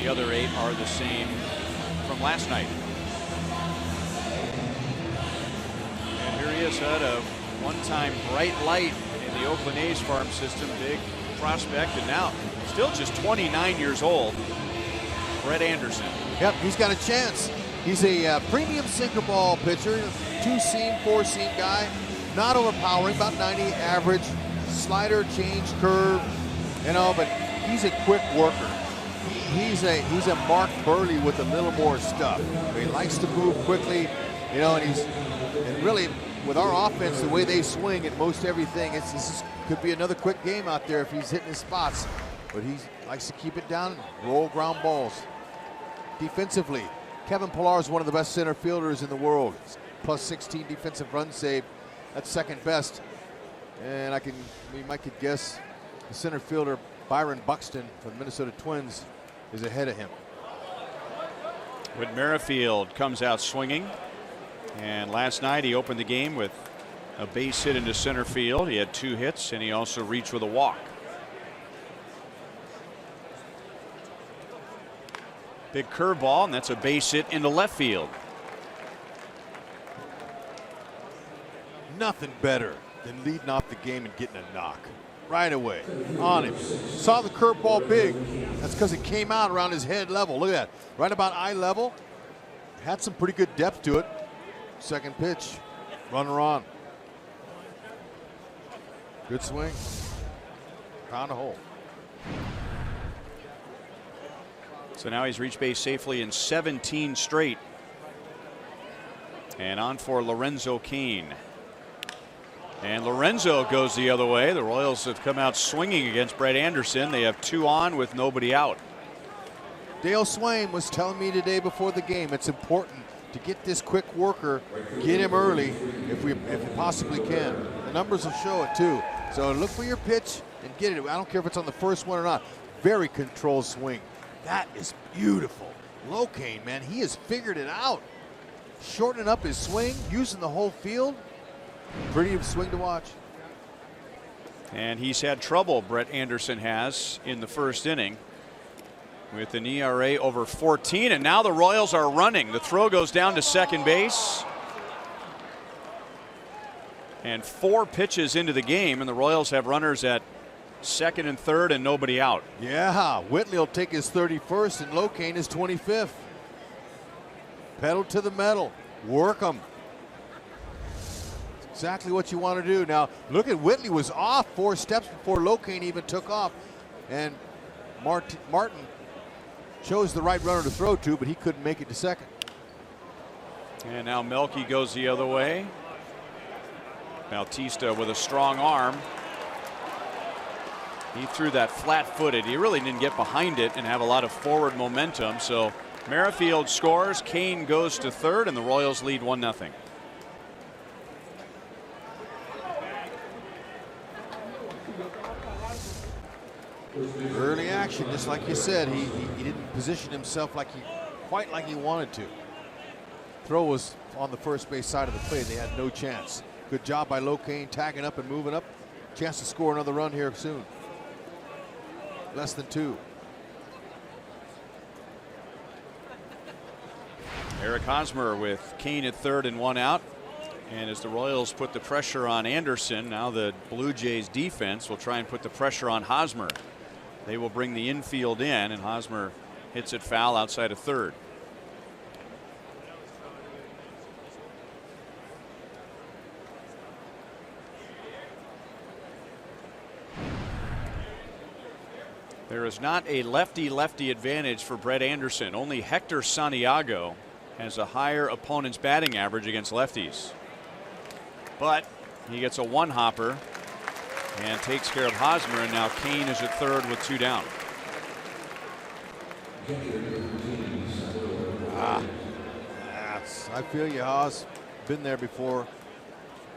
the other 8 are the same from last night. And here he is, had a one-time bright light in the Oakland A's farm system. Big prospect, and now still just 29 years old. Brett Anderson. Yep, he's got a chance. He's a premium sinker ball pitcher, 2-seam, 4-seam guy. Not overpowering, about 90 average. Slider, change, curve, you know, but he's a quick worker. He's a Mark Burley with a little more stuff. He likes to move quickly, you know, and really with our offense, the way they swing at most everything, this could be another quick game out there if he's hitting his spots. But he likes to keep it down, roll ground balls. Defensively, Kevin Pillar is one of the best center fielders in the world. Plus 16 defensive run save. That's second best. And we might could guess the center fielder Byron Buxton from the Minnesota Twins is ahead of him. Whit Merrifield comes out swinging, and last night he opened the game with a base hit into center field. He had 2 hits, and he also reached with a walk. Big curveball, and that's a base hit into left field. Nothing better than leading off the game and getting a knock right away on him. Saw the curveball big. That's because it came out around his head level. Look at that, right about eye level. Had some pretty good depth to it. Second pitch, runner on. Good swing. Found a hole. So now he's reached base safely in 17 straight. And on for Lorenzo Cain. And Lorenzo goes the other way. The Royals have come out swinging against Brett Anderson. They have 2 on with nobody out. Dale Swain was telling me today before the game, it's important to get this quick worker, get him early if we possibly can. The numbers will show it too. So look for your pitch and get it. I don't care if it's on the first one or not. Very controlled swing. That is beautiful. Locane, man, he has figured it out. Shortening up his swing, using the whole field. Pretty swing to watch. And he's had trouble, Brett Anderson has, in the first inning with an ERA over 14. And now the Royals are running. The throw goes down to second base. And 4 pitches into the game, and the Royals have runners at second and third and nobody out. Yeah, Whitley will take his 31st and Locane his 25th. Pedal to the metal. Work them. Exactly what you want to do. Now, look at Whitley was off 4 steps before Locane even took off. And Martin chose the right runner to throw to, but he couldn't make it to second. And now Melky goes the other way. Bautista with a strong arm. He threw that flat-footed. He really didn't get behind it and have a lot of forward momentum. So Merrifield scores, Cain goes to third, and the Royals lead 1-0. Early action, just like you said, he didn't position himself quite like he wanted to. Throw was on the first base side of the plate. They had no chance. Good job by Locane, tagging up and moving up. Chance to score another run here soon. Less than 2. Eric Hosmer with Cain at third and 1 out. And as the Royals put the pressure on Anderson, now the Blue Jays defense will try and put the pressure on Hosmer. They will bring the infield in, and Hosmer hits it foul outside of third. There is not a lefty-lefty advantage for Brett Anderson. Only Hector Santiago has a higher opponent's batting average against lefties. But he gets a one-hopper and takes care of Hosmer, and now Cain is at third with 2 down. I feel you, Haas. Been there before.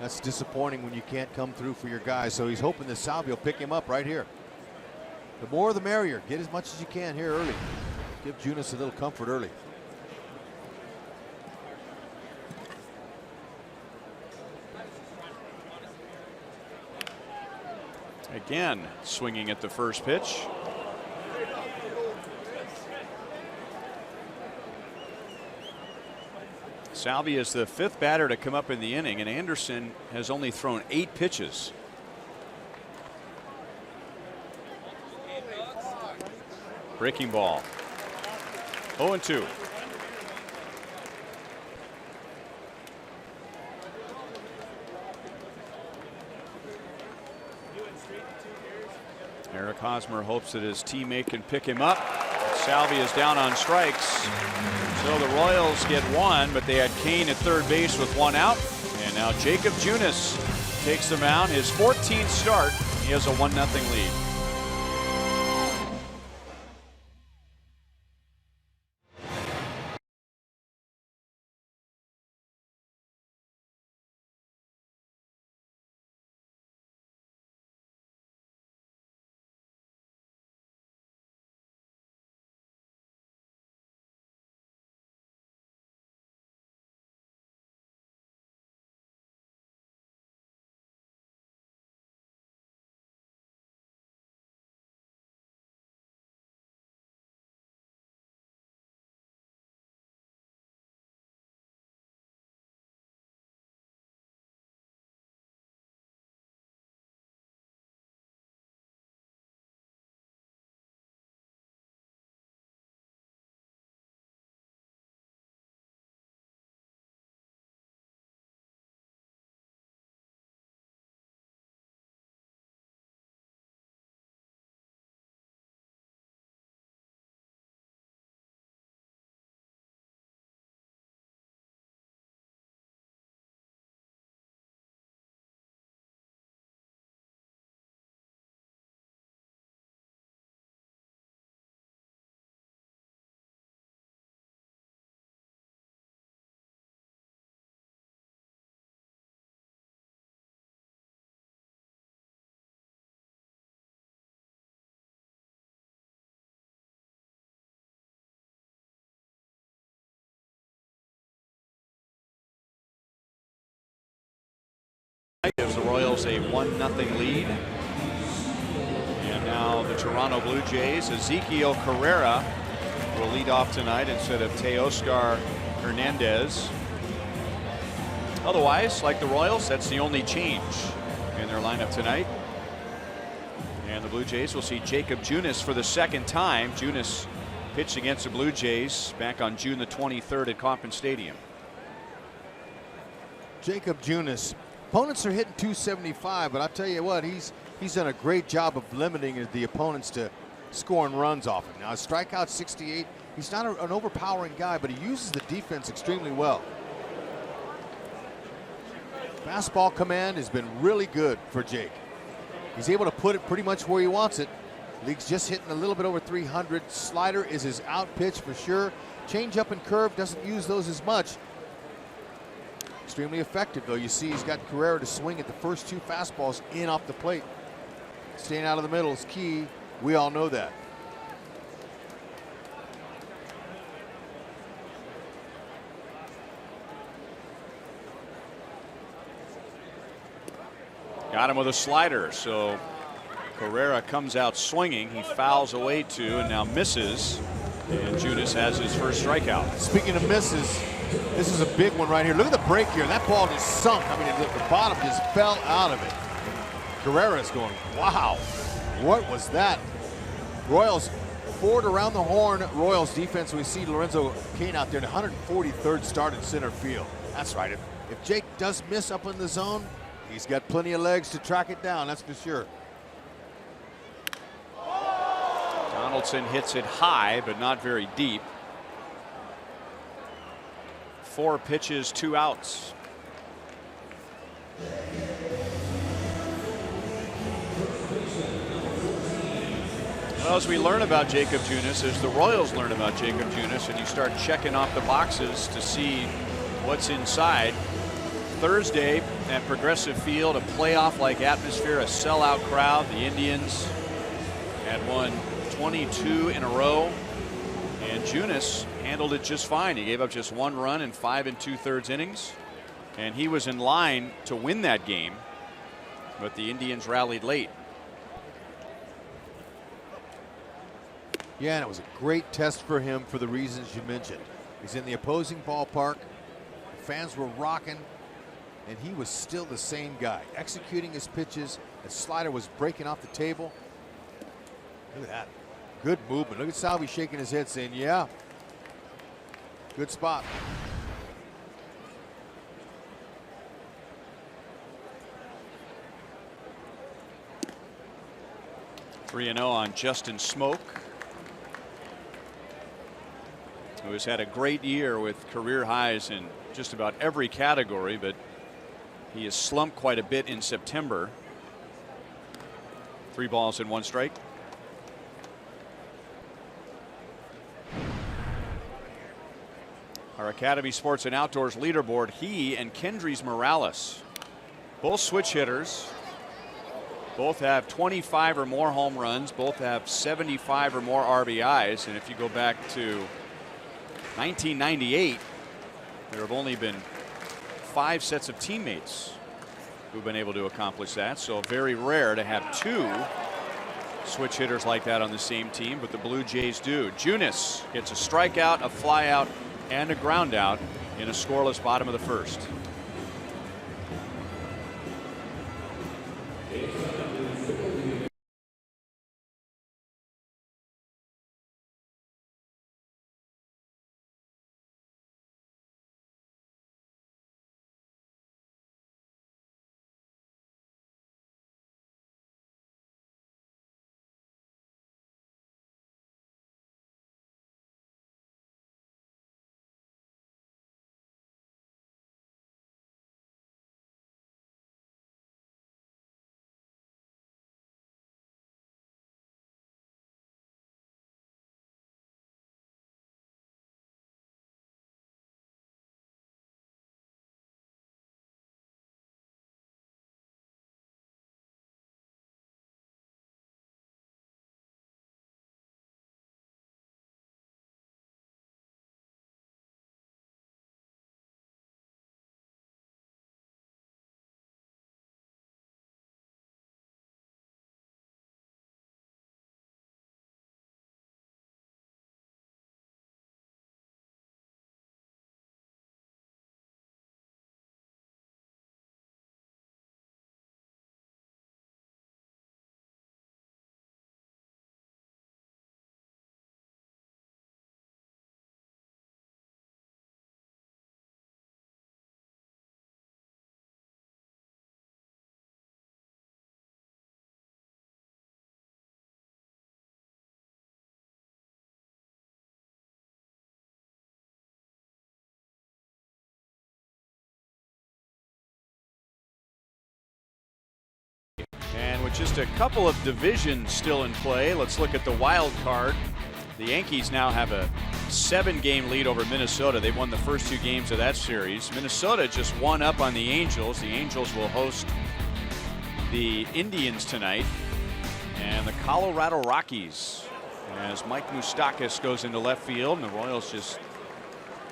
That's disappointing when you can't come through for your guys. So he's hoping that Salvio will pick him up right here. The more the merrier. Get as much as you can here early. Give Junus a little comfort early. Again, swinging at the first pitch. Salvia is the 5th batter to come up in the inning, and Anderson has only thrown 8 pitches. Breaking ball. 0-2. Eric Hosmer hopes that his teammate can pick him up. Salvia is down on strikes. So the Royals get 1, but they had Kane at third base with 1 out. And now Jacob Junus takes the mound. His 14th start. He has a 1-0 lead. Gives the Royals a 1-0 lead. And now the Toronto Blue Jays, Ezequiel Carrera will lead off tonight instead of Teoscar Hernandez. Otherwise, like the Royals, that's the only change in their lineup tonight. And the Blue Jays will see Jacob Junus for the 2nd time. Junus pitched against the Blue Jays back on June the 23rd at Kauffman Stadium. Jacob Junus. Opponents are hitting 275, but I'll tell you what, he's done a great job of limiting the opponents to scoring runs off him. Now, his strikeout 68, he's not an overpowering guy, but he uses the defense extremely well. Fastball command has been really good for Jake. He's able to put it pretty much where he wants it. League's just hitting a little bit over 300. Slider is his out pitch for sure. Change up and curve, doesn't use those as much. Extremely effective, though. You see he's got Carrera to swing at the first 2 fastballs in off the plate. Staying out of the middle is key. We all know that. Got him with a slider, so Carrera comes out swinging. He fouls away 2 and now misses. And Junus has his first strikeout. Speaking of misses, this is a big one right here. Look at the break here. That ball just sunk. I mean, the bottom just fell out of it. Carrera's going, wow, what was that? Royals, forward around the horn. Royals defense, we see Lorenzo Cain out there, the 143rd start in center field. That's right. If Jake does miss up in the zone, he's got plenty of legs to track it down, that's for sure. Donaldson hits it high, but not very deep. 4 pitches, 2 outs. Well, as we learn about Jacob Junus, as the Royals learn about Jacob Junus, and you start checking off the boxes to see what's inside. Thursday at Progressive Field, a playoff-like atmosphere, a sellout crowd. The Indians had won 22 in a row, and Junus handled it just fine. He gave up just 1 run in 5 2/3 innings, and he was in line to win that game, but the Indians rallied late. Yeah, and it was a great test for him for the reasons you mentioned. He's in the opposing ballpark. fans were rocking, and he was still the same guy, executing his pitches. The slider was breaking off the table. Look at that. Good movement. Look at Salvi shaking his head saying, yeah, good spot. $3-0 on Justin Smoke, who has had a great year with career highs in just about every category, but he has slumped quite a bit in September. 3 balls and 1 strike. Our Academy Sports and Outdoors leaderboard, he and Kendrys Morales, both switch hitters. Both have 25 or more home runs. Both have 75 or more RBIs. And if you go back to 1998, there have only been 5 sets of teammates who've been able to accomplish that. So very rare to have 2 switch hitters like that on the same team, but the Blue Jays do. Junus gets a strikeout, a flyout, and a ground out in a scoreless bottom of the first. And with just a couple of divisions still in play, let's look at the wild card. The Yankees now have a 7-game lead over Minnesota. They've won the first 2 games of that series. Minnesota just 1 up on the Angels. The Angels will host the Indians tonight. And the Colorado Rockies, as Mike Moustakas goes into left field, and the Royals just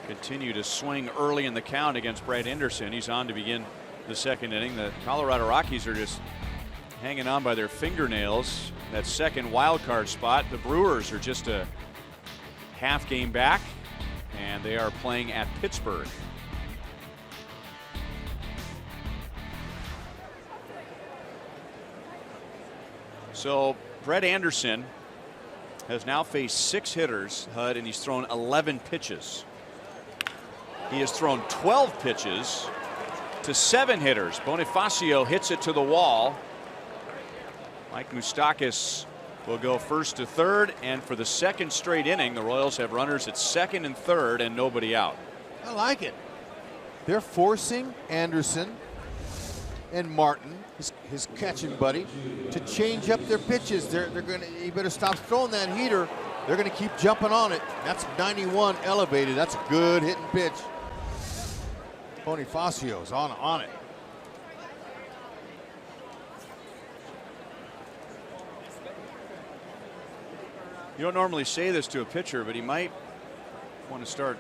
continue to swing early in the count against Brett Anderson. He's on to begin the 2nd inning. The Colorado Rockies are just hanging on by their fingernails. That 2nd wild card spot. The Brewers are just a half game back, and they are playing at Pittsburgh. So Brett Anderson has now faced 6 hitters, HUD, and he's thrown 11 pitches. He has thrown 12 pitches to 7 hitters. Bonifacio hits it to the wall. Mike Moustakas will go first to third, and for the 2nd straight inning, the Royals have runners at 2nd and 3rd and nobody out. I like it. They're forcing Anderson and Martin, his catching buddy, to change up their pitches. They're gonna. You better stop throwing that heater. They're gonna keep jumping on it. That's 91 elevated. That's a good hitting pitch. Bonifacio's on it. You don't normally say this to a pitcher, but he might want to start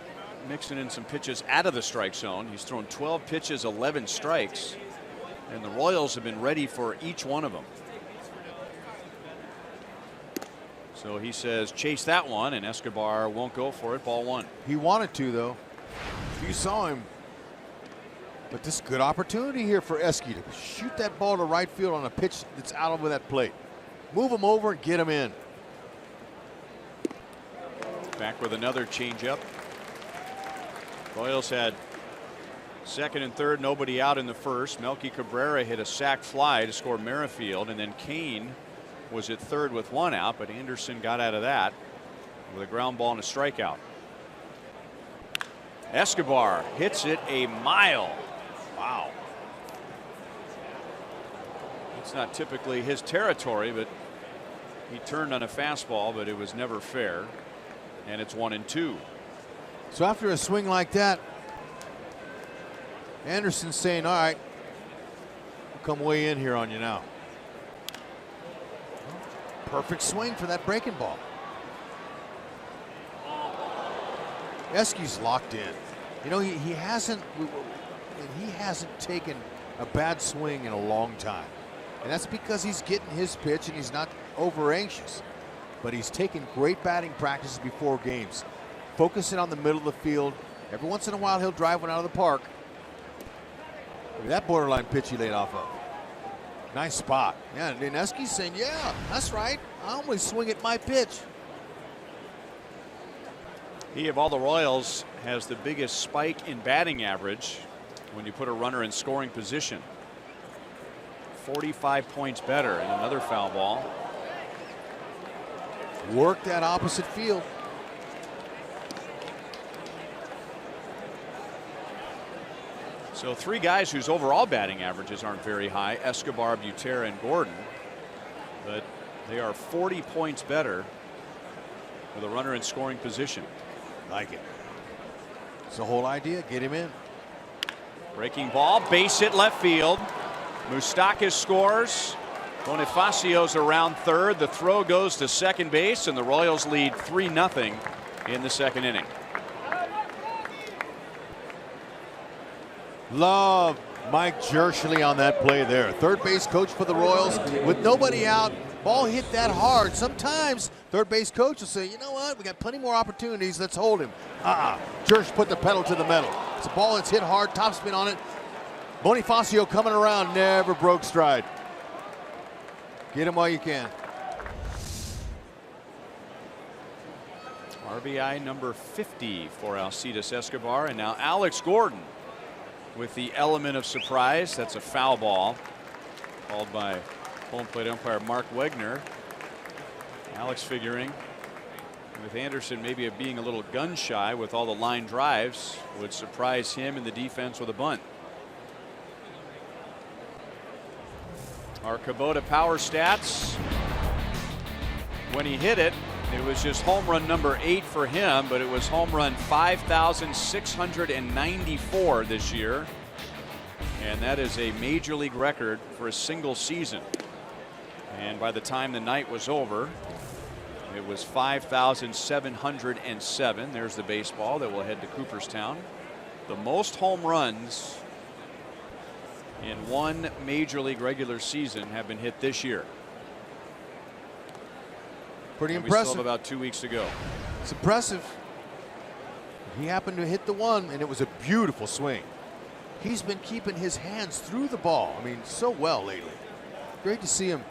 mixing in some pitches out of the strike zone. He's thrown 12 pitches, 11 strikes, and the Royals have been ready for each one of them. So he says chase that one, and Escobar won't go for it. Ball 1. He wanted to, though. If you saw him But this is a good opportunity here for Eske to shoot that ball to right field on a pitch that's out over that plate. Move him over and get him in. Back with another changeup. Royals had second and third, nobody out in the first. Melky Cabrera hit a sac fly to score Merrifield, and then Kane was at third with one out, but Anderson got out of that with a ground ball and a strikeout. Escobar hits it a mile. Wow. It's not typically his territory, but he turned on a fastball, but it was never fair. And it's 1-2. So after a swing like that, Anderson's saying, all right, we'll come way in here on you now. Perfect swing for that breaking ball. Eske's locked in. You know, he hasn't taken a bad swing in a long time. And that's because he's getting his pitch and he's not over anxious. But he's taken great batting practices before games. Focusing on the middle of the field. Every once in a while he'll drive one out of the park. Look at that borderline pitch he laid off of. Nice spot. Yeah, and Eske's saying, yeah, that's right. I only swing at my pitch. He, of all the Royals, has the biggest spike in batting average when you put a runner in scoring position. 45 points better, and another foul ball. Work that opposite field. So three guys whose overall batting averages aren't very high, Escobar, Butera, and Gordon, but they are 40 points better with a runner in scoring position. Like it. It's the whole idea. Get him in. Breaking ball, base hit left field. Moustakas scores. Bonifacio's around third. The throw goes to second base, and the Royals lead 3-0 in the second inning. Love Mike Jershely on that play there. Third base coach for the Royals with nobody out. Ball hit that hard. Sometimes third base coach will say, you know what, we got plenty more opportunities. Let's hold him. Jersh put the pedal to the metal. It's a ball that's hit hard, topspin on it. Bonifacio coming around, never broke stride. Get him while you can. RBI number 50 for Alcides Escobar, and now Alex Gordon with the element of surprise. That's a foul ball called by home plate umpire Mark Wegner. Alex figuring with Anderson maybe being a little gun shy with all the line drives would surprise him in the defense with a bunt. Our Kubota power stats. When he hit it, it was just home run number 8 for him, but it was home run 5,694 this year. And that is a major league record for a single season. And by the time the night was over, it was 5,707. There's the baseball that will head to Cooperstown. The most home runs in one major league regular season have been hit this year. Pretty and impressive. We still have about 2 weeks to go. It's impressive. He happened to hit the one, and it was a beautiful swing. He's been keeping his hands through the ball. I mean, so well lately. Great to see him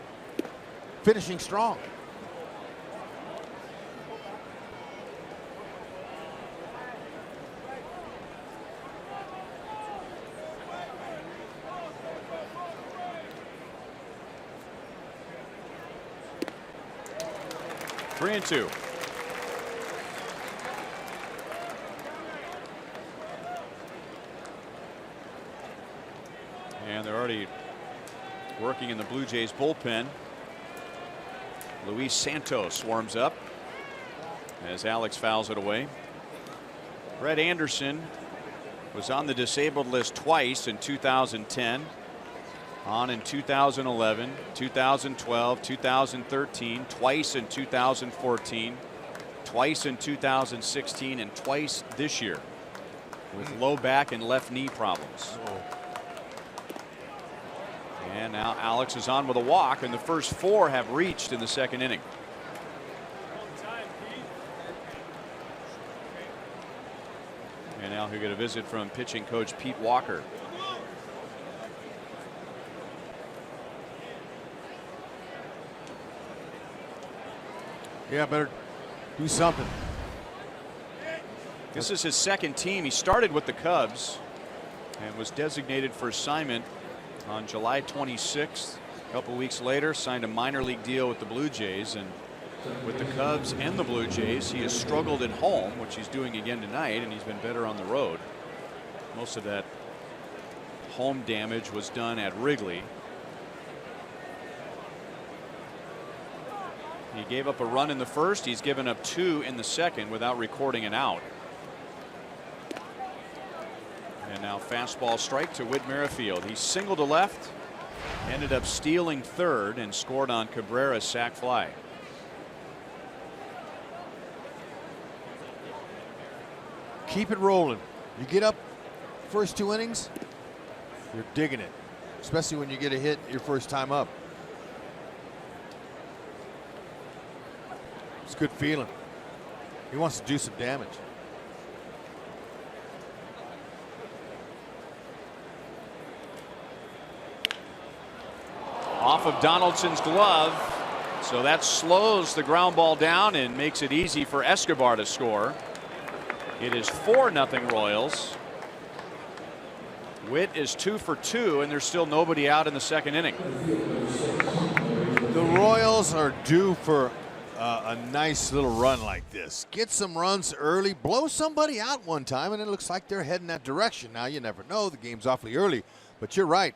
finishing strong. Three and two. And they're already working in the Blue Jays bullpen. Luis Santos warms up as Alex fouls it away. Brett Anderson was on the disabled list twice in 2010. On in 2011, 2012, 2013, twice in 2014, twice in 2016, and twice this year with low back and left knee problems. And now Alex is on with a walk, and the first 4 have reached in the second inning. And now he'll get a visit from pitching coach Pete Walker. Yeah, better do something. This is his second team. He started with the Cubs and was designated for assignment on July 26th. A couple weeks later, signed a minor league deal with the Blue Jays. And with the Cubs and the Blue Jays, he has struggled at home, which he's doing again tonight, and he's been better on the road. Most of that home damage was done at Wrigley. He gave up a run in the first. He's given up 2 in the second without recording an out. And now fastball strike to Whit Merrifield. He singled to left, ended up stealing third, and scored on Cabrera's sac fly. Keep it rolling. You get up first 2 innings, you're digging it, especially when you get a hit your first time up. It's a good feeling. He wants to do some damage. Off of Donaldson's glove, so that slows the ground ball down and makes it easy for Escobar to score. It is 4-0 Royals. Witt is 2 for 2, and there's still nobody out in the second inning. The Royals are due for a nice little run like this. Get some runs early, blow somebody out one time, and it looks like they're heading that direction. Now, you never know. The game's awfully early, but you're right.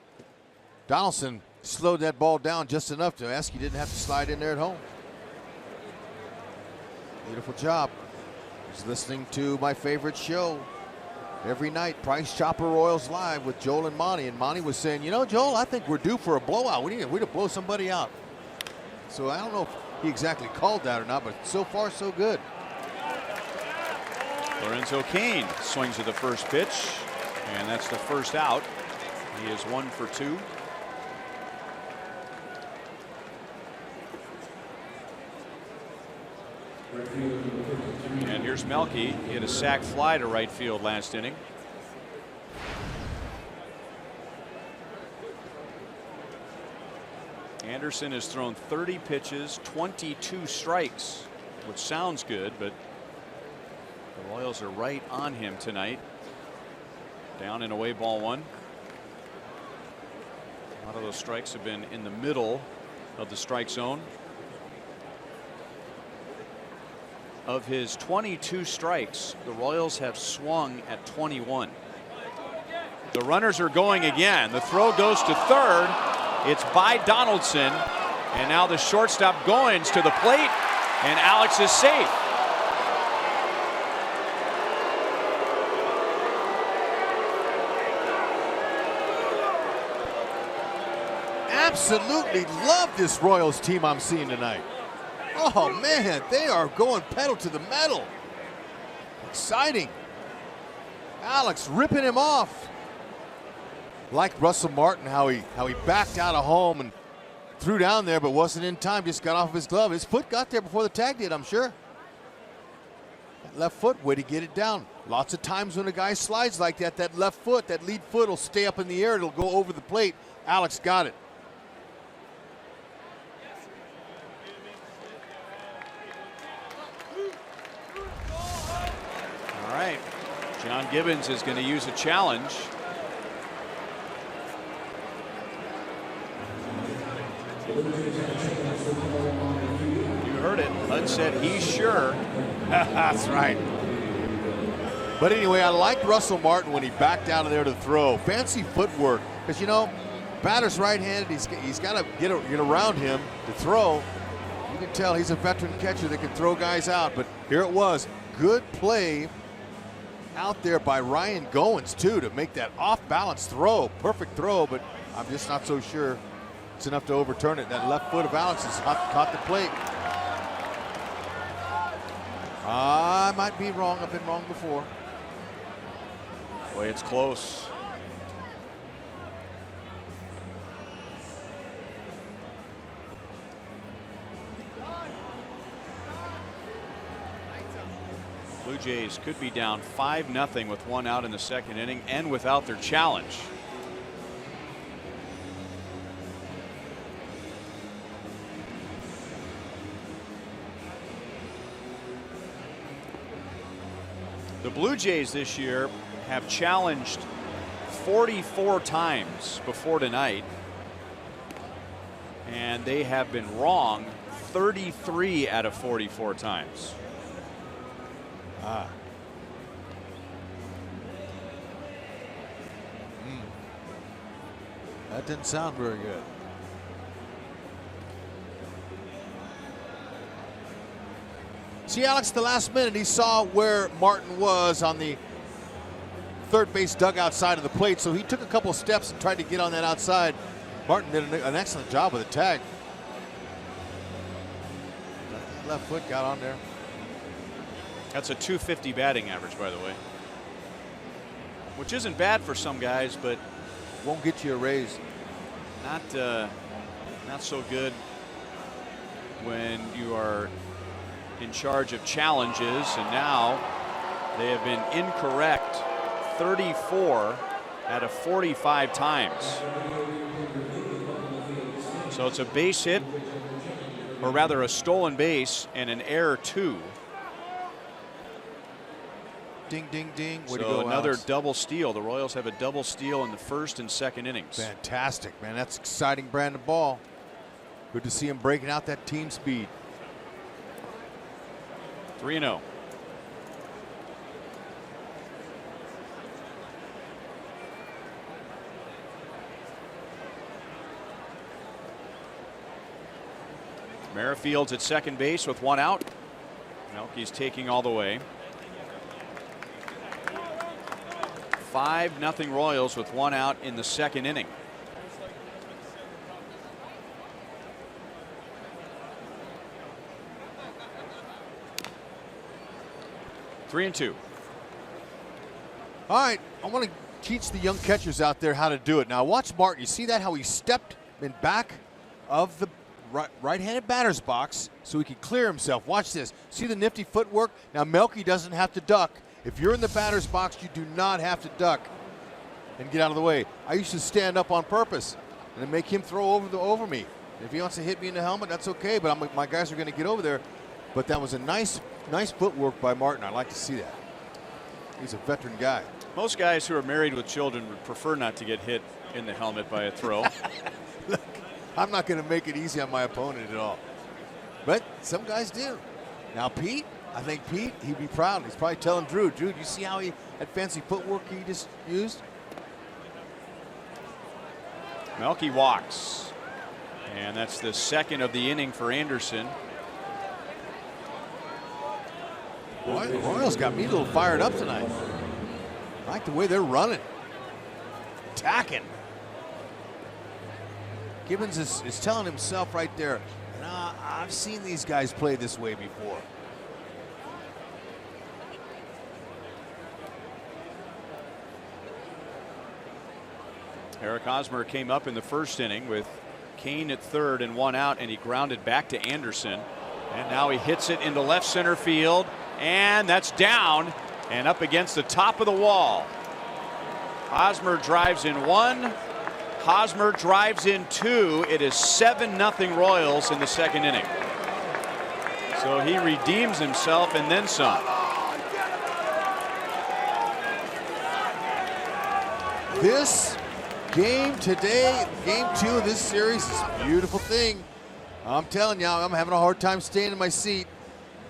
Donaldson slowed that ball down just enough to ask he didn't have to slide in there at home. Beautiful job. I was listening to my favorite show every night, Price Chopper Royals Live with Joel and Monty. And Monty was saying, you know, Joel, I think we're due for a blowout. We need to blow somebody out. So I don't know if he exactly called that or not, but so far so good. Lorenzo Cain swings at the first pitch, and that's the first out. He is 1 for 2. And here's Melky. He had a sac fly to right field last inning. Anderson has thrown 30 pitches, 22 strikes, which sounds good, but the Royals are right on him tonight. Down and away, ball 1. A lot of those strikes have been in the middle of the strike zone. Of his 22 strikes, the Royals have swung at 21. The runners are going again. The throw goes to third. It's by Donaldson. And now the shortstop Goins to the plate, and Alex is safe. Absolutely love this Royals team I'm seeing tonight. Oh man, they are going pedal to the metal. Exciting. Alex ripping him off. Like Russell Martin, how he backed out of home and threw down there, but wasn't in time. Just got off of his glove. His foot got there before the tag did, I'm sure. That left foot, way to get it down. Lots of times when a guy slides like that, that left foot, that lead foot will stay up in the air. It'll go over the plate. Alex got it. All right. John Gibbons is going to use a challenge. You heard it. Bud said he's sure. That's right. But anyway, I liked Russell Martin when he backed out of there to throw. Fancy footwork. Because, you know, batter's right-handed. He's got to get around him to throw. You can tell he's a veteran catcher that can throw guys out. But here it was. Good play out there by Ryan Goins, too, to make that off-balance throw. Perfect throw, but I'm just not so sure it's enough to overturn it. That left foot of Alex has caught the plate. I might be wrong. I've been wrong before. Boy, it's close. Blue Jays could be down 5-0 with 1 out in the second inning and without their challenge. The Blue Jays this year have challenged 44 times before tonight, and they have been wrong 33 out of 44 times. That didn't sound very good. See, Alex, the last minute he saw where Martin was on the third base dugout side of the plate, so he took a couple steps and tried to get on that outside. Martin did an excellent job with the tag. Left foot got on there. That's a .250 batting average, by the way, which isn't bad for some guys, but won't get you a raise. Not so good when you are in charge of challenges, and now they have been incorrect 34 out of 45 times. So it's a base hit, or rather a stolen base and an error 2. Ding, ding, ding. Way so to go, another Alex. double steal. The Royals have a double steal in the first and second innings. Fantastic, man. That's exciting brand of ball. Good to see him breaking out that team speed. 3-0. Merrifield's at second base with 1 out. Melky's taking all the way. 5-0 Royals with 1 out in the second inning. Three and 2. All right, I want to teach the young catchers out there how to do it. Now watch Martin. You see that, how he stepped in back of the right-handed batter's box so he can clear himself. Watch this. See the nifty footwork? Now Melky doesn't have to duck. If you're in the batter's box, you do not have to duck and get out of the way. I used to stand up on purpose and then make him throw over me. If he wants to hit me in the helmet, that's okay, but my guys are going to get over there. But that was a nice footwork by Martin. I like to see that. He's a veteran guy. Most guys who are married with children would prefer not to get hit in the helmet by a throw. Look, I'm not going to make it easy on my opponent at all. But some guys do. Now Pete, I think Pete, he'd be proud. He's probably telling Drew, you see how that fancy footwork he just used? Melky walks. And that's the second of the inning for Anderson. Boy, the Royals got me a little fired up tonight. I like the way they're running. Attacking. Gibbons is telling himself right there, nah, I've seen these guys play this way before. Eric Hosmer came up in the first inning with Kane at third and 1 out, and he grounded back to Anderson. And now he hits it into left center field, and that's down and up against the top of the wall. Hosmer drives in 1. Hosmer drives in 2. It is 7-0 Royals in the second inning. So he redeems himself and then some. This game today, game 2 of this series, is a beautiful thing. I'm telling you, I'm having a hard time staying in my seat.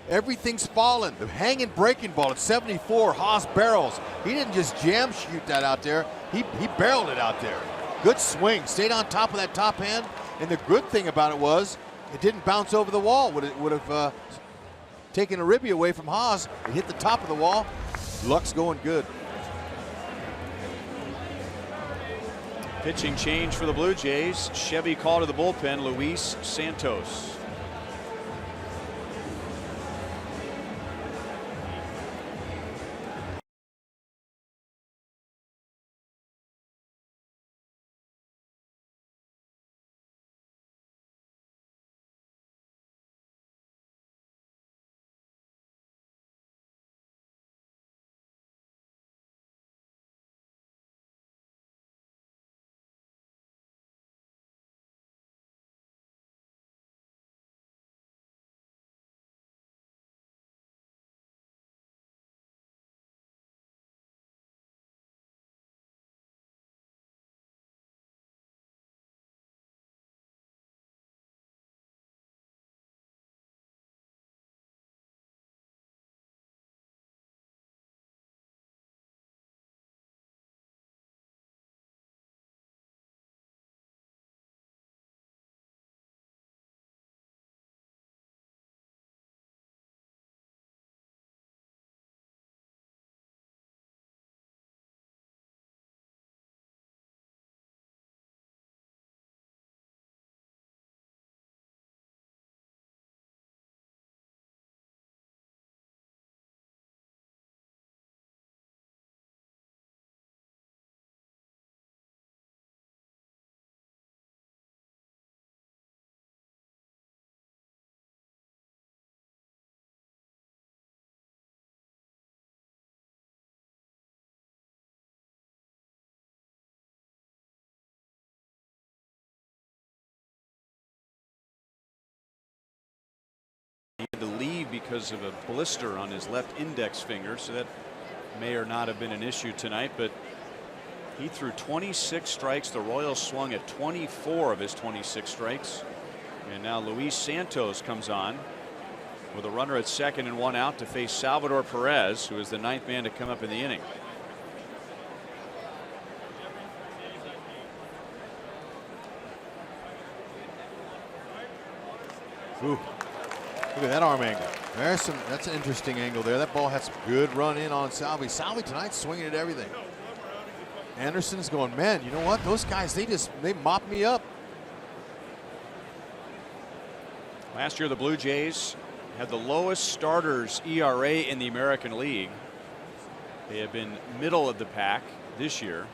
Everything's fallen. The hanging breaking ball at 74, Haas barrels. He didn't just jam shoot that out there. He barreled it out there. Good swing. Stayed on top of that top hand. And the good thing about it was it didn't bounce over the wall. Would have taken a ribby away from Haas. It hit the top of the wall. Luck's going good. Pitching change for the Blue Jays. Chevy called to the bullpen. Luis Santos. believe because of a blister on his left index finger, so that may or not have been an issue tonight, but he threw 26 strikes. The Royals swung at 24 of his 26 strikes. And now Luis Santos comes on with a runner at second and 1 out to face Salvador Perez, who is the 9th man to come up in the inning. Ooh, look at that arm angle. That's an interesting angle there. That ball had some good run in on Salvi. Salvi tonight swinging at everything. Anderson's going, man, you know what? Those guys, they mop me up. Last year, the Blue Jays had the lowest starters ERA in the American League. They have been middle of the pack this year.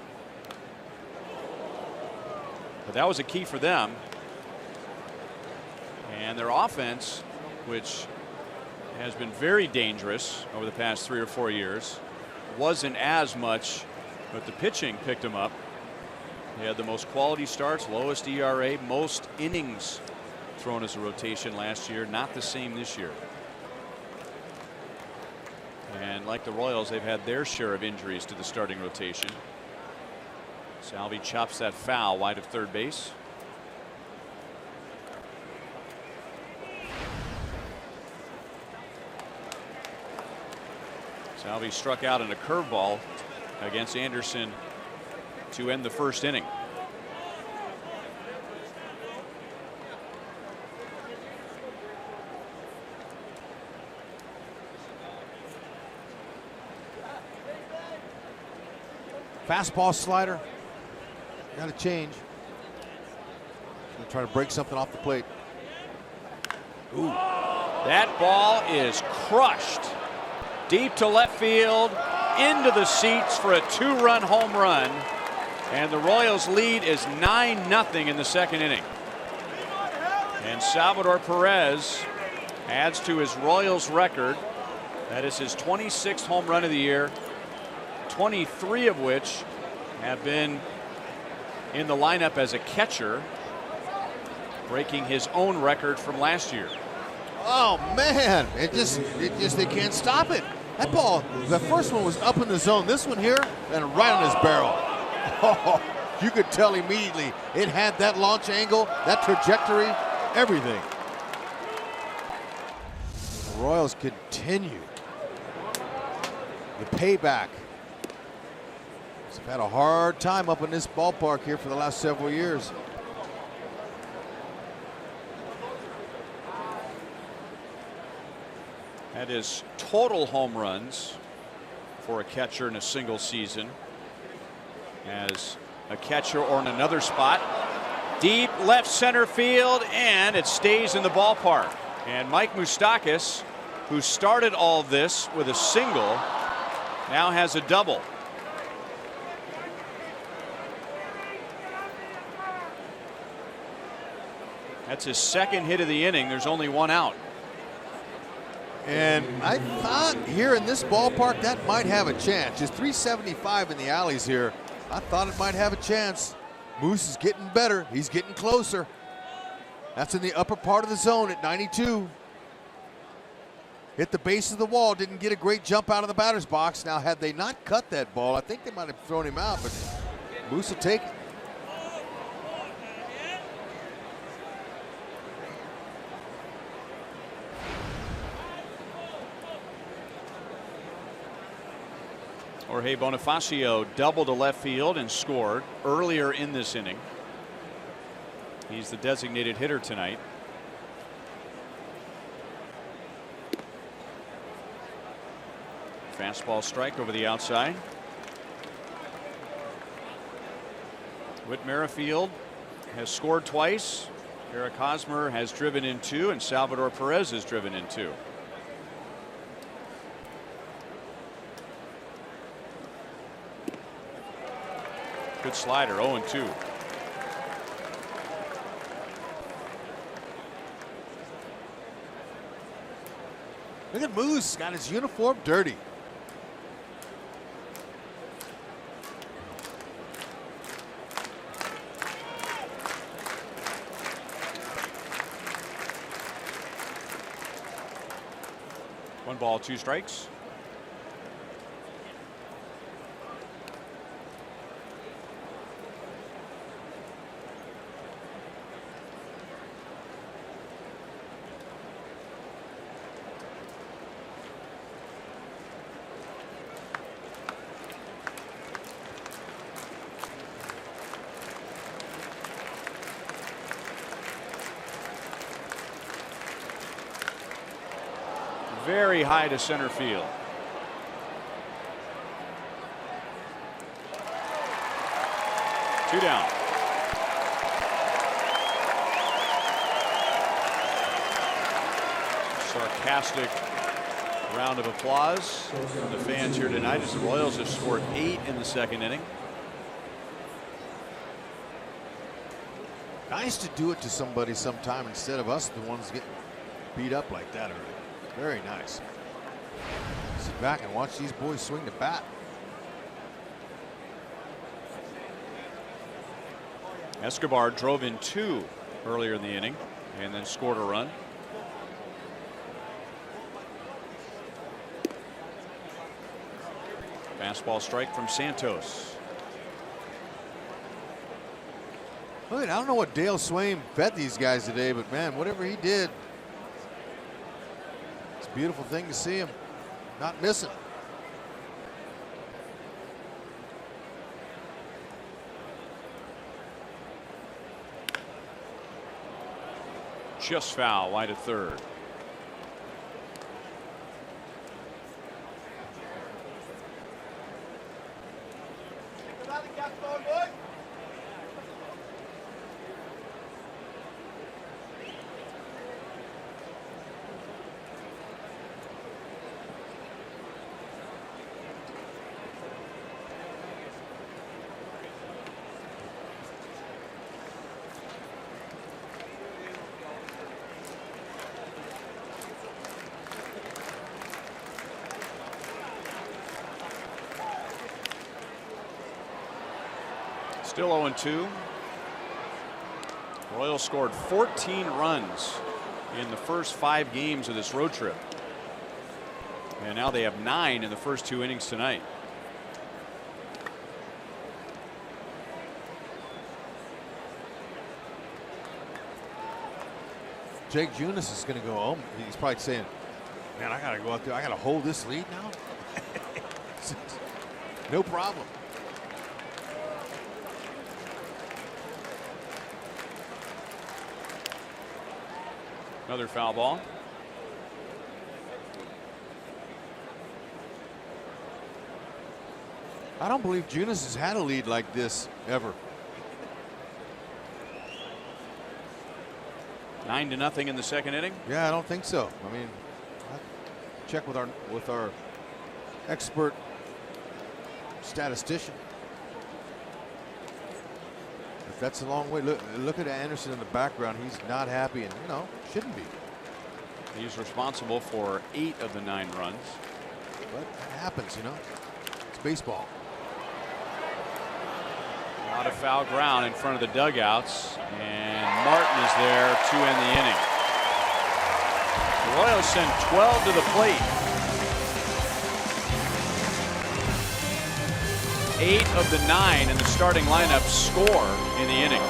But that was a key for them. And their offense, which has been very dangerous over the past 3 or 4 years, wasn't as much, but the pitching picked them up. They had the most quality starts, lowest ERA, most innings thrown as a rotation last year. Not the same this year. And like the Royals, they've had their share of injuries to the starting rotation. Salvi chops that foul wide of third base. Salvi struck out in a curveball against Anderson to end the first inning. Fastball, slider. Got to change. Gonna try to break something off the plate. Ooh. That ball is crushed deep to left field, into the seats for a 2-run home run. And the Royals lead is 9-0 in the second inning. And Salvador Perez adds to his Royals record. That is his 26th home run of the year, 23 of which have been in the lineup as a catcher, breaking his own record from last year. Oh man, it just they can't stop it. That ball, the first one was up in the zone. This one here, and right on his barrel. Oh, you could tell immediately it had that launch angle, that trajectory, everything. The Royals continue the payback. They've had a hard time up in this ballpark here for the last several years. That is total home runs for a catcher in a single season. As a catcher or in another spot. Deep left center field, and it stays in the ballpark. And Mike Moustakas, who started all of this with a single, now has a double. That's his second hit of the inning. There's only one out. And I thought here in this ballpark that might have a chance. Just 375 in the alleys here. I thought it might have a chance. Moose is getting better. He's getting closer. That's in the upper part of the zone at 92. Hit the base of the wall. Didn't get a great jump out of the batter's box. Now, had they not cut that ball, I think they might have thrown him out, but Moose will take it. Jorge Bonifacio doubled to left field and scored earlier in this inning. He's the designated hitter tonight. Fastball strike over the outside. Whit Merrifield has scored twice. Eric Hosmer has driven in 2, and Salvador Perez has driven in 2. Good slider, 0-2. Look at Moose, got his uniform dirty. ball, 2 strikes. Very high to center field. Two down. Sarcastic round of applause from the fans here tonight as the Royals have scored 8 in the second inning. Nice to do it to somebody sometime instead of us, the ones getting beat up like that early. Very nice. Sit back and watch these boys swing the bat. Escobar drove in 2 earlier in the inning and then scored a run. Fastball strike from Santos. Look, I don't know what Dale Swain fed these guys today, but man, whatever he did, it's a beautiful thing to see him not missing. Just foul, wide of third. Still 0-2. Royals scored 14 runs in the first 5 games of this road trip. And now they have 9 in the first 2 innings tonight. Jake Junus is going to go home. He's probably saying, man, I got to go out there. I got to hold this lead now. No problem. Another foul ball. I don't believe Junus has had a lead like this ever. 9-0 in the second inning. Yeah, I don't think so. I mean, I'll check with our expert statistician. If that's a long way, look at Anderson in the background. He's not happy, and shouldn't be. He's responsible for 8 of the 9 runs. But that happens, It's baseball. A lot of foul ground in front of the dugouts, and Martin is there to end the inning. The Royals send 12 to the plate. 8 of the 9 in the starting lineup score in the inning.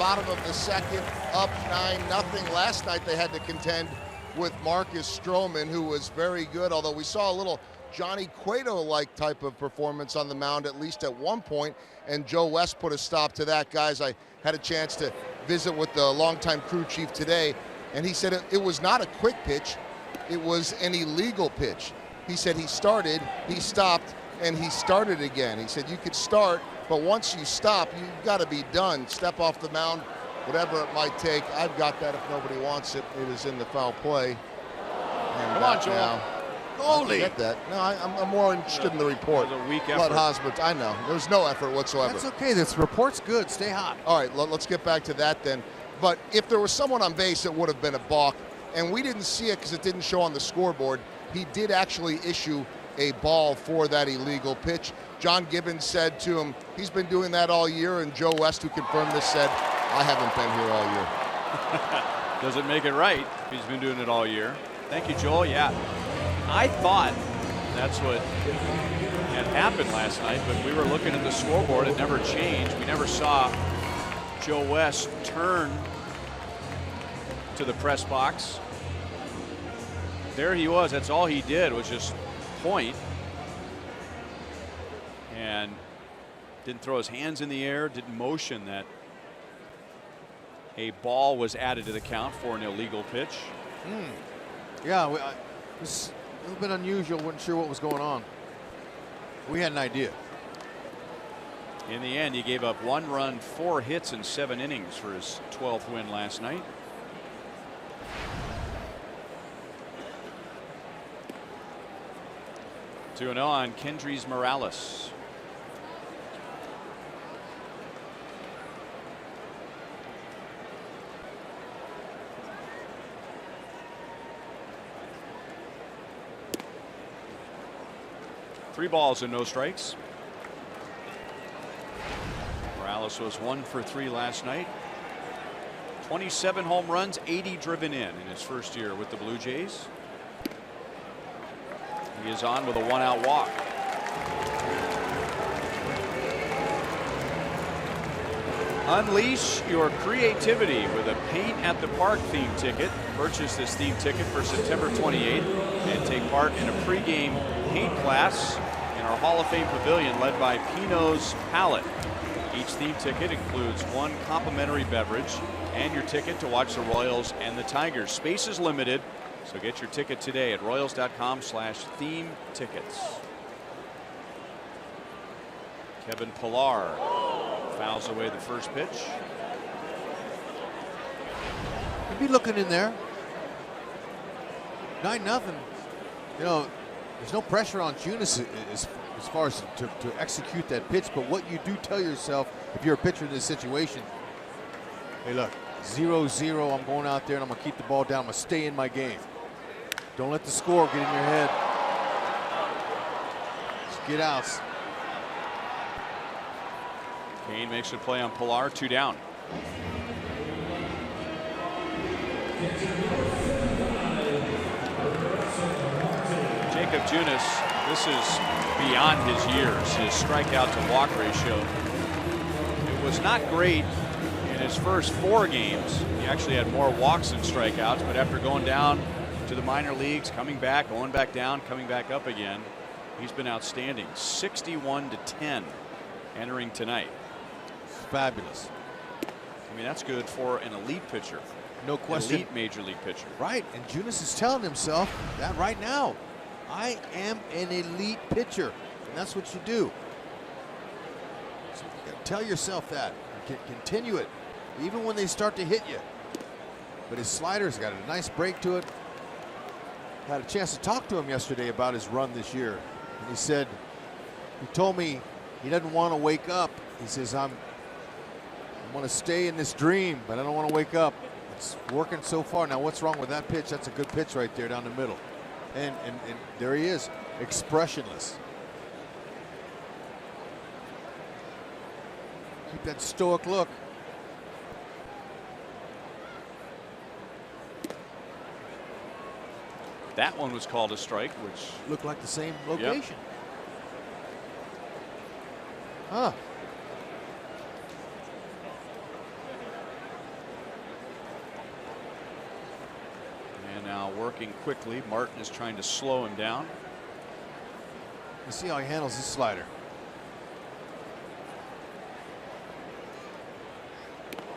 bottom of the second, up 9-0. Last night they had to contend with Marcus Stroman, who was very good, although we saw a little Johnny Cueto-like type of performance on the mound, at least at one point, and Joe West put a stop to that. Guys, I had a chance to visit with the longtime crew chief today, and he said it was not a quick pitch, it was an illegal pitch. He said he started, he stopped, and he started again. He said you could start, but once you stop, you've got to be done. Step off the mound, whatever it might take. I've got that if nobody wants it. It is in the foul play. And come on, Joel. now. Goalie. Get that. No, I'm more interested in the report. It was a weak Blood effort. Hosmer, I know. There's no effort whatsoever. That's okay. This report's good. Stay hot. All right, let's get back to that then. But if there was someone on base, it would have been a balk. And we didn't see it because it didn't show on the scoreboard. He did actually issue a ball for that illegal pitch. John Gibbons said to him, he's been doing that all year. And Joe West, who confirmed this, said, I haven't been here all year. Doesn't make it right if he's been doing it all year. Thank you, Joel. Yeah, I thought that's what had happened last night, but we were looking at the scoreboard. It never changed. We never saw Joe West turn to the press box. There he was. That's all he did was just point. And didn't throw his hands in the air, didn't motion that a ball was added to the count for an illegal pitch. Yeah, it was a little bit unusual. Wasn't sure what was going on. We had an idea. In the end, he gave up 1 run, 4 hits in 7 innings for his 12th win last night. Two and on Kendrys Morales. Three balls and no strikes. Morales was 1 for 3 last night. 27 home runs, 80 driven in his first year with the Blue Jays. He is on with a 1-out walk. Unleash your creativity with a Paint at the Park theme ticket. Purchase this theme ticket for September 28th and take part in a pregame paint class in our Hall of Fame pavilion led by Pino's Palette. Each theme ticket includes 1 complimentary beverage and your ticket to watch the Royals and the Tigers. Space is limited, so get your ticket today at Royals.com/theme tickets. Kevin Pillar fouls away the first pitch. He'd be looking in there. 9-0. You know, there's no pressure on junus as far as to execute that pitch, but what you do tell yourself if you're a pitcher in this situation, hey, look, 0-0, I'm going out there and I'm going to keep the ball down. I'm going to stay in my game. Don't let the score get in your head. Just get outs. Kane makes a play on Pillar, 2 down. Jacob Junus, this is beyond his years. His strikeout to walk ratio. It was not great in his first 4 games. He actually had more walks than strikeouts, but after going down to the minor leagues, coming back, going back down, coming back up again, he's been outstanding. 61-10 entering tonight. Fabulous. I mean, that's good for an elite pitcher. No question. Elite major league pitcher. Right, and Junus is telling himself that right now. I am an elite pitcher, and that's what you do. So you gotta tell yourself that. Continue it, even when they start to hit you. But his slider's got a nice break to it. Had a chance to talk to him yesterday about his run this year, and he said, he told me he doesn't want to wake up. He says, I want to stay in this dream, but I don't want to wake up. It's working so far. Now, what's wrong with that pitch? That's a good pitch right there down the middle. And there he is, expressionless. Keep that stoic look. That one was called a strike, which looked like the same location. Huh. working quickly. Martin is trying to slow him down. Let's see how he handles his slider.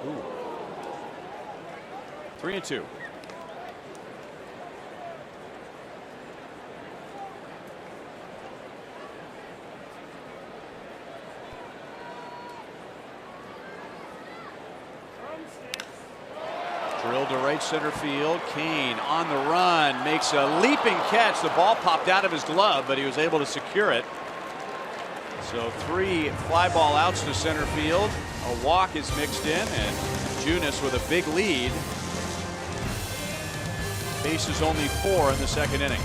Ooh. 3-2. Drilled to right center field. Kane on the run, makes a leaping catch. The ball popped out of his glove, but he was able to secure it. So 3 fly ball outs to center field. A walk is mixed in, and Junus with a big lead. Bases only 4 in the second inning.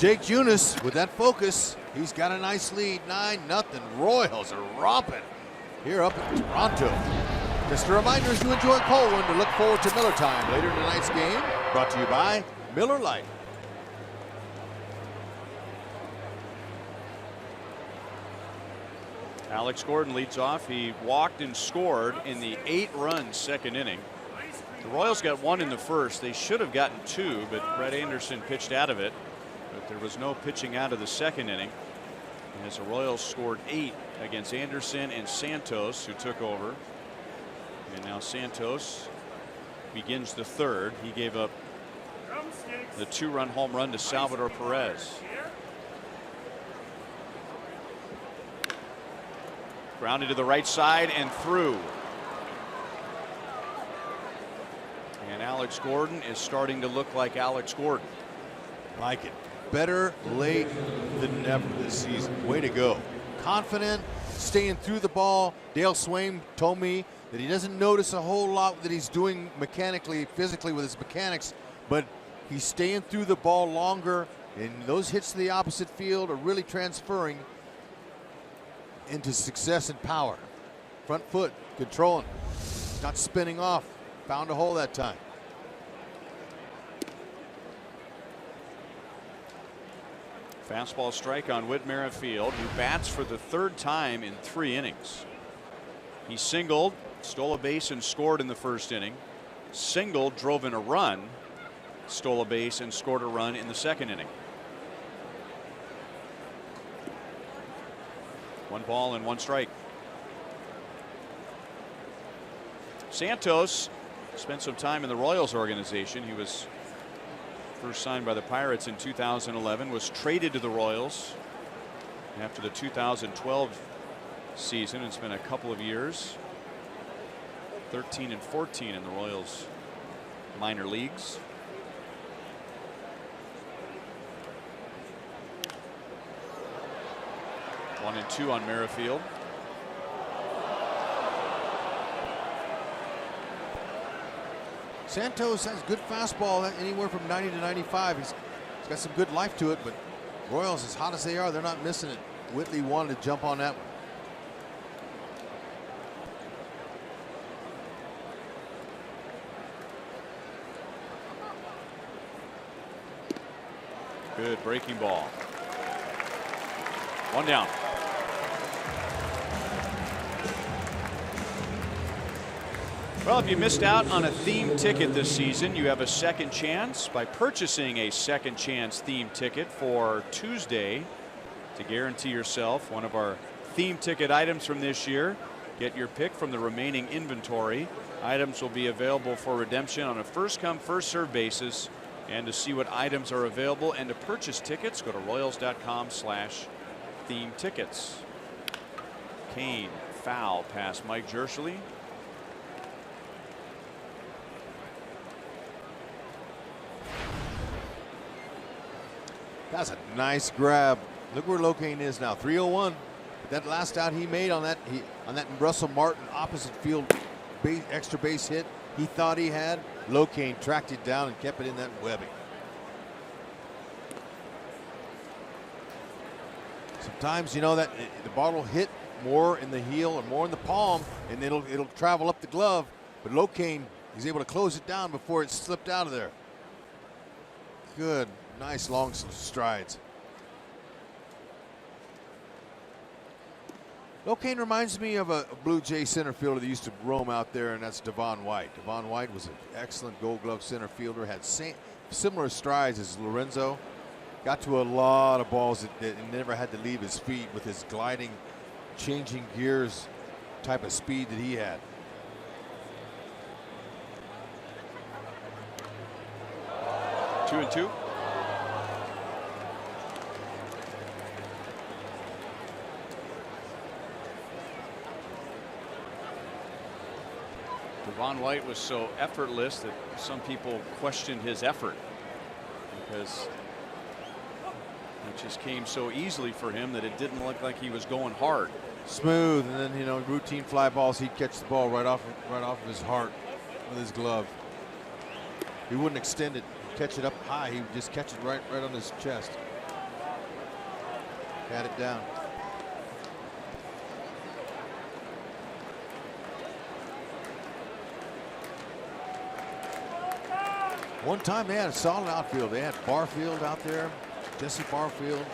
Jake Junus with that focus. He's got a nice lead, 9-0. Royals are romping here up in Toronto. Just a reminder as you enjoy Colwyn to look forward to Miller Time later in tonight's game. Brought to you by Miller Lite. Alex Gordon leads off. He walked and scored in the 8-run second inning. The Royals got 1 in the first. They should have gotten 2, but Brett Anderson pitched out of it. But there was no pitching out of the second inning, as the Royals scored 8 against Anderson and Santos, who took over. And now Santos begins the third. He gave up the 2-run home run to Salvador Perez. Grounded to the right side and through. And Alex Gordon is starting to look like Alex Gordon. Like it. Better late than never this season. Way to go. Confident, staying through the ball. Dale Swain told me that he doesn't notice a whole lot that he's doing mechanically, physically with his mechanics, but he's staying through the ball longer, and those hits to the opposite field are really transferring into success and power. Front foot, controlling, not spinning off. Found a hole that time. Fastball strike on Whit Merrifield, who bats for the 3rd time in 3 innings. He singled, stole a base, and scored in the first inning. Singled, drove in a run, stole a base, and scored a run in the second inning. 1 ball and 1 strike. Santos spent some time in the Royals organization. He was first signed by the Pirates in 2011, was traded to the Royals after the 2012 season. It's been a couple of years. 13 and 14 in the Royals minor leagues. One and two on Merrifield. Santos has good fastball, anywhere from 90 to 95. He's got some good life to it, but Royals, as hot as they are, they're not missing it. Whitley wanted to jump on that one. Good breaking ball. One down. Well, if you missed out on a theme ticket this season, you have a second chance by purchasing a second chance theme ticket for Tuesday to guarantee yourself one of our theme ticket items from this year. Get your pick from the remaining inventory. Items will be available for redemption on a first come first served basis. And to see what items are available and to purchase tickets, go to Royals.com/theme tickets. Kane foul past Mike Jershely. That's a nice grab. Look where Locane is now, 301. That last out he made on that Russell Martin opposite field extra base hit he thought he had, Locane tracked it down and kept it in that webbing. Sometimes, you know, that the ball will hit more in the heel or more in the palm, and it'll travel up the glove. But Locane, he's able to close it down before it slipped out of there. Good, nice long strides. Locane reminds me of a Blue Jay center fielder that used to roam out there, and that's Devon White. Devon White was an excellent Gold Glove center fielder, had similar strides as Lorenzo. Got to a lot of balls that never had to leave his feet with his gliding, changing gears type of speed that he had. Two and two. Devon White was so effortless that some people questioned his effort, because it just came so easily for him that it didn't look like he was going hard. Smooth, and then, you know, routine fly balls, he'd catch the ball right off of his heart with his glove. He wouldn't extend it, catch it up high. He would just catch it right on his chest. Pat it down. One time they had a solid outfield. They had Barfield out there, Jesse Barfield.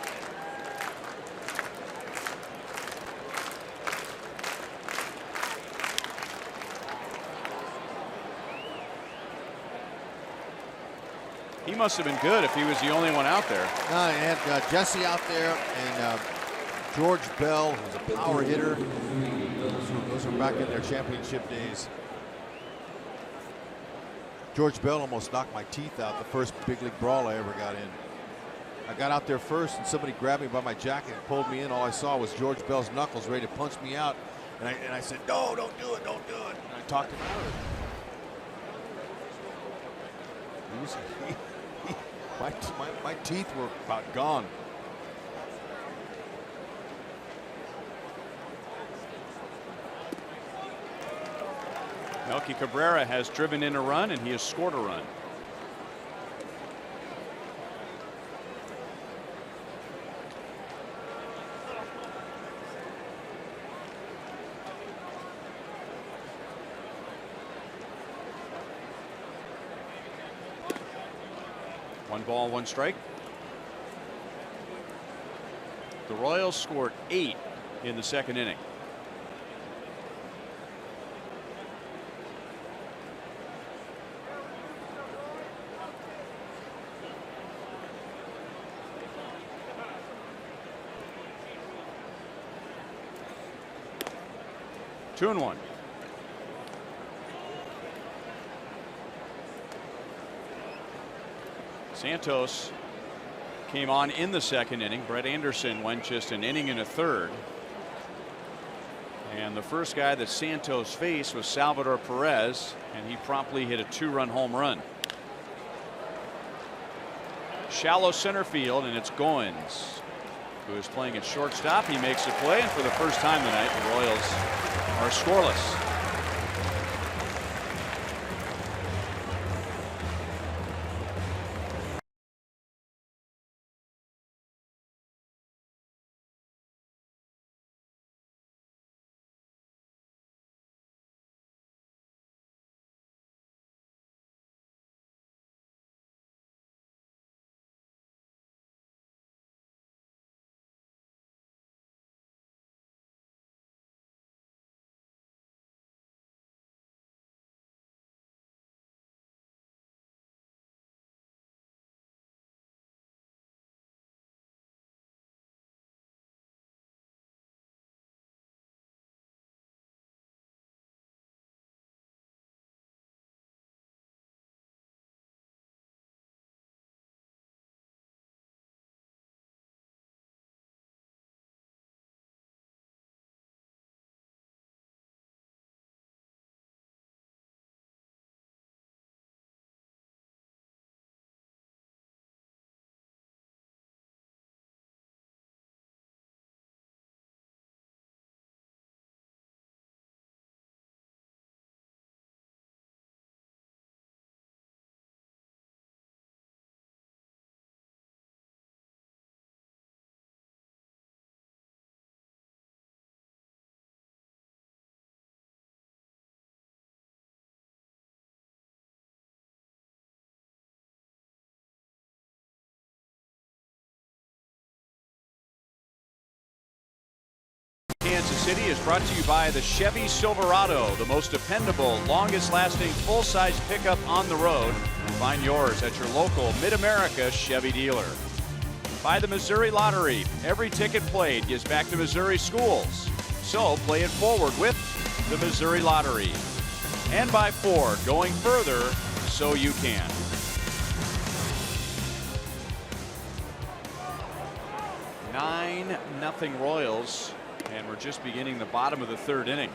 He must have been good if he was the only one out there. No, they had Jesse out there, and George Bell, who's a power hitter. Those were back in their championship days. George Bell almost knocked my teeth out the first big league brawl I ever got in. I got out there first, and somebody grabbed me by my jacket and pulled me in. All I saw was George Bell's knuckles ready to punch me out. And I said, no, don't do it, don't do it. And I talked him out of it. My teeth were about gone. Melky Cabrera has driven in a run, and he has scored a run. One ball, one strike. The Royals scored 8 in the second inning. Two and one. Santos came on in the second inning. Brett Anderson went just an inning and a third. And the first guy that Santos faced was Salvador Perez, and he promptly hit a 2-run home run. Shallow center field, and it's Goins, who is playing at shortstop. He makes a play, and for the first time tonight, the Royals are scoreless. Kansas City is brought to you by the Chevy Silverado, the most dependable, longest-lasting, full-size pickup on the road. Find yours at your local Mid-America Chevy dealer. By the Missouri Lottery, every ticket played gives back to Missouri schools. So play it forward with the Missouri Lottery. And by Ford, going further so you can. Nothing Royals. And we're just beginning the bottom of the third inning.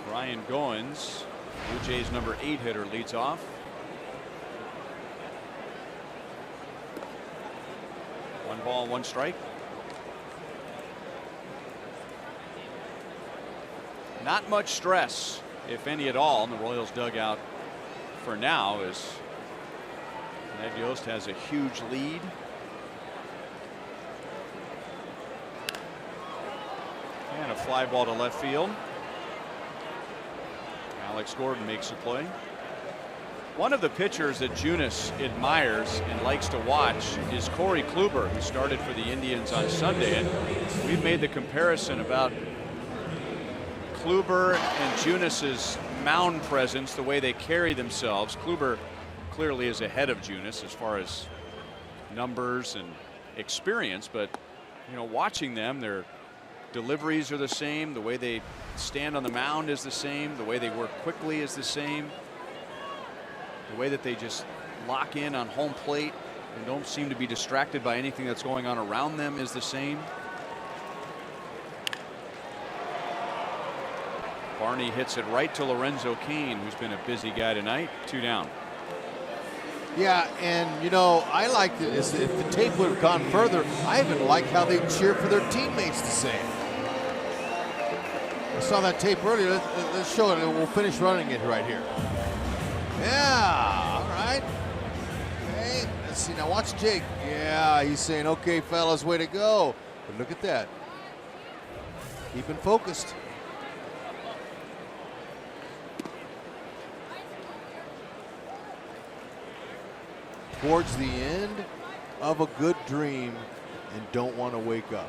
Brian Goins, Blue Jays number 8 hitter, leads off. One ball, one strike. Not much stress, if any at all, in the Royals dugout for now, as Ned Yost has a huge lead. And a fly ball to left field. Alex Gordon makes a play. One of the pitchers that Junus admires and likes to watch is Corey Kluber, who started for the Indians on Sunday. And we've made the comparison about Kluber and Junus's mound presence, the way they carry themselves. Kluber clearly is ahead of Junus as far as numbers and experience, but you know, watching them, they're deliveries are the same. The way they stand on the mound is the same. The way they work quickly is the same. The way that they just lock in on home plate and don't seem to be distracted by anything that's going on around them is the same. Barney hits it right to Lorenzo Cain, who's been a busy guy tonight. 2 down. Yeah, and you know, I liked it. If the tape would have gone further, I even like how they cheer for their teammates to say it. I saw that tape earlier. Let's show it, and we'll finish running it right here. Yeah, all right. Okay, let's see. Now watch Jake. Yeah, he's saying, okay, fellas, way to go. But look at that. Keeping focused. Towards the end of a good dream and don't want to wake up.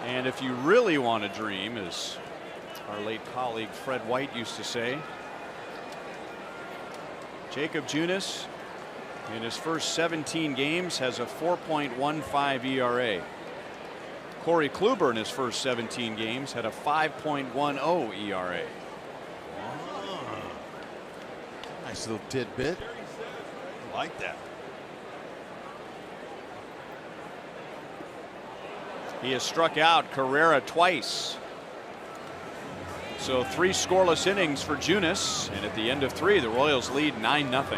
And if you really want to dream, as our late colleague Fred White used to say, Jacob Junus in his first 17 games has a 4.15 ERA. Corey Kluber in his first 17 games had a 5.10 ERA. Nice little tidbit. I like that. He has struck out Carrera twice. So 3 scoreless innings for Junus, and at the end of 3, the Royals lead 9-0.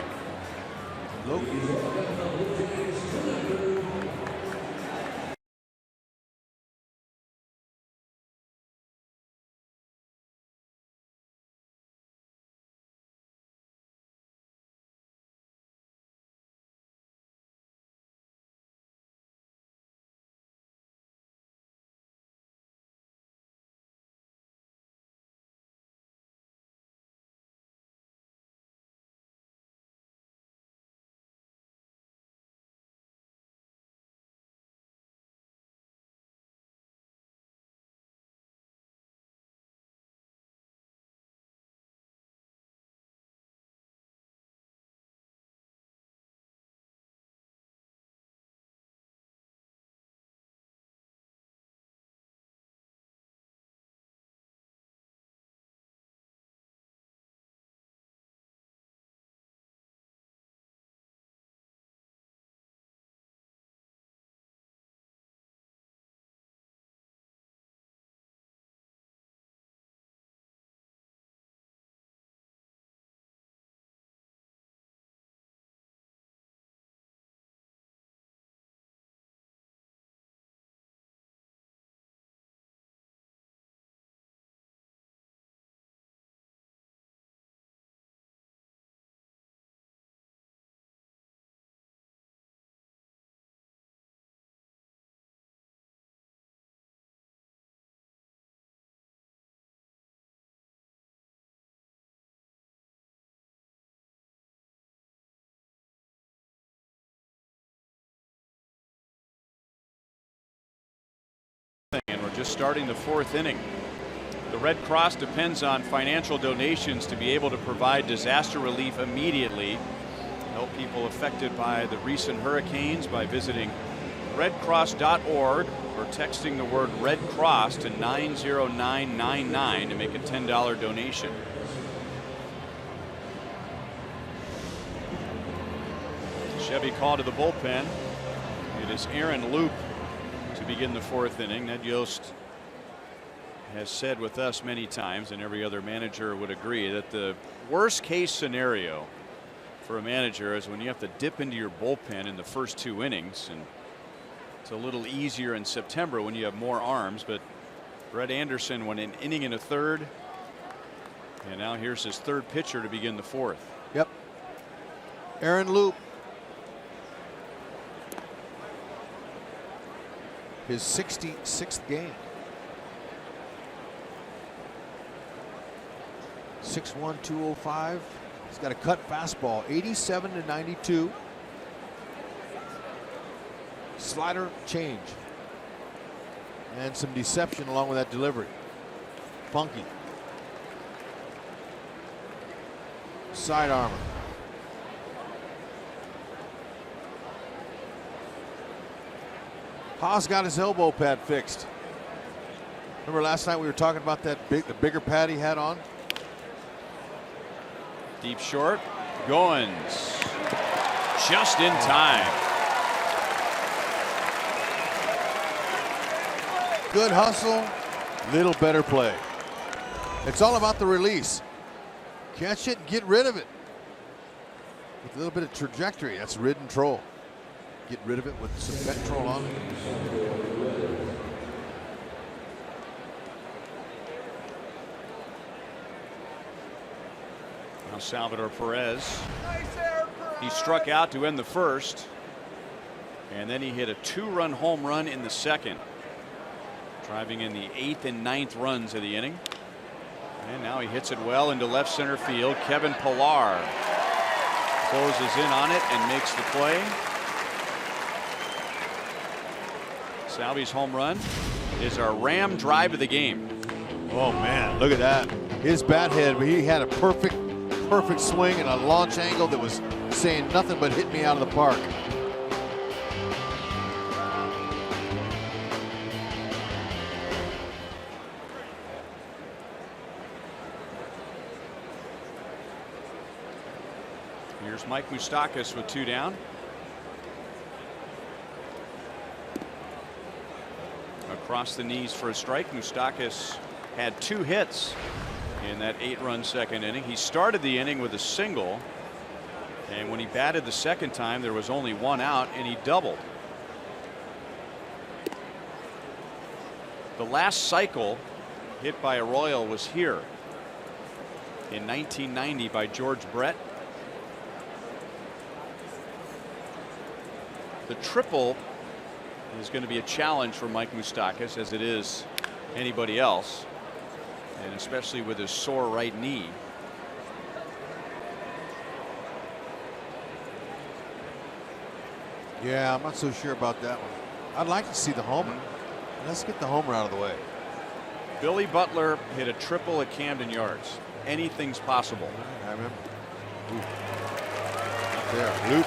And we're just starting the 4th inning. The Red Cross depends on financial donations to be able to provide disaster relief immediately. Help people affected by the recent hurricanes by visiting redcross.org or texting the word Red Cross to 90999 to make a $10 donation. Chevy call to the bullpen. It is Aaron Loop to begin the 4th inning. Ned Yost has said with us many times, and every other manager would agree, that the worst case scenario for a manager is when you have to dip into your bullpen in the first 2 innings, and it's a little easier in September when you have more arms. But Brett Anderson went an inning and a third, and now here's his 3rd pitcher to begin the 4th. Yep. Aaron Loop. His 66th game. 6'1", 205. He's got a cut fastball, 87-92. Slider change. And some deception along with that delivery. Funky. Side armor. Haas got his elbow pad fixed. Remember last night we were talking about that the bigger pad he had on? Deep short. Goins. Just in time. Good hustle, little better play. It's all about the release. Catch it, get rid of it. With a little bit of trajectory, that's rid and troll. Get rid of it with some Vectrol on it. Now Salvador Perez. He struck out to end the 1st, and then he hit a 2-run home run in the 2nd, driving in the 8th and 9th runs of the inning. And now he hits it well into left center field. Kevin Pillar closes in on it and makes the play. Salvy's home run is our ram drive of the game. Oh man, look at that. His bat head, he had a perfect swing and a launch angle that was saying nothing but hit me out of the park. Here's Mike Moustakas with 2 down. Across the knees for a strike. Moustakas had 2 hits in that 8-run second inning. He started the inning with a single, and when he batted the second time, there was only 1 out, and he doubled. The last cycle hit by a Royal was here in 1990 by George Brett. The triple is going to be a challenge for Mike Moustakas, as it is anybody else, and especially with his sore right knee. Yeah, I'm not so sure about that one. I'd like to see the homer. Let's get the homer out of the way. Billy Butler hit a triple at Camden Yards. Anything's possible. I remember. Ooh. Up there, Luke.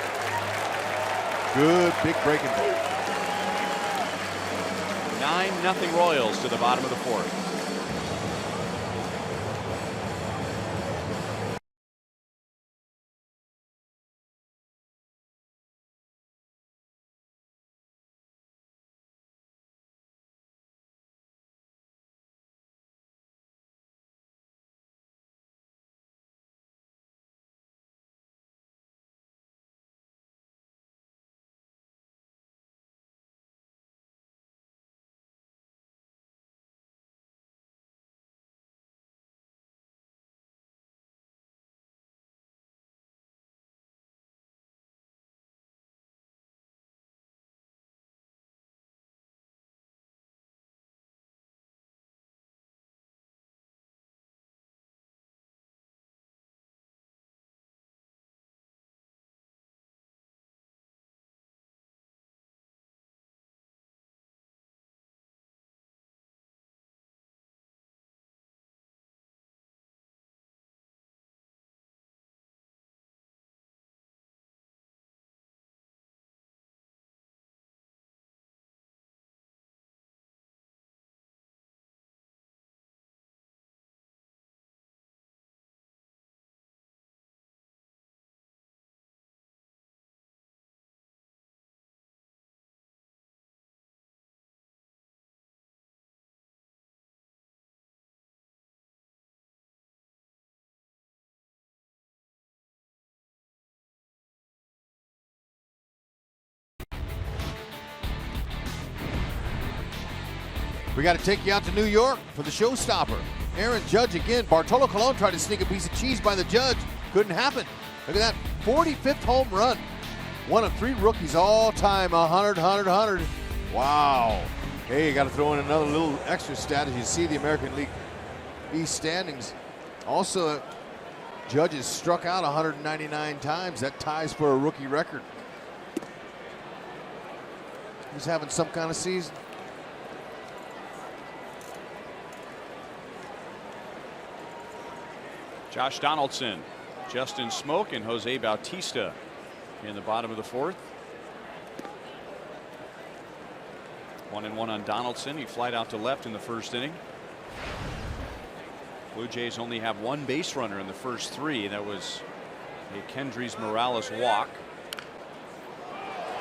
Good big breaking ball. 9-0 Royals to the bottom of the 4th. We got to take you out to New York for the showstopper. Aaron Judge again. Bartolo Colon tried to sneak a piece of cheese by the Judge. Couldn't happen. Look at that. 45th home run. One of 3 rookies all time. 100, 100, 100. Wow. Hey, you got to throw in another little extra stat as you see the American League East standings. Also, Judge has struck out 199 times. That ties for a rookie record. He's having some kind of season. Josh Donaldson, Justin Smoke, and Jose Bautista in the bottom of the 4th. 1-1 on Donaldson. He flied out to left in the first inning. Blue Jays only have 1 base runner in the first 3. That was a Kendrys Morales walk.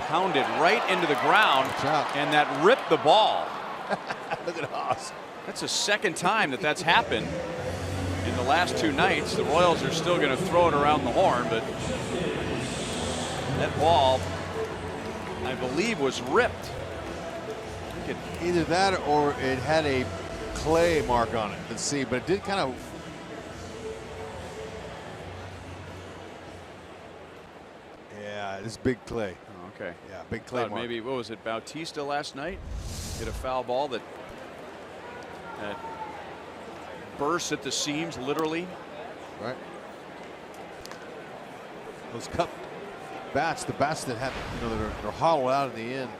Pounded right into the ground, and that ripped the ball. Look at Haas. That's the second time that's happened in the last 2 nights. The Royals are still going to throw it around the horn, but that ball, I believe, was ripped. Either that or it had a clay mark on it. Let's see, but it did kind of. Yeah, this big clay. Oh, okay. Yeah, big clay mark. Maybe, what was it, Bautista last night? Hit a foul ball that burst at the seams, literally. Right. Those cup bats, the bats that have, you know, they're hollowed out at the end.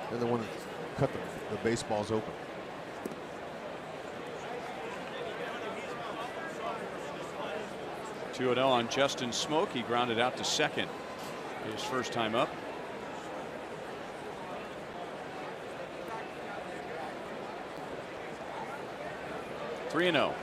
They're the one that cut the baseballs open. (2-0) on Justin Smoke. He grounded out to second. His first time up. (3-0).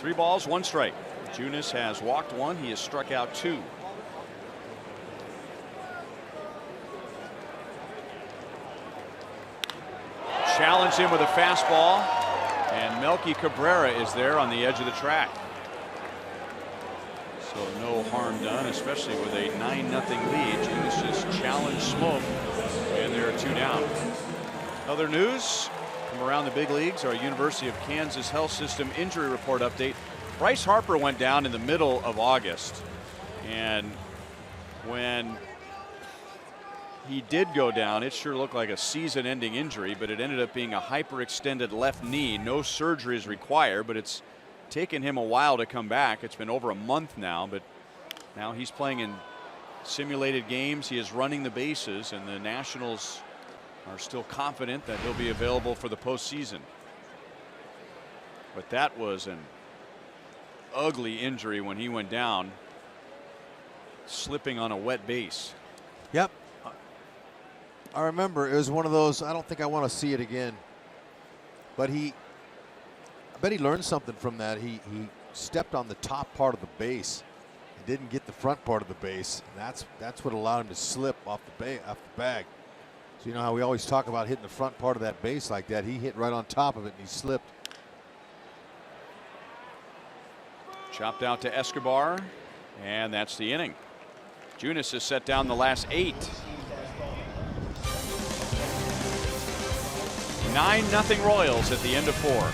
3 balls, 1 strike. Junus has walked 1. He has struck out 2. Challenged him with a fastball, and Melky Cabrera is there on the edge of the track. So no harm done, especially with a 9-0 lead. Junus just challenged Smoke, and there are 2 down. Other news from around the big leagues, our University of Kansas Health System injury report update. Bryce Harper went down in the middle of August, and when he did go down, it sure looked like a season-ending injury, but it ended up being a hyperextended left knee. No surgery is required, but it's taken him a while to come back. It's been over a month now, but now he's playing in simulated games. He is running the bases, and the Nationals are still confident that he'll be available for the postseason. But that was an ugly injury when he went down, slipping on a wet base. Yep. I remember it was one of those, I don't think I want to see it again. But I bet he learned something from that. He stepped on the top part of the base. He didn't get the front part of the base. That's what allowed him to slip off the bag. So you know how we always talk about hitting the front part of that base like that. He hit right on top of it and he slipped. Chopped out to Escobar, and that's the inning. Junus has set down the last 8. 9-0 Royals at the end of 4.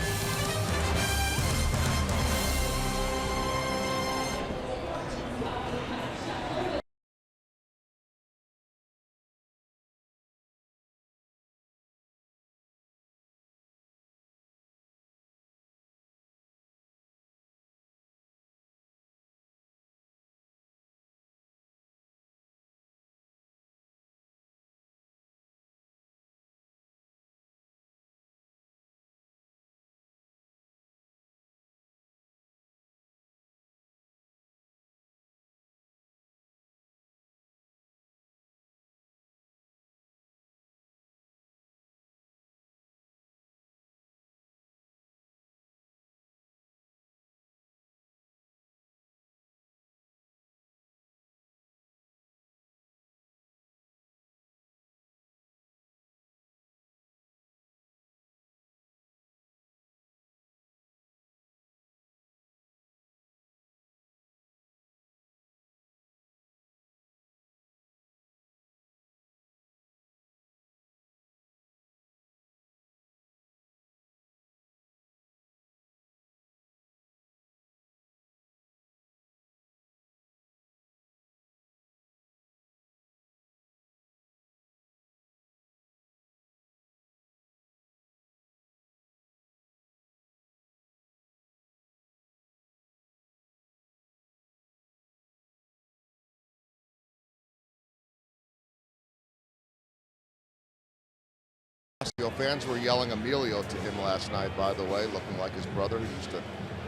Fans were yelling Emilio to him last night, by the way, looking like his brother who used to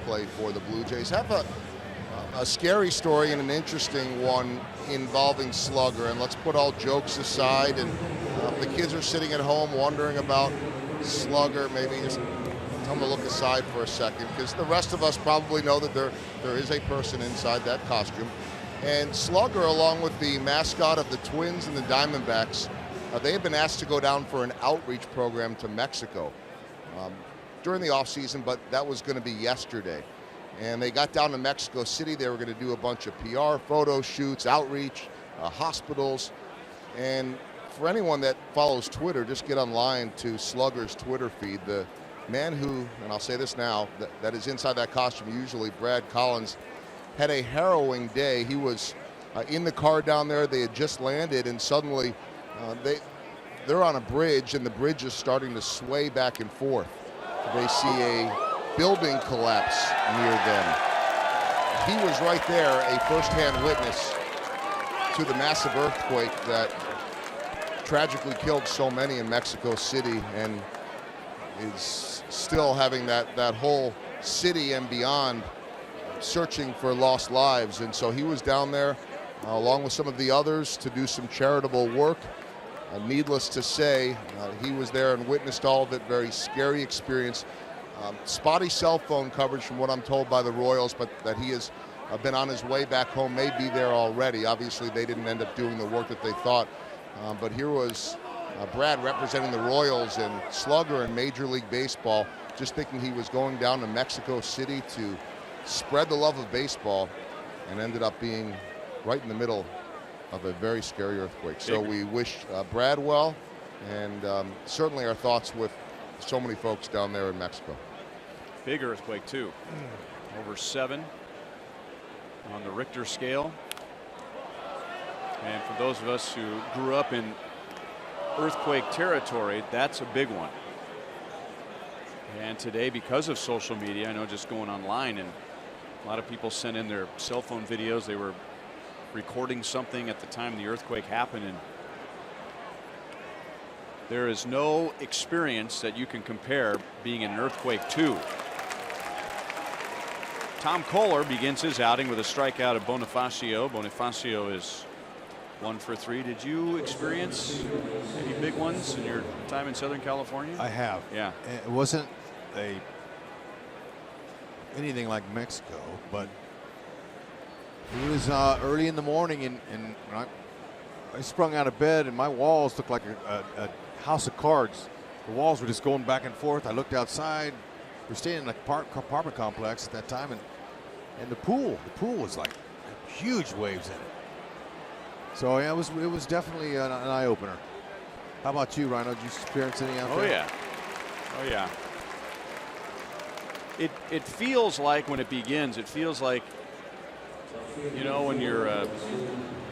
play for the Blue Jays. Have a scary story and an interesting one involving Slugger. And let's put all jokes aside. And the kids are sitting at home wondering about Slugger. Maybe just tell them to look aside for a second, because the rest of us probably know that there is a person inside that costume. And Slugger, along with the mascot of the Twins and the Diamondbacks, they have been asked to go down for an outreach program to Mexico during the offseason, but that was going to be yesterday. And they got down to Mexico City. They were going to do a bunch of PR, photo shoots, outreach, hospitals. And for anyone that follows Twitter, just get online to Slugger's Twitter feed. The man who, and I'll say this now, that is inside that costume, usually Brad Collins, had a harrowing day. He was in the car down there. They had just landed, and suddenly they're on a bridge, and the bridge is starting to sway back and forth. They see a building collapse near them. He was right there, a first-hand witness to the massive earthquake that tragically killed so many in Mexico City, and is still having that whole city and beyond searching for lost lives. And so he was down there along with some of the others to do some charitable work. Needless to say, he was there and witnessed all of it. Very scary experience. Spotty cell phone coverage from what I'm told by the Royals, but that he has been on his way back home, may be there already. Obviously, they didn't end up doing the work that they thought. But here was Brad representing the Royals and slugger in Major League Baseball, just thinking he was going down to Mexico City to spread the love of baseball, and ended up being right in the middle of a very scary earthquake. So we wish Brad well, and certainly our thoughts with so many folks down there in Mexico. Big earthquake too. Over 7 on the Richter scale. And for those of us who grew up in earthquake territory, that's a big one. And today, because of social media, I know just going online, and a lot of people sent in their cell phone videos. They were recording something at the time the earthquake happened, and there is no experience that you can compare being in an earthquake too. Tom Kohler begins his outing with a strikeout of Bonifacio. Bonifacio is 1 for 3. Did you experience any big ones in your time in Southern California? I have. Yeah. It wasn't anything like Mexico, but it was early in the morning, and I sprung out of bed, and my walls looked like a house of cards. The walls were just going back and forth. I looked outside. We're staying in an apartment complex at that time, and the pool was like huge waves in it. So yeah, it was definitely an eye opener. How about you, Rhino? Did you experience any out there? Oh yeah. It feels like when it begins, it feels like, you know, when you're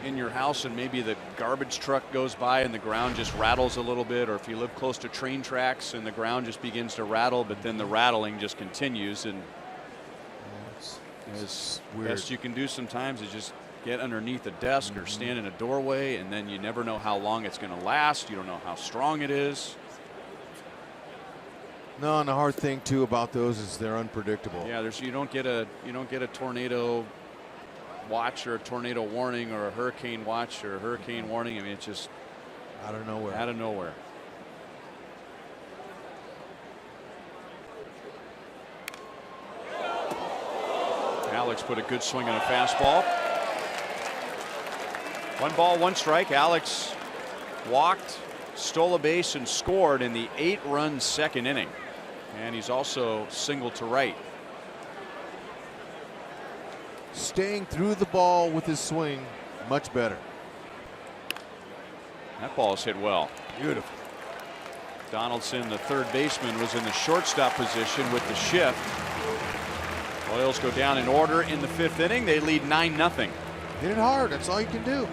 in your house and maybe the garbage truck goes by and the ground just rattles a little bit, or if you live close to train tracks and the ground just begins to rattle, but then the rattling just continues. And as best you can do sometimes is just get underneath a desk or stand in a doorway, and then you never know how long it's going to last. You don't know how strong it is. No, and the hard thing too about those is they're unpredictable. Yeah, you don't get a tornado watch or a tornado warning or a hurricane watch or a hurricane warning. I mean, it's just out of nowhere. Out of nowhere. Alex put a good swing on a fastball. 1 ball, 1 strike. Alex walked, stole a base, and scored in the 8-run second inning. And he's also singled to right. Staying through the ball with his swing, much better. That ball is hit well. Beautiful. Donaldson, the third baseman, was in the shortstop position with the shift. Royals go down in order in the 5th inning. They lead 9-0. Hit it hard. That's all you can do.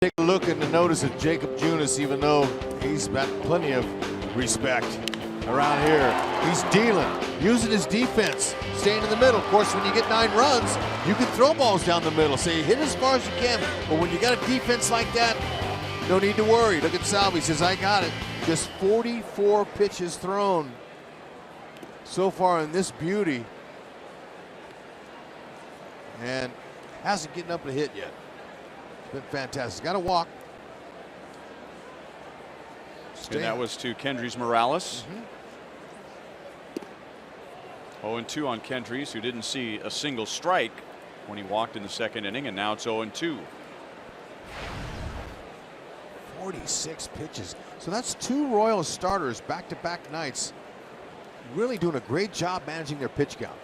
Take a look and notice that Jacob Junus, even though he's got plenty of respect around here. He's dealing, using his defense, staying in the middle. Of course, when you get 9 runs, you can throw balls down the middle. So you hit as far as you can. But when you got a defense like that, no need to worry. Look at Salvi, says, I got it. Just 44 pitches thrown so far in this beauty. And hasn't getting up a hit yet. It's been fantastic. Got to walk. And that was to Kendrys Morales. 0-2 on Kendrys, who didn't see a single strike when he walked in the second inning, and now it's 0-2. 46 pitches. So that's 2 Royals starters back-to-back nights really doing a great job managing their pitch count.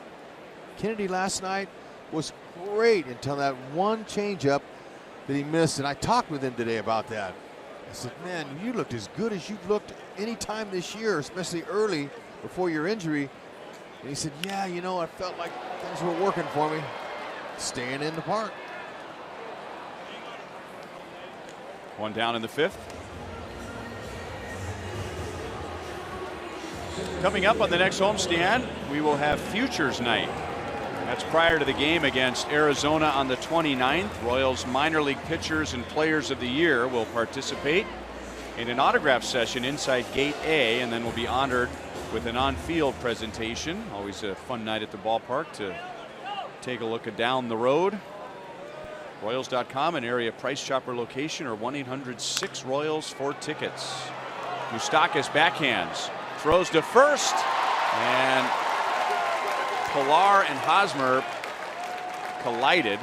Kennedy last night was great until that one changeup that he missed, and I talked with him today about that. I said, man, you looked as good as you've looked any time this year, especially early before your injury. And he said, yeah, you know, I felt like things were working for me. Staying in the park. One down in the 5th. Coming up on the next homestand, we will have Futures Night. That's prior to the game against Arizona on the 29th. Royals minor league pitchers and players of the year will participate in an autograph session inside Gate A, and then will be honored with an on-field presentation. Always a fun night at the ballpark to take a look at down the road. Royals.com, an area price chopper location, or 1-800-6-ROYALS for tickets. Moustakas backhands, throws to first, and Pilar and Hosmer collided.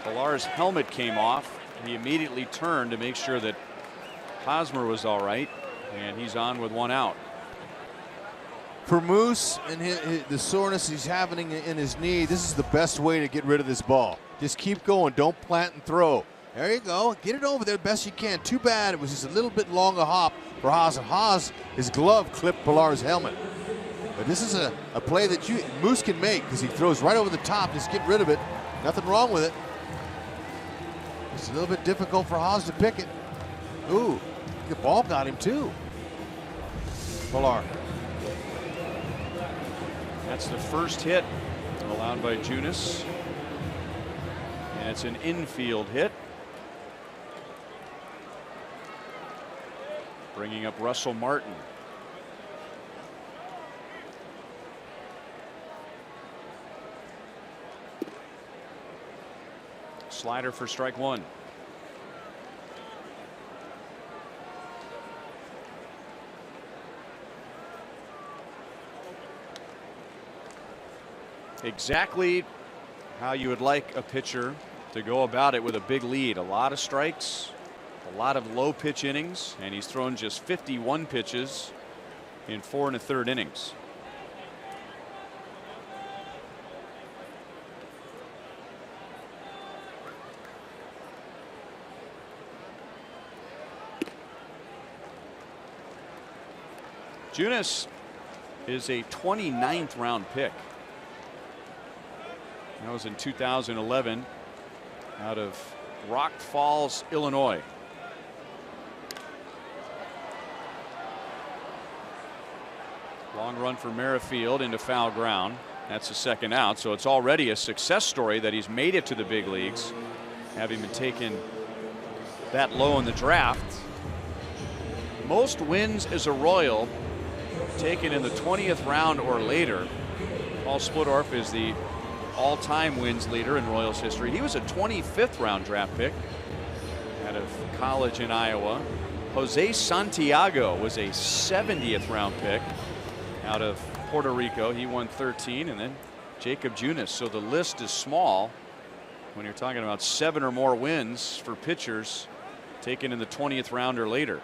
Pilar's helmet came off. He immediately turned to make sure that Hosmer was all right, and he's on with 1 out. For Moose and the soreness he's having in his knee, this is the best way to get rid of this ball. Just keep going. Don't plant and throw. There you go. Get it over there best you can. Too bad it was just a little bit long a hop for Haas. And Haas, his glove clipped Pilar's helmet. But this is a play that Moose can make because he throws right over the top. Just get rid of it. Nothing wrong with it. It's a little bit difficult for Haas to pick it. Ooh, the ball got him too. Pilar. That's the first hit allowed by Junus. And it's an infield hit. Bringing up Russell Martin. Slider for strike 1. Exactly how you would like a pitcher to go about it with a big lead. A lot of strikes, a lot of low pitch innings, and he's thrown just 51 pitches in 4 1/3 innings. Junus is a 29th round pick. That was in 2011 out of Rock Falls, Illinois. Long run for Merrifield into foul ground. That's the second out, so it's already a success story that he's made it to the big leagues, having been taken that low in the draft. Most wins as a Royal taken in the 20th round or later. Paul Splittorff is the all-time wins leader in Royals history. He was a 25th round draft pick out of college in Iowa. Jose Santiago was a 70th round pick out of Puerto Rico. He won 13, and then Jacob Junus. So the list is small when you're talking about 7 or more wins for pitchers taken in the 20th round or later.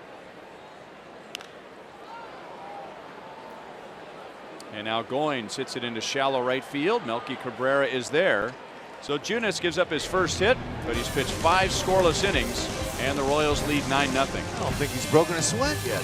And now Goins hits it into shallow right field. Melky Cabrera is there. So Junus gives up his first hit, but he's pitched 5 scoreless innings, and the Royals lead 9-0. I don't think he's broken a sweat yet.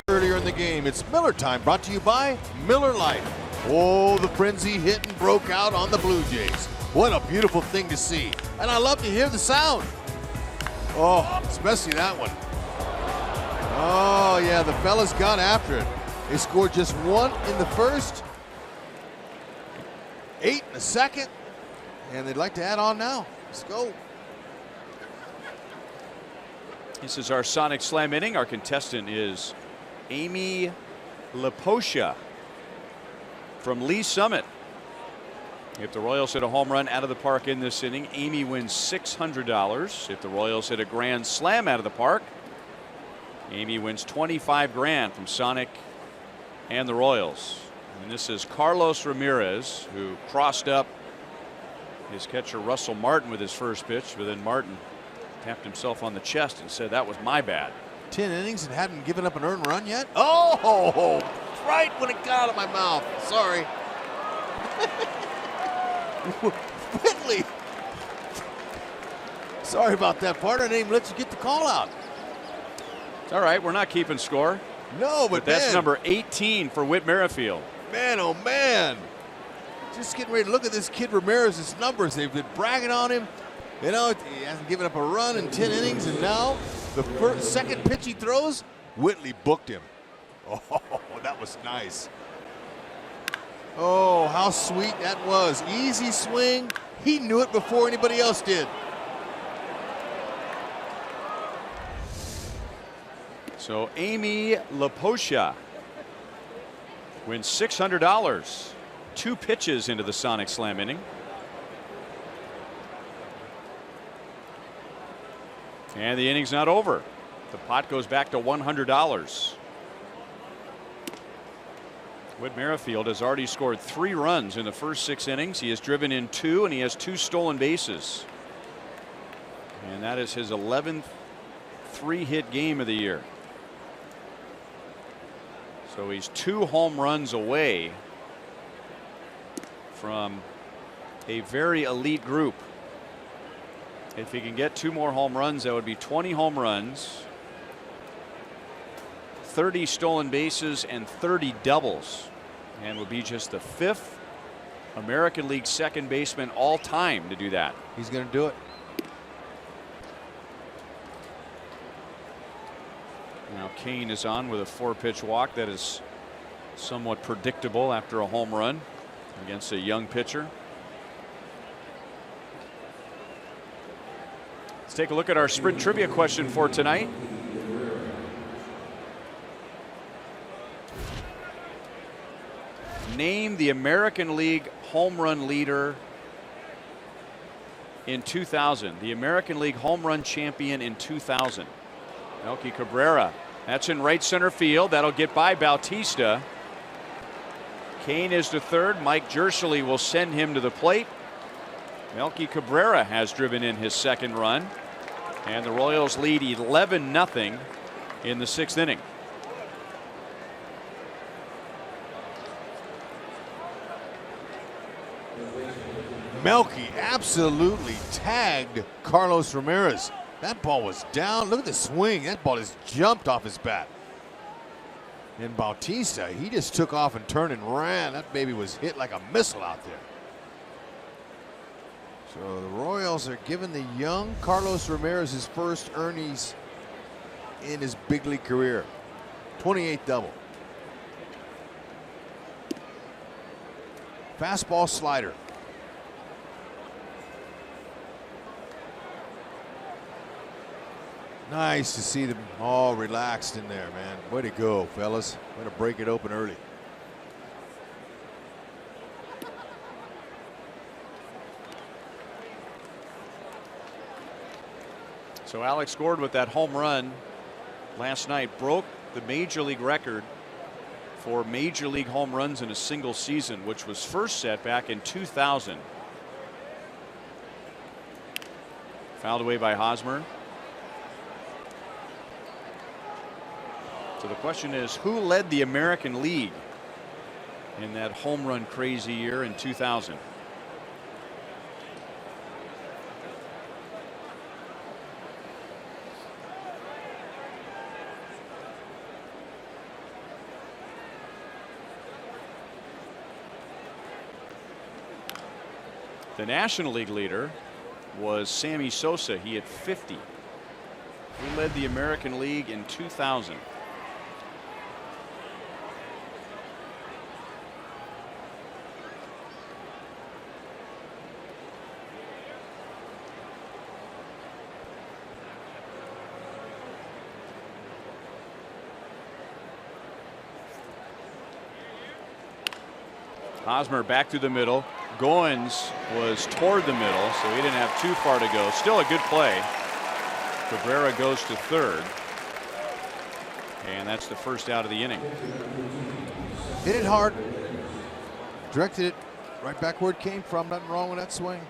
Earlier in the game, it's Miller time, brought to you by Miller Lite. Oh, the frenzy hitting broke out on the Blue Jays. What a beautiful thing to see. And I love to hear the sound. Oh, especially that one. Oh, yeah, the fellas got after it. They scored just 1 in the first, 8 in the second, and they'd like to add on now. Let's go. This is our Sonic Slam inning. Our contestant is Amy Laposha from Lee Summit. If the Royals hit a home run out of the park in this inning, Amy wins $600. If the Royals hit a grand slam out of the park, Amy wins $25,000 from Sonic and the Royals. And this is Carlos Ramirez, who crossed up his catcher Russell Martin with his first pitch, but then Martin tapped himself on the chest and said, "That was my bad." 10 innings and hadn't given up an earned run yet? Oh, right when it got out of my mouth. Sorry. Whitley. Sorry about that, partner. I didn't even let you get the call out. It's all right. We're not keeping score. No, but that's man, number 18 for Whit Merrifield. Man, oh man. Just getting ready to look at this kid Ramirez's numbers. They've been bragging on him. You know, he hasn't given up a run in 10 innings, and now the second pitch he throws, Whitley booked him. Oh, that was nice. Oh, how sweet that was. Easy swing. He knew it before anybody else did. So Amy Laposha wins $600. 2 pitches into the Sonic Slam inning. And the inning's not over. The pot goes back to $100. Whit Merrifield has already scored 3 runs in the first 6 innings. He has driven in 2, and he has 2 stolen bases. And that is his 11th 3-hit game of the year. So he's 2 home runs away from a very elite group. If he can get 2 more home runs, that would be 20 home runs, 30 stolen bases, and 30 doubles, and would be just the 5th American League second baseman all time to do that. He's going to do it. Now Kane is on with a 4-pitch walk that is somewhat predictable after a home run against a young pitcher. Let's take a look at our sprint trivia question for tonight. Name the American League home run leader in 2000. The American League home run champion in 2000. Melky Cabrera. That's in right center field. That'll get by Bautista. Kane is to third. Mike Jershely will send him to the plate. Melky Cabrera has driven in his second run. And the Royals lead 11-0 in the 6th inning. Melky absolutely tagged Carlos Ramirez. That ball was down. Look at the swing. That ball just jumped off his bat. And Bautista, he just took off and turned and ran. That baby was hit like a missile out there. So the Royals are giving the young Carlos Ramirez his first earnings in his big league career. 28 double. Fastball slider. Nice to see them all relaxed in there, man. Way to go, fellas. Way to break it open early. So Alex Gord with that home run last night broke the major league record for major league home runs in a single season, which was first set back in 2000. Fouled away by Hosmer. So the question is, who led the American League in that home run crazy year in 2000? The National League leader was Sammy Sosa. He had 50. Who led the American League in 2000? Hosmer back through the middle. Goins was toward the middle, so he didn't have too far to go. Still a good play. Cabrera goes to third. And that's the first out of the inning. Hit it hard. Directed it right back where it came from. Nothing wrong with that swing.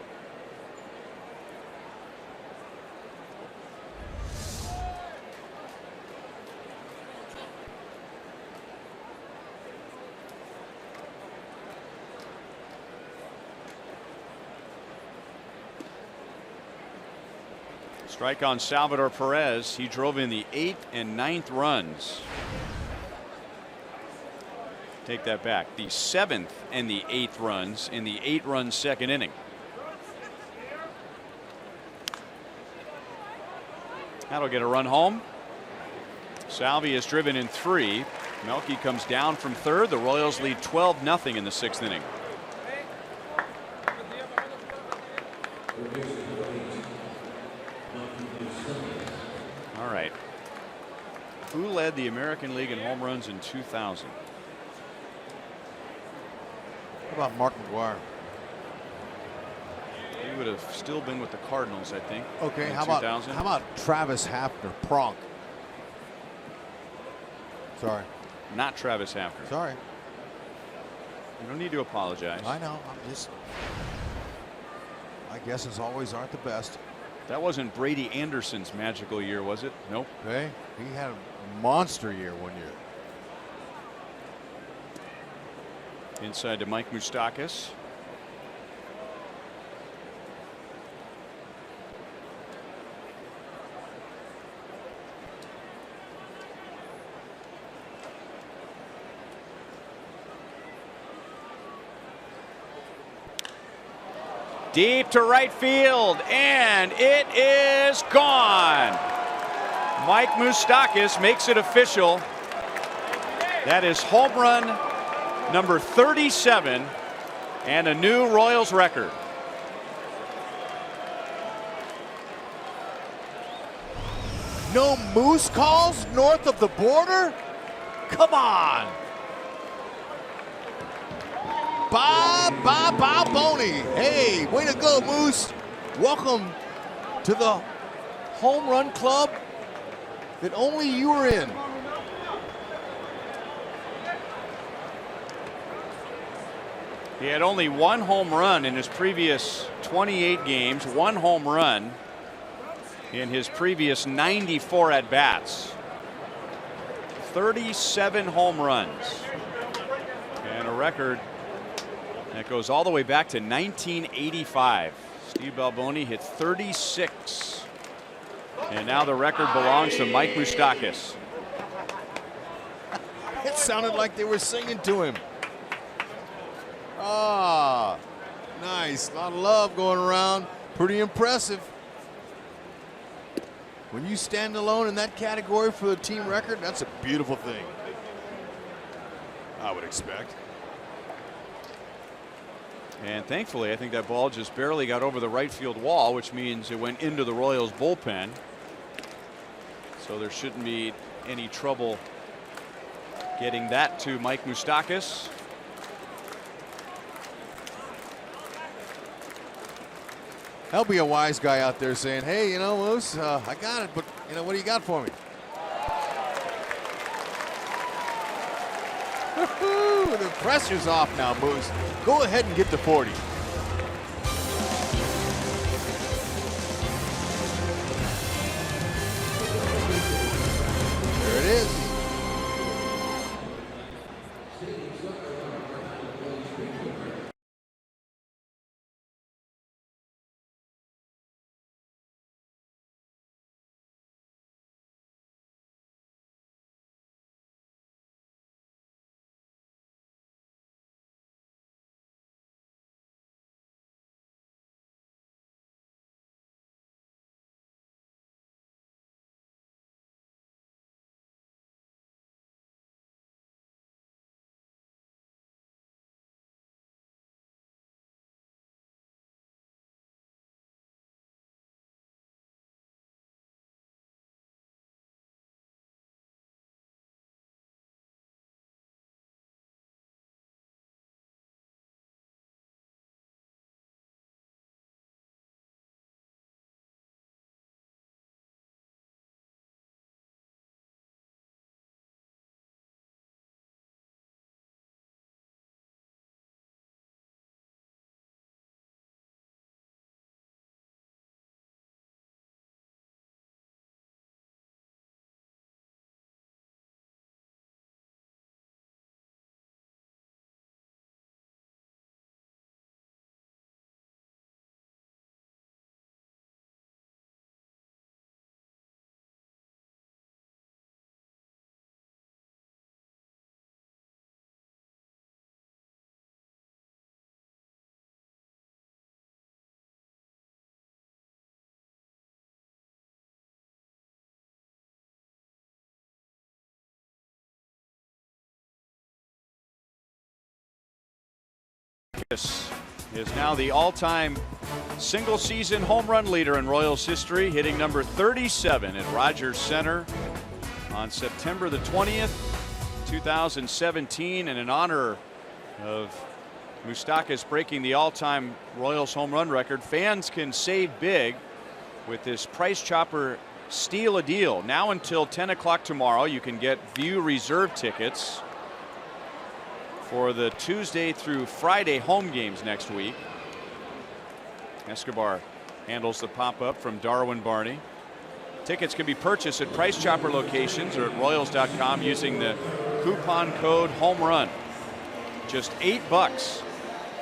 Strike on Salvador Perez. He drove in the 8th and 9th runs. Take that back. The 7th and the 8th runs in the 8-run second inning. That'll get a run home. Salvi is driven in 3. Melky comes down from third. The Royals lead 12-0 in the 6th inning. All right. Who led the American League in home runs in 2000? How about Mark McGwire? He would have still been with the Cardinals, I think. Okay, in how 2000. about Travis Hafner, Pronk? Sorry. Not Travis Hafner. Sorry. You don't need to apologize. I know. I'm just. My guesses always aren't the best. That wasn't Brady Anderson's magical year, was it? Nope. Okay. He had a monster year one year. Inside to Mike Moustakas. Deep to right field, and it is gone. Mike Moustakas makes it official. That is home run number 37 and a new Royals record. No moose calls north of the border? Come on. Bye, Boney. Hey, way to go, Moose. Welcome to the home run club that only you were in. He had only one home run in his previous 28 games, one home run in his previous 94 at-bats. 37 home runs. And a record that goes all the way back to 1985. Steve Balboni hit 36. And now the record belongs to Mike Moustakas. It sounded like they were singing to him. Ah, nice. A lot of love going around. Pretty impressive. When you stand alone in that category for the team record, that's a beautiful thing. I would expect. And thankfully, I think that ball just barely got over the right field wall, which means it went into the Royals bullpen. So there shouldn't be any trouble getting that to Mike Moustakas. There'll be a wise guy out there saying, hey, you know, Moose, I got it, but, you know, what do you got for me? The pressure's off now, Moose. Go ahead and get to 40. There it is. is now the all-time single-season home run leader in Royals history, hitting number 37 at Rogers Center on September the 20th, 2017. And in honor of Moustakas breaking the all-time Royals home run record, fans can save big with this Price Chopper Steal a Deal. Now until 10 o'clock tomorrow, you can get View Reserve tickets for the Tuesday through Friday home games next week. Escobar handles the pop-up from Darwin Barney. Tickets can be purchased at Price Chopper locations or at Royals.com using the coupon code HOMERUN. Just $8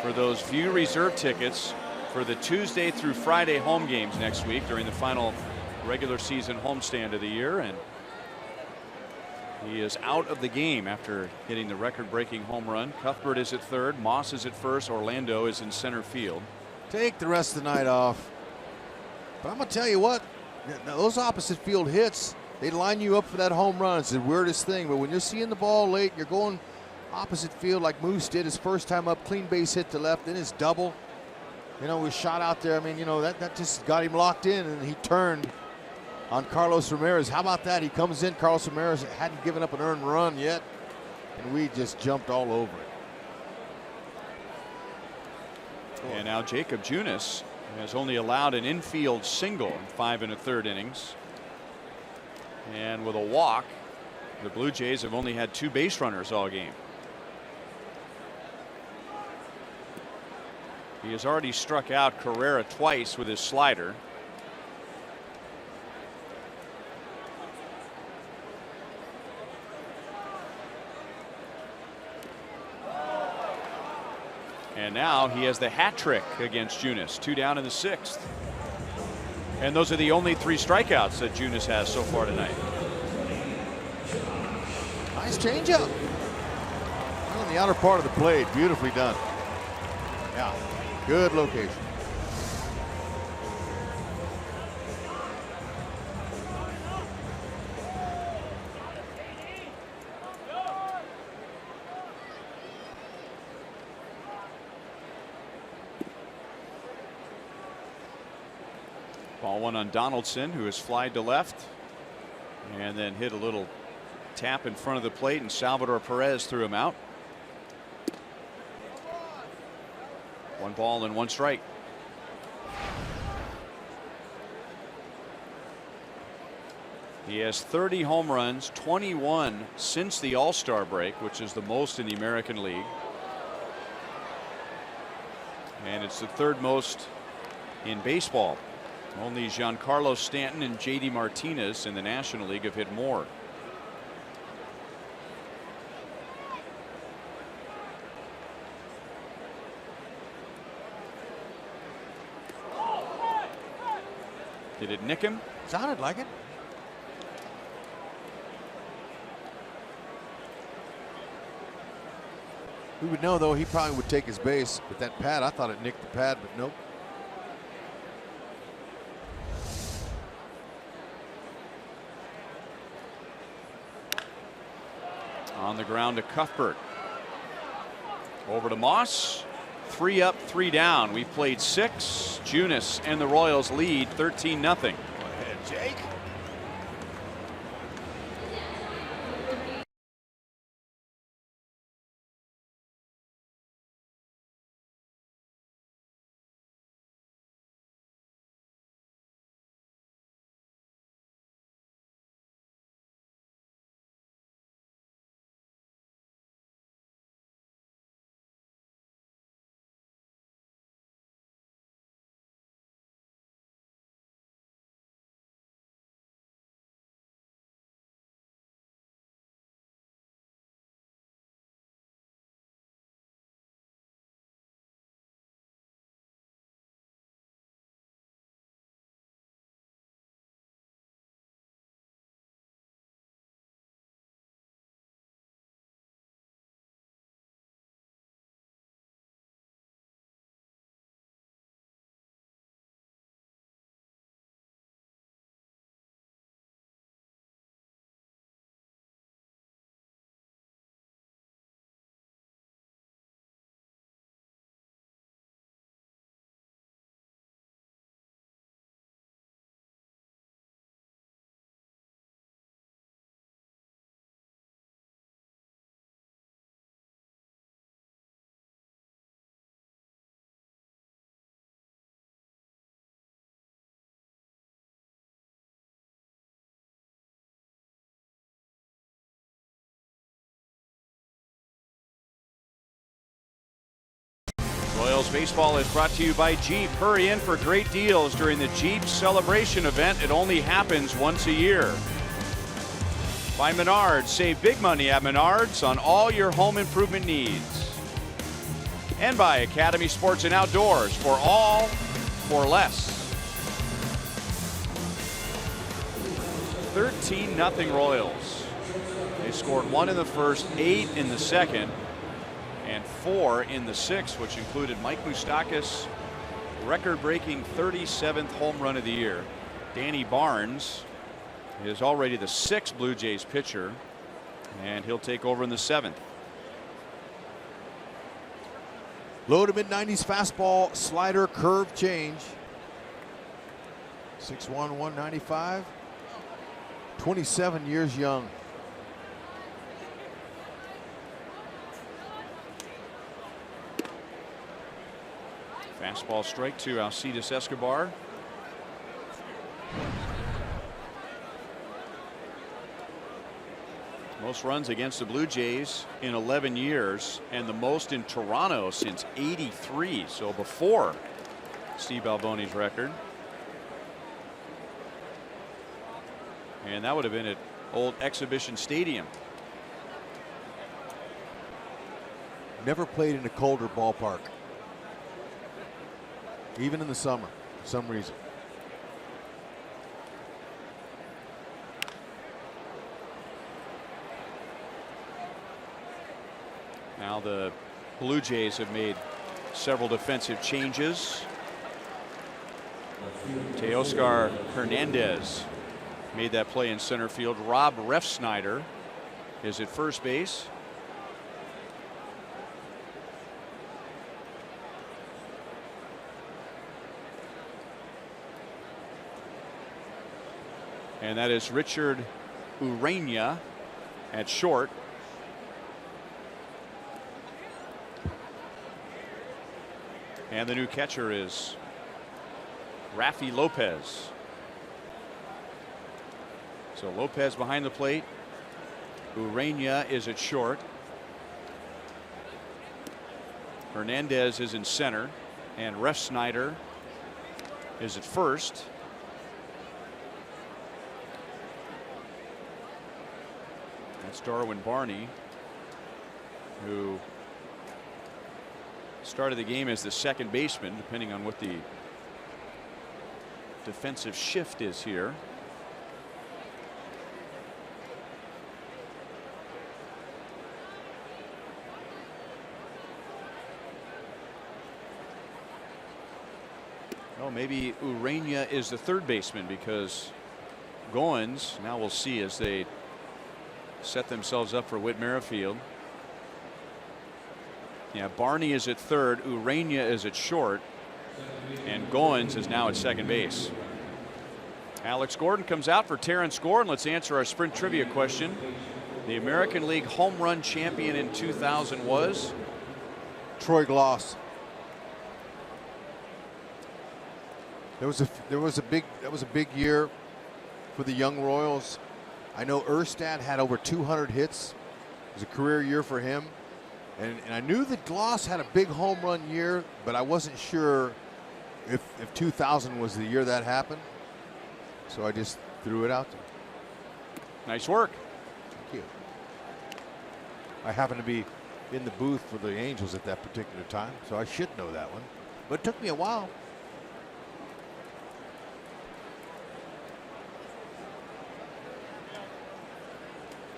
for those View Reserve tickets for the Tuesday through Friday home games next week during the final regular season homestand of the year. And he is out of the game after hitting the record-breaking home run. Cuthbert is at third, Moss is at first, Orlando is in center field. Take the rest of the night off. But I'm going to tell you what, those opposite field hits, they line you up for that home run. It's the weirdest thing, but when you're seeing the ball late, you're going opposite field like Moose did his first time up, clean base hit to left, then his double. You know, was shot out there. I mean, you know, that just got him locked in, and he turned on Carlos Ramirez. How about that? He comes in, Carlos Ramirez hadn't given up an earned run yet, and we just jumped all over it. And now Jacob Junus has only allowed an infield single in 5 1/3 innings. And with a walk, the Blue Jays have only had 2 base runners all game. He has already struck out Carrera twice with his slider. And now he has the hat trick against Junus. 2 down in the 6th. And those are the only 3 strikeouts that Junus has so far tonight. Nice changeup. On the outer part of the plate. Beautifully done. Yeah, good location. Ball one on Donaldson, who has flied to left and then hit a little tap in front of the plate, and Salvador Perez threw him out. 1 ball and 1 strike. He has 30 home runs, 21 since the All-Star break, which is the most in the American League. And it's the 3rd most in baseball. Only Giancarlo Stanton and JD Martinez in the National League have hit more. Did it nick him? Sounded like it. We would know, though, he probably would take his base. But that pad, I thought it nicked the pad, but nope. On the ground to Cuthbert. Over to Moss. 3 up, 3 down. We've played 6. Junus and the Royals lead 13-0. Go ahead, Jake. Royals baseball is brought to you by Jeep. Hurry in for great deals during the Jeep Celebration event. It only happens once a year. By Menards. Save big money at Menards on all your home improvement needs. And by Academy Sports and Outdoors. For all, for less. 13-0 Royals. They scored 1 in the first, 8 in the second, and 4 in the sixth, which included Mike Moustakas' record-breaking 37th home run of the year. Danny Barnes is already the 6th Blue Jays pitcher, and he'll take over in the 7th. Low to mid-90s fastball, slider, curve change. 6'1", 195. 27 years young. Fastball strike to Alcides Escobar. Most runs against the Blue Jays in 11 years, and the most in Toronto since '83, so before Steve Alboni's record. And that would have been at old Exhibition Stadium. Never played in a colder ballpark, even in the summer, for some reason. Now the Blue Jays have made several defensive changes. Teoscar Hernandez made that play in center field. Rob Refsnyder is at first base. And that is Richard Urania at short. And the new catcher is Rafi Lopez. So Lopez behind the plate. Urania is at short. Hernandez is in center. And Refsnyder is at first. That's Darwin Barney, who started the game as the second baseman, depending on what the defensive shift is here. Oh, maybe Urania is the third baseman, because Goins, now we'll see as they set themselves up for Whit Merrifield. Yeah, Barney is at third, Urania is at short, and Goins is now at second base. Alex Gordon comes out for Terrence Gordon. Let's answer our sprint trivia question. The American League home run champion in 2000 was? Troy Gloss. That was a big year for the young Royals. I know Erstad had over 200 hits. It was a career year for him. And I knew that Gloss had a big home run year, but I wasn't sure if 2000 was the year that happened. So I just threw it out there. Nice work. Thank you. I happened to be in the booth for the Angels at that particular time, so I should know that one. But it took me a while.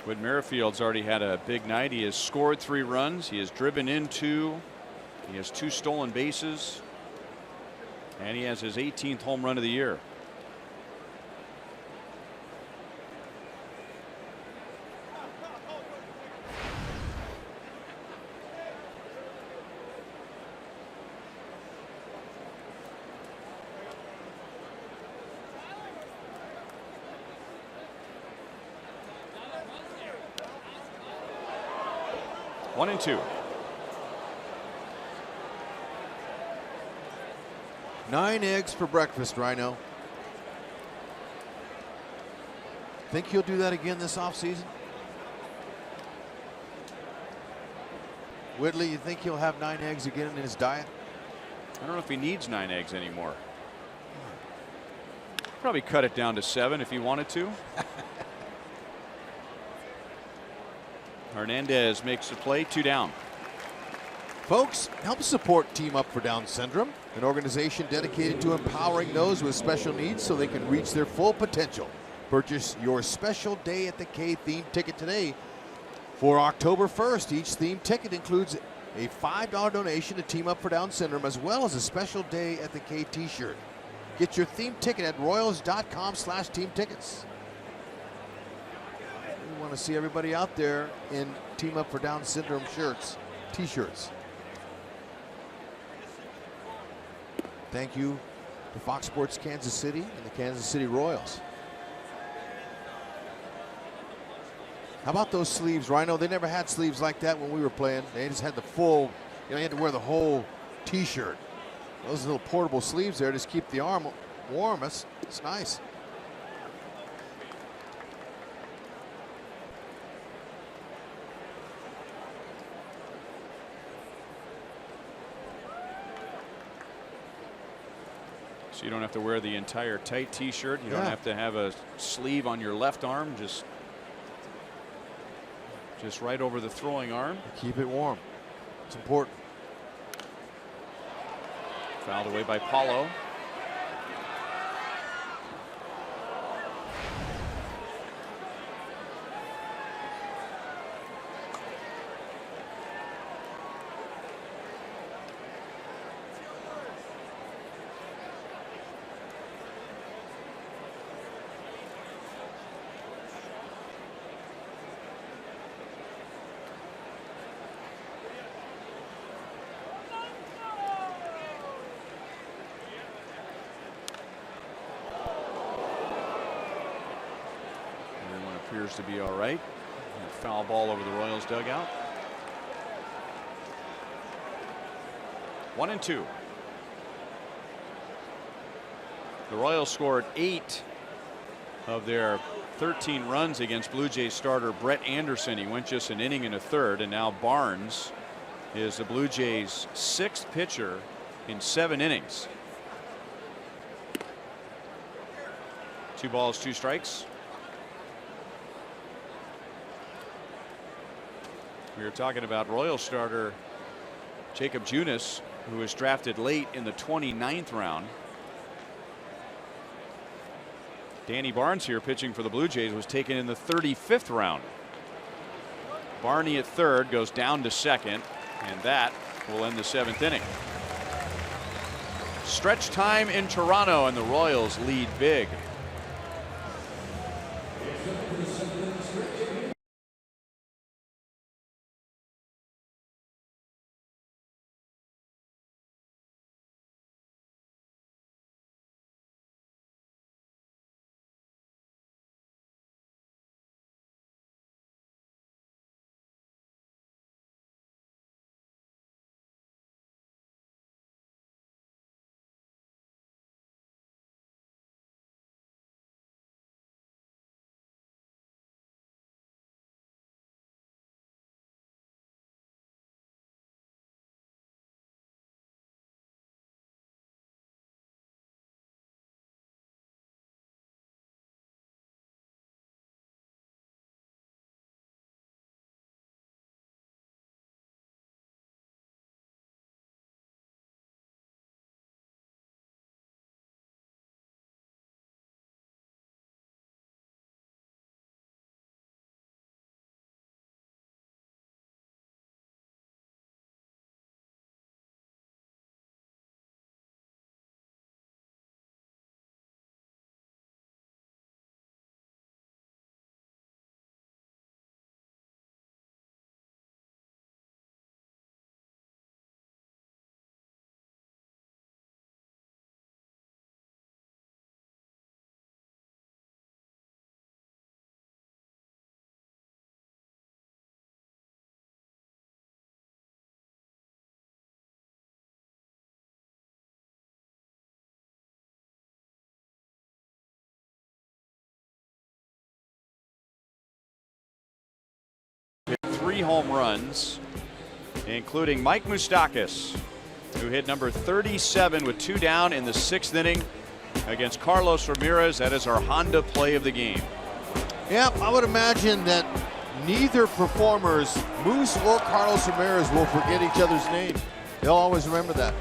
Whit Merrifield's already had a big night. He has scored 3 runs. He has driven in 2. He has 2 stolen bases. And he has his 18th home run of the year. One and 2. 9 eggs for breakfast, Rhino. Think he'll do that again this offseason? Whitley, you think he'll have 9 eggs again in his diet? I don't know if he needs 9 eggs anymore. Probably cut it down to 7 if he wanted to. Hernandez makes the play, 2 down. Folks, help support Team Up for Down Syndrome, an organization dedicated to empowering those with special needs so they can reach their full potential. Purchase your special Day at the K themed ticket today. For October 1st, each themed ticket includes a $5 donation to Team Up for Down Syndrome, as well as a special Day at the K t-shirt. Get your themed ticket at royals.com/team tickets. We want to see everybody out there in Team Up for Down Syndrome shirts, t-shirts. Thank you to Fox Sports Kansas City and the Kansas City Royals. How about those sleeves, Rhino? They never had sleeves like that when we were playing. They just had the full, you had to wear the whole t-shirt. Those little portable sleeves there just keep the arm warm. It's nice. So you don't have to wear the entire tight t-shirt. You don't have to have a sleeve on your left arm. Just right over the throwing arm. Keep it warm. It's important. Fouled away by Paulo. Appears to be all right. Foul ball over the Royals dugout. 1-2. The Royals scored 8 of their 13 runs against Blue Jays starter Brett Anderson. He went just an inning and a third, and now Barnes is the Blue Jays' 6th pitcher in 7 innings. 2 balls, 2 strikes. We were talking about Royal starter Jacob Junus, who was drafted late in the 29th round. Danny Barnes here pitching for the Blue Jays was taken in the 35th round. Barney at third goes down to second, and that will end the 7th inning. Stretch time in Toronto, and the Royals lead big. Hit 3 home runs, including Mike Moustakas who hit number 37 with 2 down in the 6th inning against Carlos Ramirez. That is our Honda play of the game. Yeah, I would imagine that neither performers, Moose or Carlos Ramirez, will forget each other's name. They'll always remember that.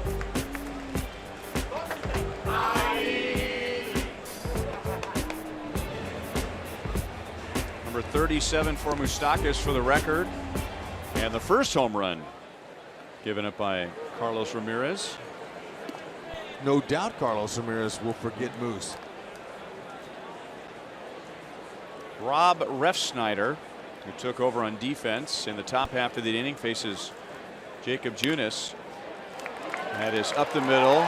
Number 37 for Moustakas for the record. And the first home run given up by Carlos Ramirez. No doubt Carlos Ramirez will forget Moose. Rob Refsnyder, who took over on defense in the top half of the inning, faces Jacob Junus. That is up the middle.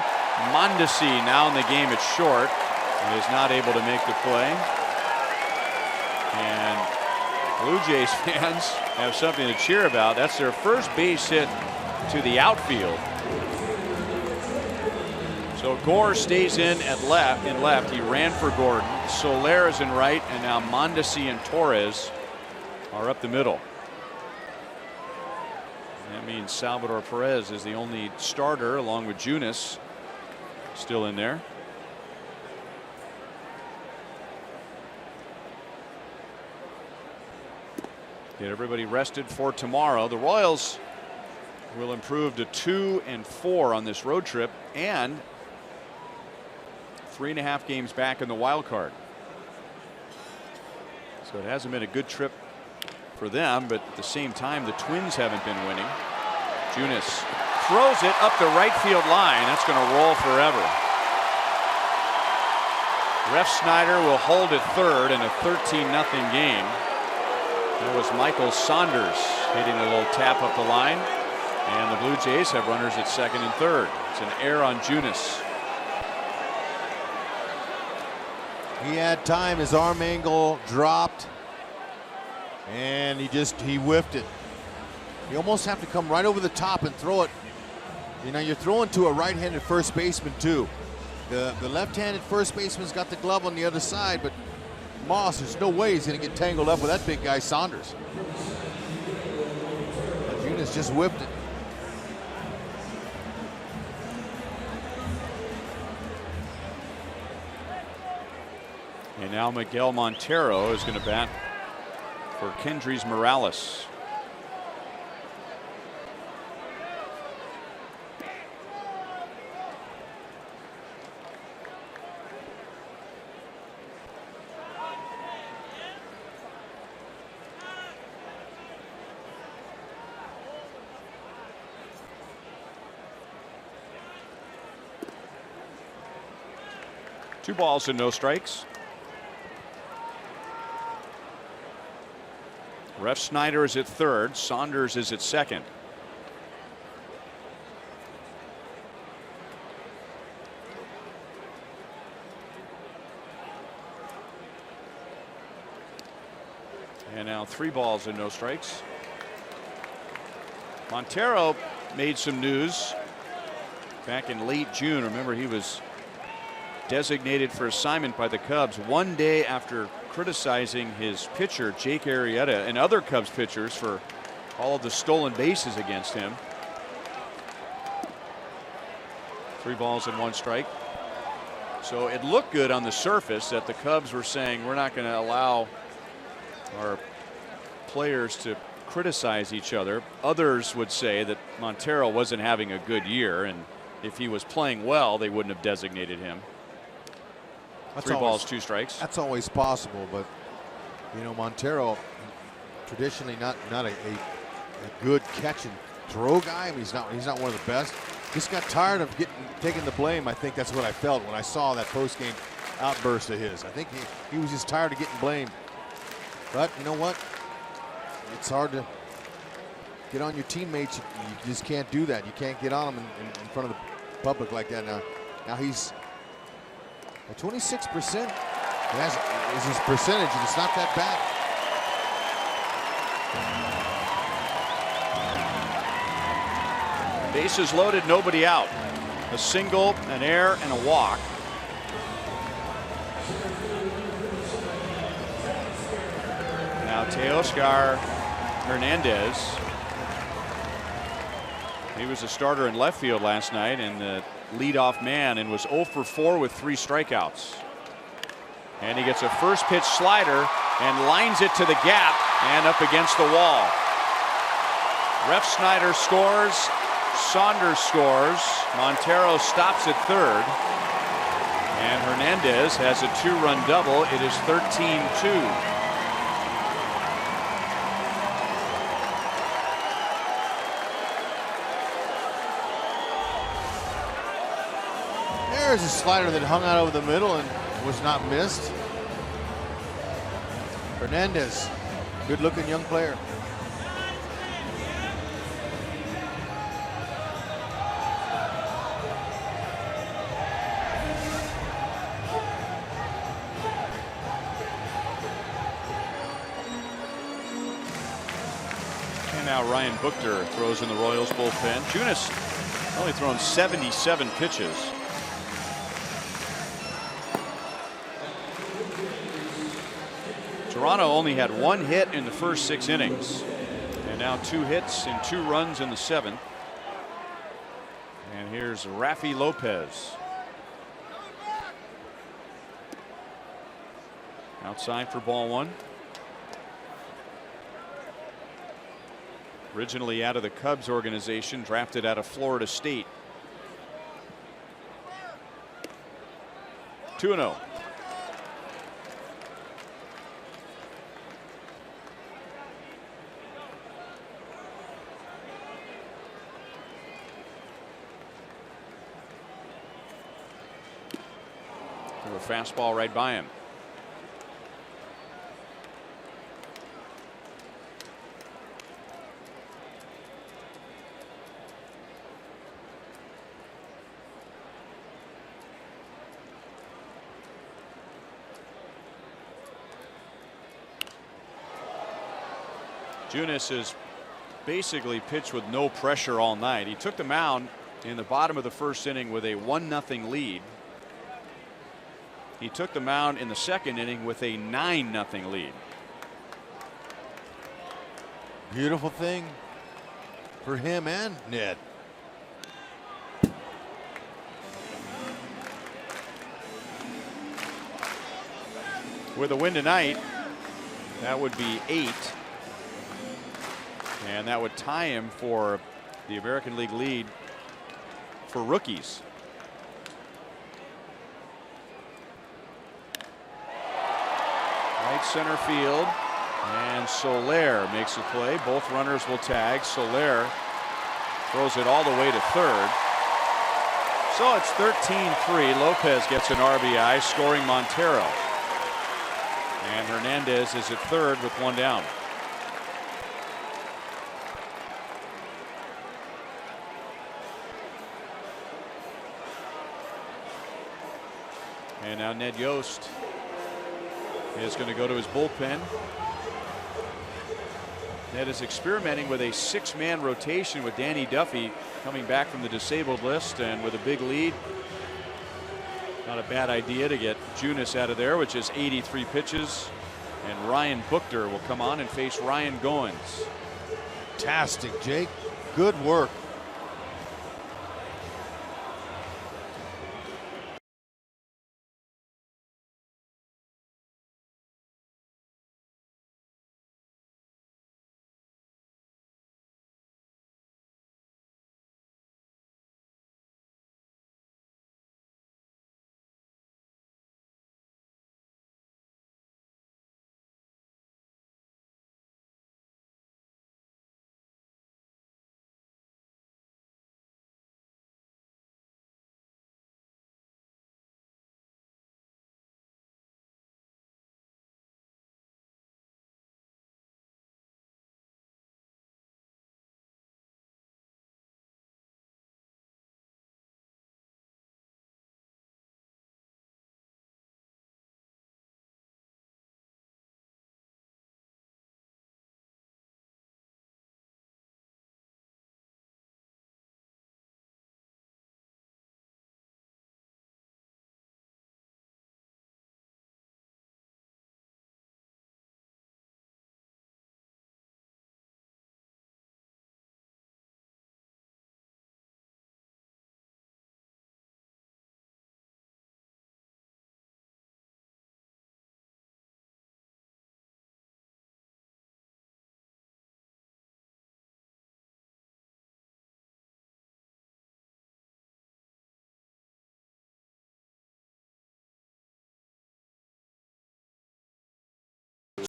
Mondesi now in the game at short and is not able to make the play. And Blue Jays fans have something to cheer about. That's their first base hit to the outfield. So Gore stays in at left. He ran for Gordon. Soler is in right, and now Mondesi and Torres are up the middle. That means Salvador Perez is the only starter, along with Junus still in there. Get everybody rested for tomorrow. The Royals will improve to 2-4 on this road trip and 3.5 games back in the wild card. So it hasn't been a good trip for them, but at the same time the Twins haven't been winning. Junus throws it up the right field line. That's going to roll forever. Refsnyder will hold at third in a 13-0 game. That was Michael Saunders hitting a little tap up the line. And the Blue Jays have runners at second and third. It's an error on Junus. He had time. His arm angle dropped. And he whiffed it. You almost have to come right over the top and throw it. You know, you're throwing to a right-handed first baseman too. The left-handed first baseman's got the glove on the other side, but Moss, there's no way he's going to get tangled up with that big guy Saunders. Junus just whipped it. And now Miguel Montero is going to bat for Kendrys Morales. Two balls and no strikes. Refsnyder is at third. Saunders is at second. And now 3 balls and no strikes. Montero made some news back in late June. Remember, he was designated for assignment by the Cubs 1 day after criticizing his pitcher Jake Arrieta and other Cubs pitchers for all of the stolen bases against him. 3 balls and 1 strike. So it looked good on the surface that the Cubs were saying we're not going to allow our players to criticize each other. Others would say that Montero wasn't having a good year, and if he was playing well they wouldn't have designated him. That's 3 balls, 2 strikes. That's always possible, but you know, Montero traditionally not a good catch and throw guy. I mean, he's not one of the best. Just got tired of taking the blame. I think that's what I felt when I saw that post-game outburst of his. I think he was just tired of getting blamed. But you know what? It's hard to get on your teammates. You just can't do that. You can't get on them in front of the public like that. Now he's at 26%. Is his percentage, and it's not that bad. Bases loaded, nobody out. A single, an error, and a walk. Now Teoscar Hernandez. He was a starter in left field last night and the leadoff man, and was 0 for 4 with 3 strikeouts. And he gets a first pitch slider and lines it to the gap and up against the wall. Ref Snyder scores. Saunders scores. Montero stops at third. And Hernandez has a 2-run double. It is 13-2. There's a slider that hung out over the middle and was not missed. Hernandez, good looking young player. And now Ryan Buchter throws in the Royals bullpen. Junus only thrown 77 pitches. Toronto only had 1 hit in the first 6 innings, and now 2 hits and 2 runs in the 7th. And here's Rafi Lopez. Outside for ball 1. Originally out of the Cubs organization, drafted out of Florida State. 2-0. A fastball right by him. Junus has basically pitched with no pressure all night. He took the mound in the bottom of the first inning with a 1-0 lead. He took the mound in the second inning with a 9-0 lead. Beautiful thing for him and Ned. With a win tonight, that would be 8. And that would tie him for the American League lead for rookies. Right center field, and Soler makes a play. Both runners will tag. Soler throws it all the way to third. So it's 13-3. Lopez gets an RBI, scoring Montero. And Hernandez is at third with 1 down. And now Ned Yost is going to go to his bullpen. Ned is experimenting with a 6-man rotation with Danny Duffy coming back from the disabled list, and with a big lead, not a bad idea to get Junus out of there, which is 83 pitches. And Ryan Buchter will come on and face Ryan Goins. Fantastic, Jake. Good work.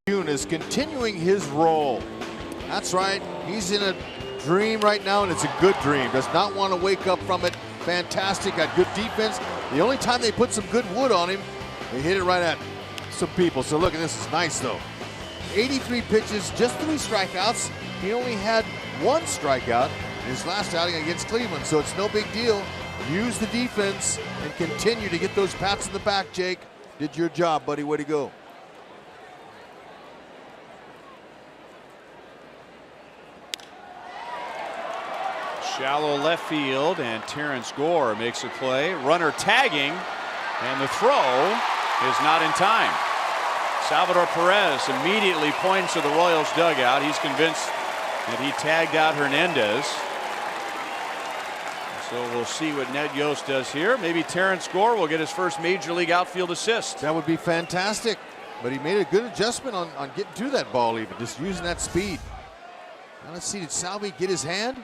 Junus continuing his role. That's right. He's in a dream right now, and it's a good dream. Does not want to wake up from it. Fantastic. Got good defense. The only time they put some good wood on him, they hit it right at some people. So look at this. Is nice, though. 83 pitches, just 3 strikeouts. He only had 1 strikeout in his last outing against Cleveland, so it's no big deal. Use the defense and continue to get those pats in the back, Jake. Did your job, buddy. Way to go. Shallow left field, and Terrence Gore makes a play. Runner tagging, and the throw is not in time. Salvador Perez immediately points to the Royals dugout. He's convinced that he tagged out Hernandez. So we'll see what Ned Yost does here. Maybe Terrence Gore will get his first Major League outfield assist. That would be fantastic. But he made a good adjustment on getting to that ball, even just using that speed. Now let's see, did Salvi get his hand?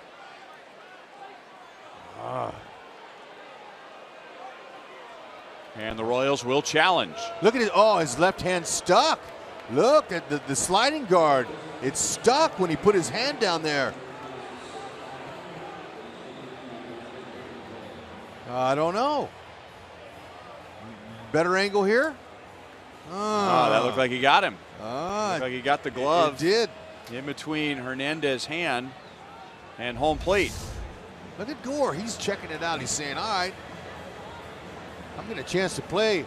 And the Royals will challenge. Look at it. Oh, his left hand stuck. Look at the sliding guard. It's stuck when he put his hand down there. I don't know. Better angle here. Oh, that looked like he got him. Looked like he got the glove. It did. In between Hernandez's hand and home plate. Look at Gore. He's checking it out. He's saying, all right, I'm getting a chance to play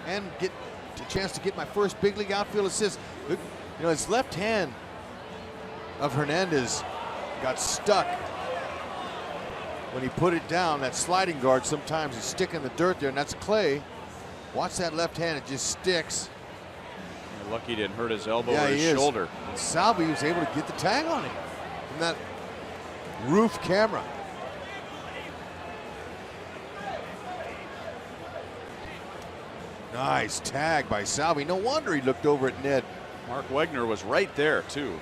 and get a chance to get my first big league outfield assist. Look, you know, his left hand of Hernandez got stuck when he put it down. That sliding guard, sometimes is sticking in the dirt there, and that's clay. Watch that left hand. It just sticks. You're lucky he didn't hurt his elbow Yeah, or his he is. shoulder. And Salvi was able to get the tag on him from that roof camera. Nice tag by Salvi. No wonder he looked over at Ned. Mark Wegner was right there, too.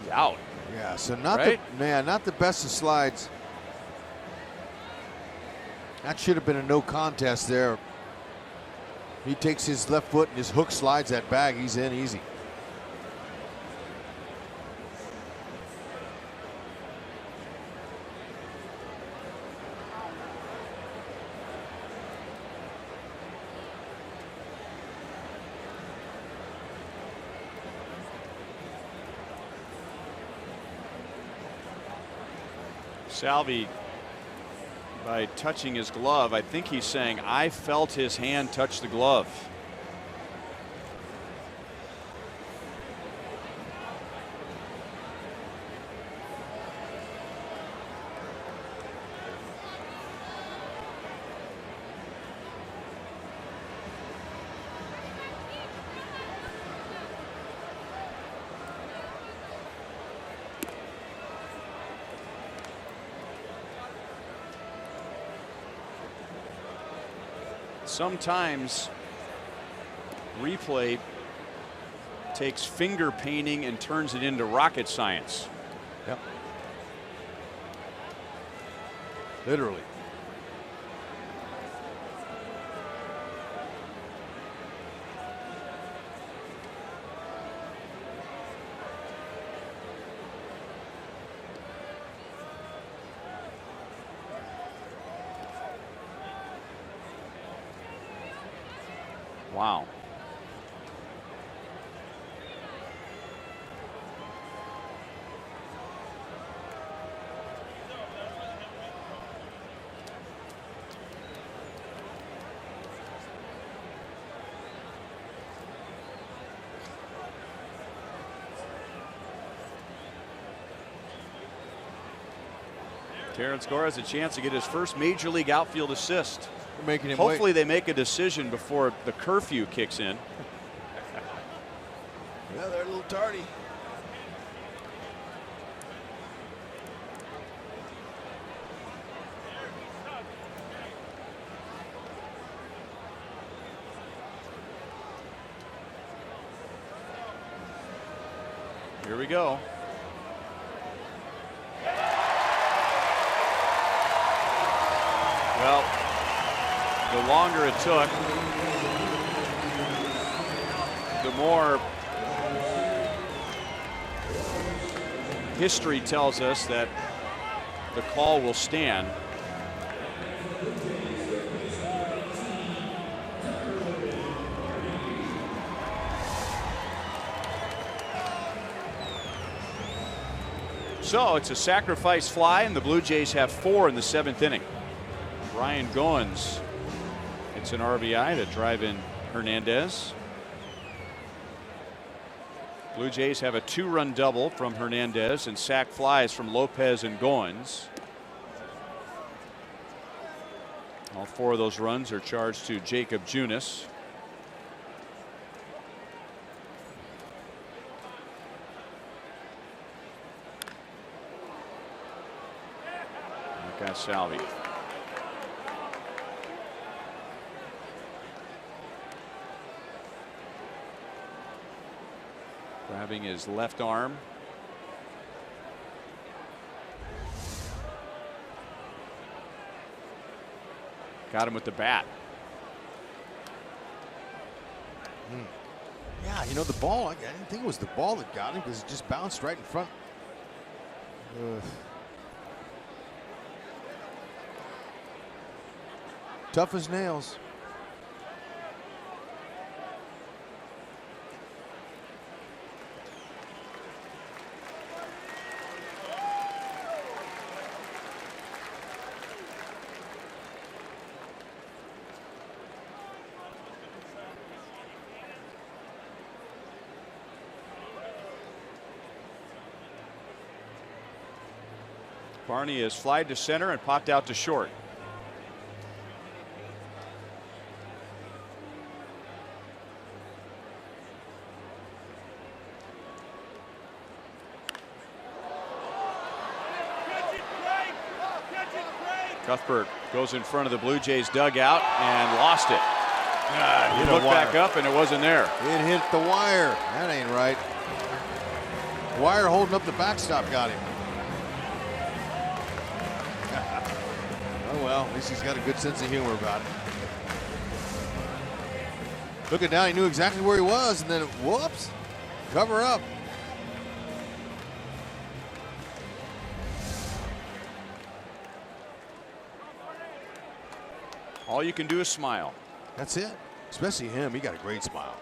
He's out. Yeah, so not right? not the best of slides. That should have been a no contest there. He takes his left foot and his hook slides that bag. He's in easy. Salvi, by touching his glove, I think he's saying, I felt his hand touch the glove. Sometimes replay takes finger painting and turns it into rocket science. Yep. Literally. Wow. Terrence Gore has a chance to get his first Major League outfield assist. We're making him Hopefully wait. they make a decision before the curfew kicks in. Yeah, they're a little tardy. Here we go. Well, the longer it took, the more history tells us that the call will stand. So it's a sacrifice fly, and the Blue Jays have 4 in the 7th inning. Ryan Goins, it's an RBI to drive in Hernandez. Blue Jays have a 2-run double from Hernandez and sac flies from Lopez and Goins. All 4 of those runs are charged to Jacob Junus. Salvi. Grabbing his left arm. Got him with the bat. Yeah, you know, the ball, I didn't think it was the ball that got him because it just bounced right in front. Tough as nails. Barney has flied to center and popped out to short. Cuthbert goes in front of the Blue Jays dugout and lost it. He looked back up and it wasn't there. It hit the wire. That ain't right. Wire holding up the backstop got him. Oh well, at least he's got a good sense of humor about it. Looking down, he knew exactly where he was, and then whoops, cover up. All you can do is smile. That's it. Especially him. He got a great smile.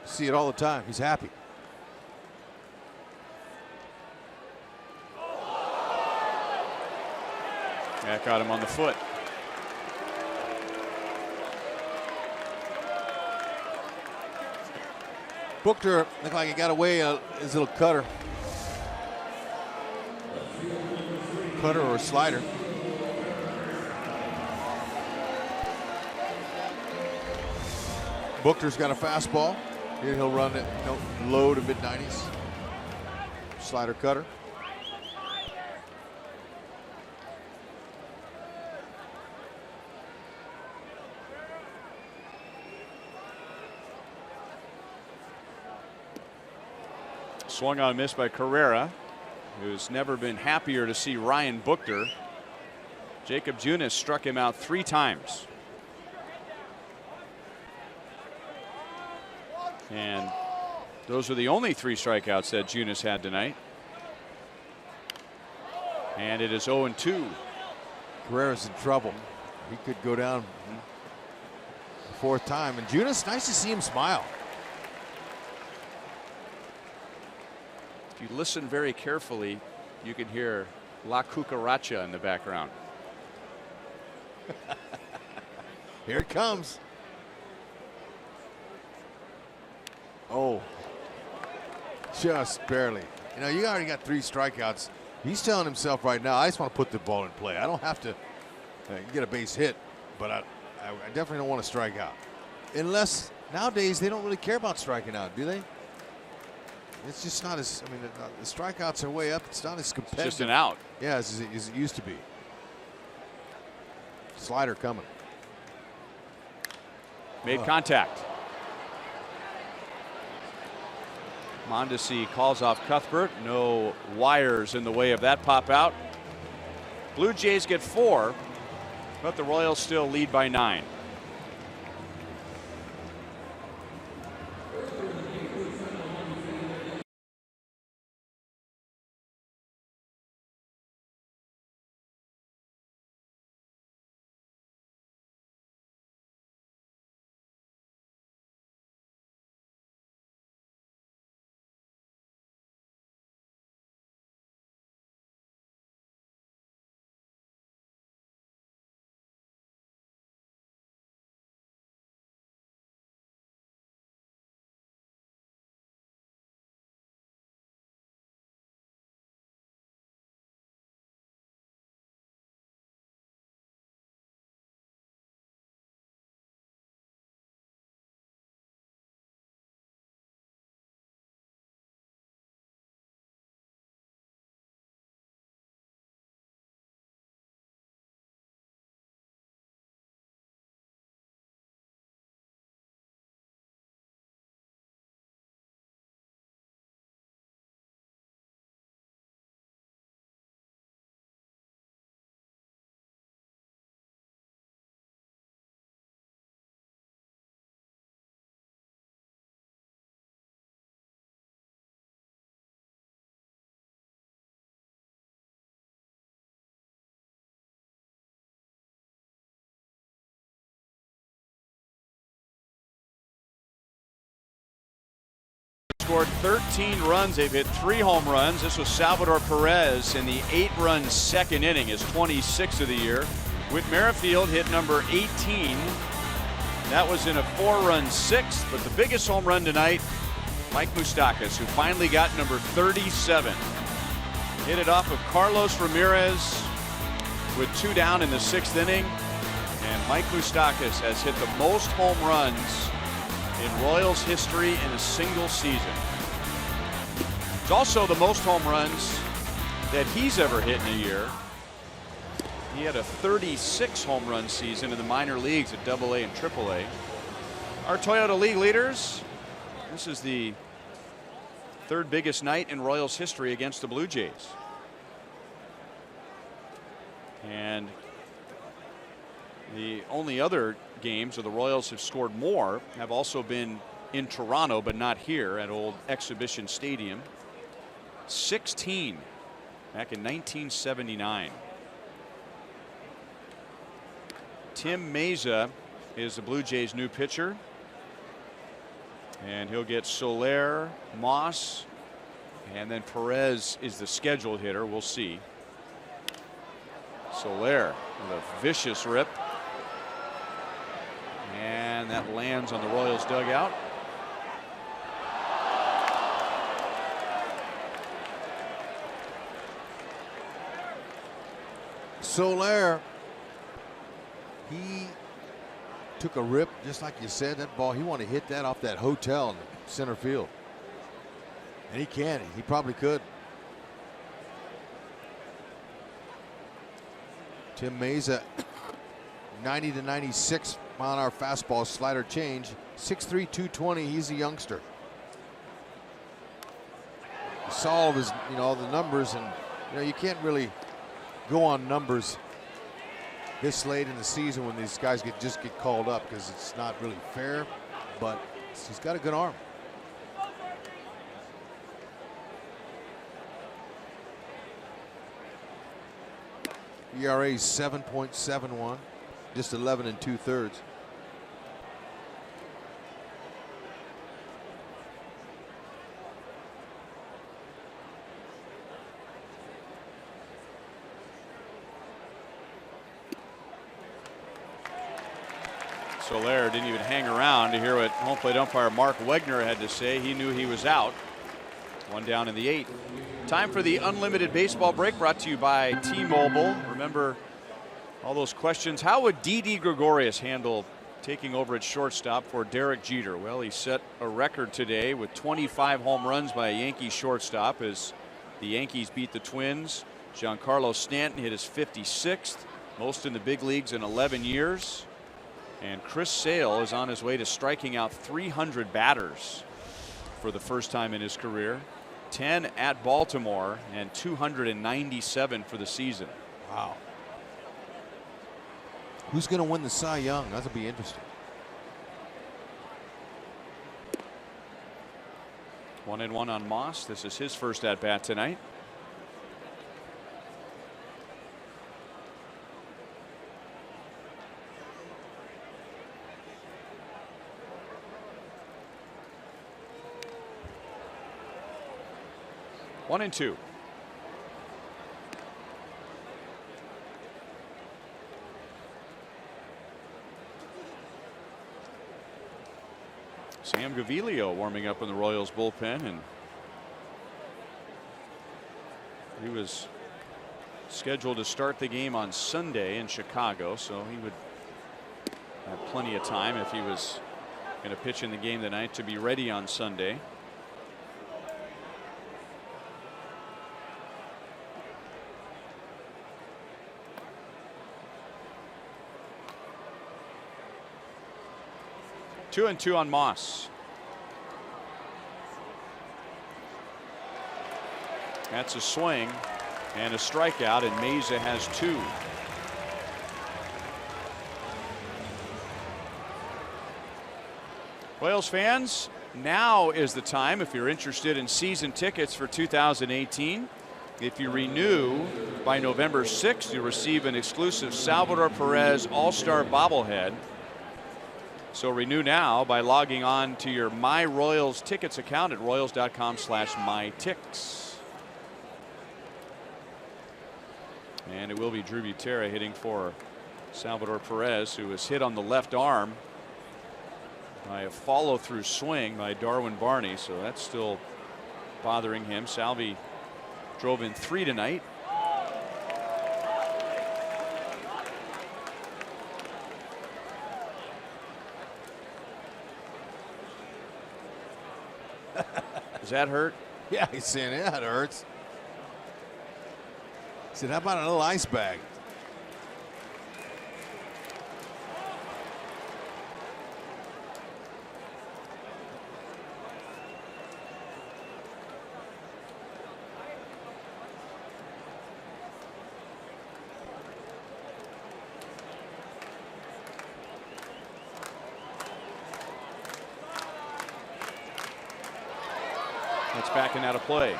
See it all the time. He's happy. That got him on the foot. Booker looked like he got away his little cutter. Cutter or slider. Booker's got a fastball. Here he'll run it low to mid-90s. Slider cutter. Swung on, miss by Carrera, who's never been happier to see Ryan Booker. Jacob Junus struck him out 3 times. And those are the only 3 strikeouts that Junus had tonight. And it is 0-2. Carrera's in trouble. He could go down the 4th time. And Junus, nice to see him smile. If you listen very carefully, you can hear La Cucaracha in the background. Here it comes. Oh, just barely. You know, you already got 3 strikeouts. He's telling himself right now, I just want to put the ball in play. I don't have to get a base hit, but I definitely don't want to strike out. Unless nowadays they don't really care about striking out, do they? It's just not as, I mean, the strikeouts are way up. It's not as competitive. It's just an out. Yeah, as it used to be. Slider coming. Made contact. Mondesi calls off Cuthbert. No wires in the way of that pop out. Blue Jays get 4. but the Royals still lead by 9. Scored 13 runs. They've hit 3 home runs. This was Salvador Perez in the 8-run second inning, his 26th of the year. Whit Merrifield hit number 18. That was in a 4-run 6th, but the biggest home run tonight, Mike Moustakas, who finally got number 37. Hit it off of Carlos Ramirez with 2 down in the 6th inning. And Mike Moustakas has hit the most home runs in Royals history in a single season. It's also the most home runs that he's ever hit in a year. He had a 36 home run season in the minor leagues at AA and AAA. Our Toyota League leaders, this is the 3rd biggest night in Royals history against the Blue Jays. And the only other games where the Royals have scored more have also been in Toronto, but not here at old Exhibition Stadium. 16 back in 1979. Tim Meza is the Blue Jays' new pitcher. And he'll get Soler, Moss, and then Perez is the scheduled hitter. We'll see. Soler with a vicious rip. And that lands on the Royals dugout. Soler, he took a rip, just like you said. That ball, he wanted to hit that off that hotel in the center field. And he can. He probably could. Tim Meza, 90 to 96 mile an hour fastball, slider change. 6'3", 220. He's a youngster. You saw all of his, all the numbers, and you can't really go on numbers this late in the season when these guys just get called up, because it's not really fair. But he's got a good arm. ERA is 7.71, just 11 2/3. Soler didn't even hang around to hear what home plate umpire Mark Wegner had to say. He knew he was out. 1 down in the 8th. Time for the unlimited baseball break, brought to you by T-Mobile. Remember all those questions. How would Didi Gregorius handle taking over at shortstop for Derek Jeter? Well, he set a record today with 25 home runs by a Yankee shortstop as the Yankees beat the Twins. Giancarlo Stanton hit his 56th, most in the big leagues in 11 years. And Chris Sale is on his way to striking out 300 batters for the first time in his career. 10 at Baltimore and 297 for the season. Wow. Who's going to win the Cy Young? That'll be interesting. 1-1 on Moss. This is his first at bat tonight. One and two. Sam Gaviglio warming up in the Royals bullpen, and he was scheduled to start the game on Sunday in Chicago, so he would have plenty of time if he was going to pitch in the game tonight to be ready on Sunday. Two and two on Moss. That's a swing and a strikeout, and Meza has two. Royals fans, now is the time if you're interested in season tickets for 2018. If you renew by November 6th, you'll receive an exclusive Salvador Perez All-Star bobblehead. So renew now by logging on to your My Royals tickets account at royals.com/myticks. And it will be Drew Butera hitting for Salvador Perez, who was hit on the left arm by a follow-through swing by Darwin Barney. So that's still bothering him. Salvi drove in 3 tonight. Does that hurt? Yeah, he's saying, yeah, it hurts. He said, how about a little ice bag? That's backing out of play.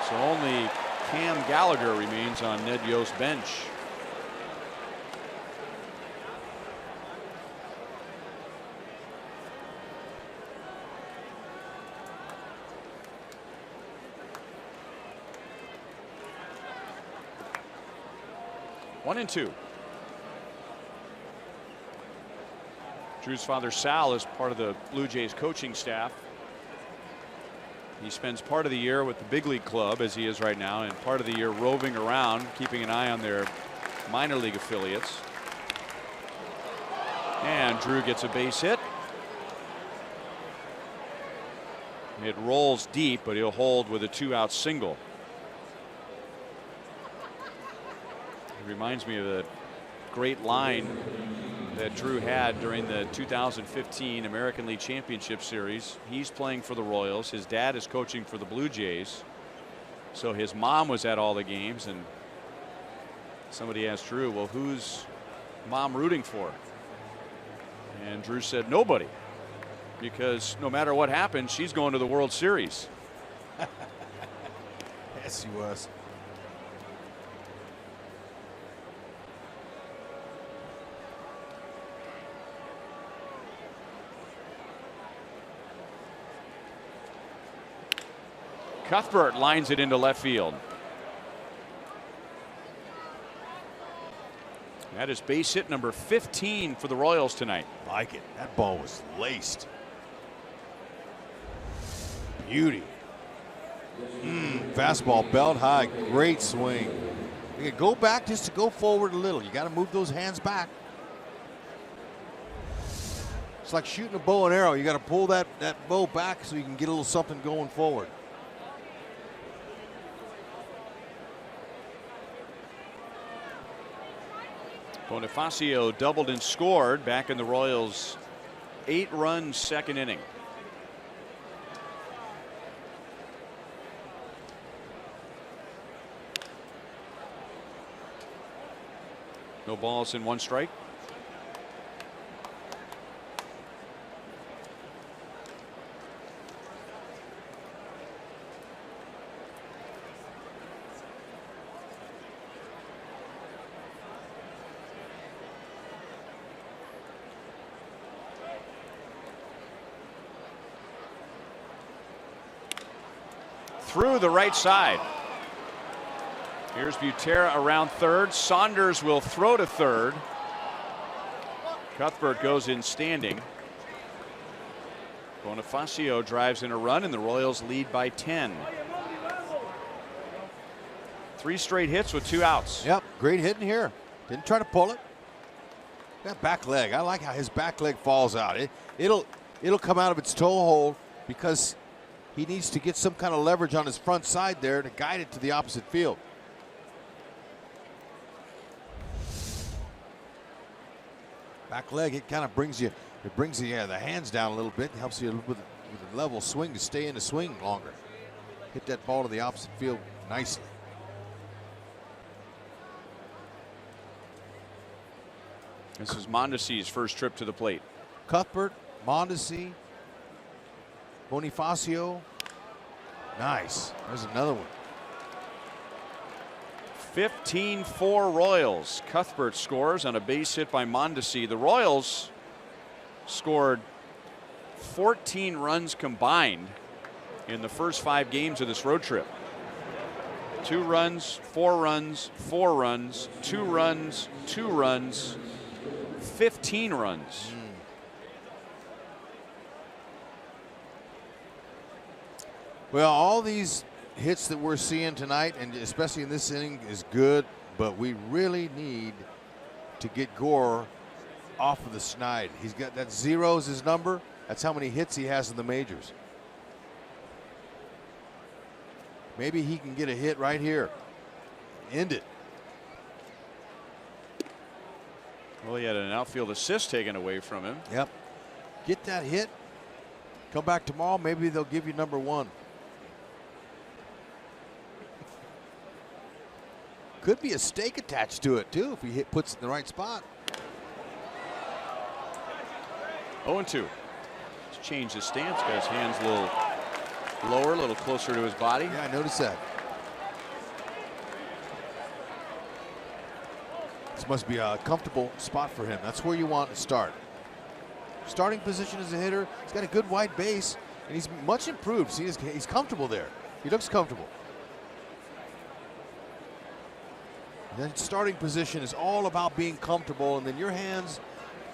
So only Cam Gallagher remains on Ned Yost's bench. One and two. Drew's father Sal is part of the Blue Jays coaching staff. He spends part of the year with the big league club, as he is right now, and part of the year roving around, keeping an eye on their minor league affiliates. And Drew gets a base hit. It rolls deep, but he'll hold with a 2-out single. It reminds me of a great line that Drew had during the 2015 American League Championship Series. He's playing for the Royals. His dad is coaching for the Blue Jays. So his mom was at all the games, and somebody asked Drew, well, who's mom rooting for? And Drew said, nobody, because no matter what happens, she's going to the World Series. Yes, he was. Cuthbert lines it into left field. That is base hit number 15 for the Royals tonight. Like it. That ball was laced. Beauty. Fastball belt high. Great swing. You can go back just to go forward a little. You got to move those hands back. It's like shooting a bow and arrow. You got to pull that bow back so you can get a little something going forward. Bonifacio doubled and scored back in the Royals' 8-run second inning. No balls and 1 strike. Through the right side. Here's Butera around third. Saunders will throw to third. Cuthbert goes in standing. Bonifacio drives in a run, and the Royals lead by 10. 3 straight hits with 2 outs. Yep, great hitting here. Didn't try to pull it. That back leg, I like how his back leg falls out. It'll come out of its toe hold because he needs to get some kind of leverage on his front side there to guide it to the opposite field. Back leg, it kind of brings you, the hands down a little bit. It helps you with a level swing to stay in the swing longer. Hit that ball to the opposite field nicely. This is Mondesi's first trip to the plate. Cuthbert, Mondesi, Bonifacio. Nice. There's another one. 15-4 Royals. Cuthbert scores on a base hit by Mondesi. The Royals scored 14 runs combined in the first 5 games of this road trip. 2 runs, 4 runs, 4 runs, 2 runs, 2 runs, 15 runs. Well, all these hits that we're seeing tonight, and especially in this inning, is good, but we really need to get Gore off of the snide. He's got that 0 is his number. That's how many hits he has in the majors. Maybe he can get a hit right here. End it. Well, he had an outfield assist taken away from him. Yep. Get that hit. Come back tomorrow. Maybe they'll give you number 1. Could be a stake attached to it too if he puts it in the right spot. 0-2. Let's change his stance. Got his hands a little lower, a little closer to his body. Yeah, I noticed that. This must be a comfortable spot for him. That's where you want to start. Starting position as a hitter. He's got a good wide base, and he's much improved. See, he's comfortable there. He looks comfortable. And then starting position is all about being comfortable, and then your hands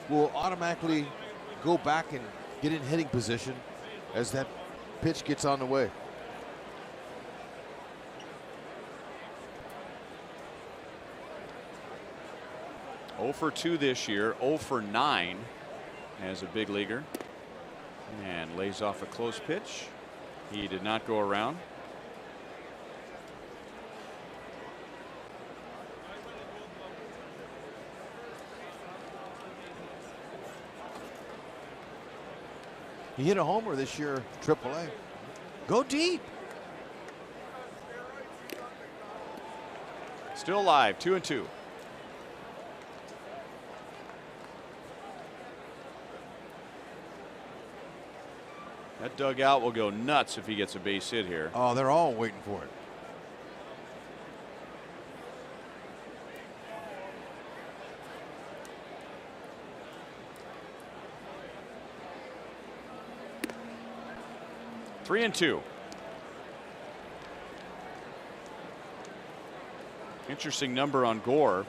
will automatically go back and get in hitting position as that pitch gets on the way. Oh for 2 this year, 0 for 9 as a big leaguer. And lays off a close pitch. He did not go around. He hit a homer this year, AAA. Go deep. Still alive, 2-2. That dugout will go nuts if he gets a base hit here. Oh, they're all waiting for it. Three and 2. Interesting number on Gore.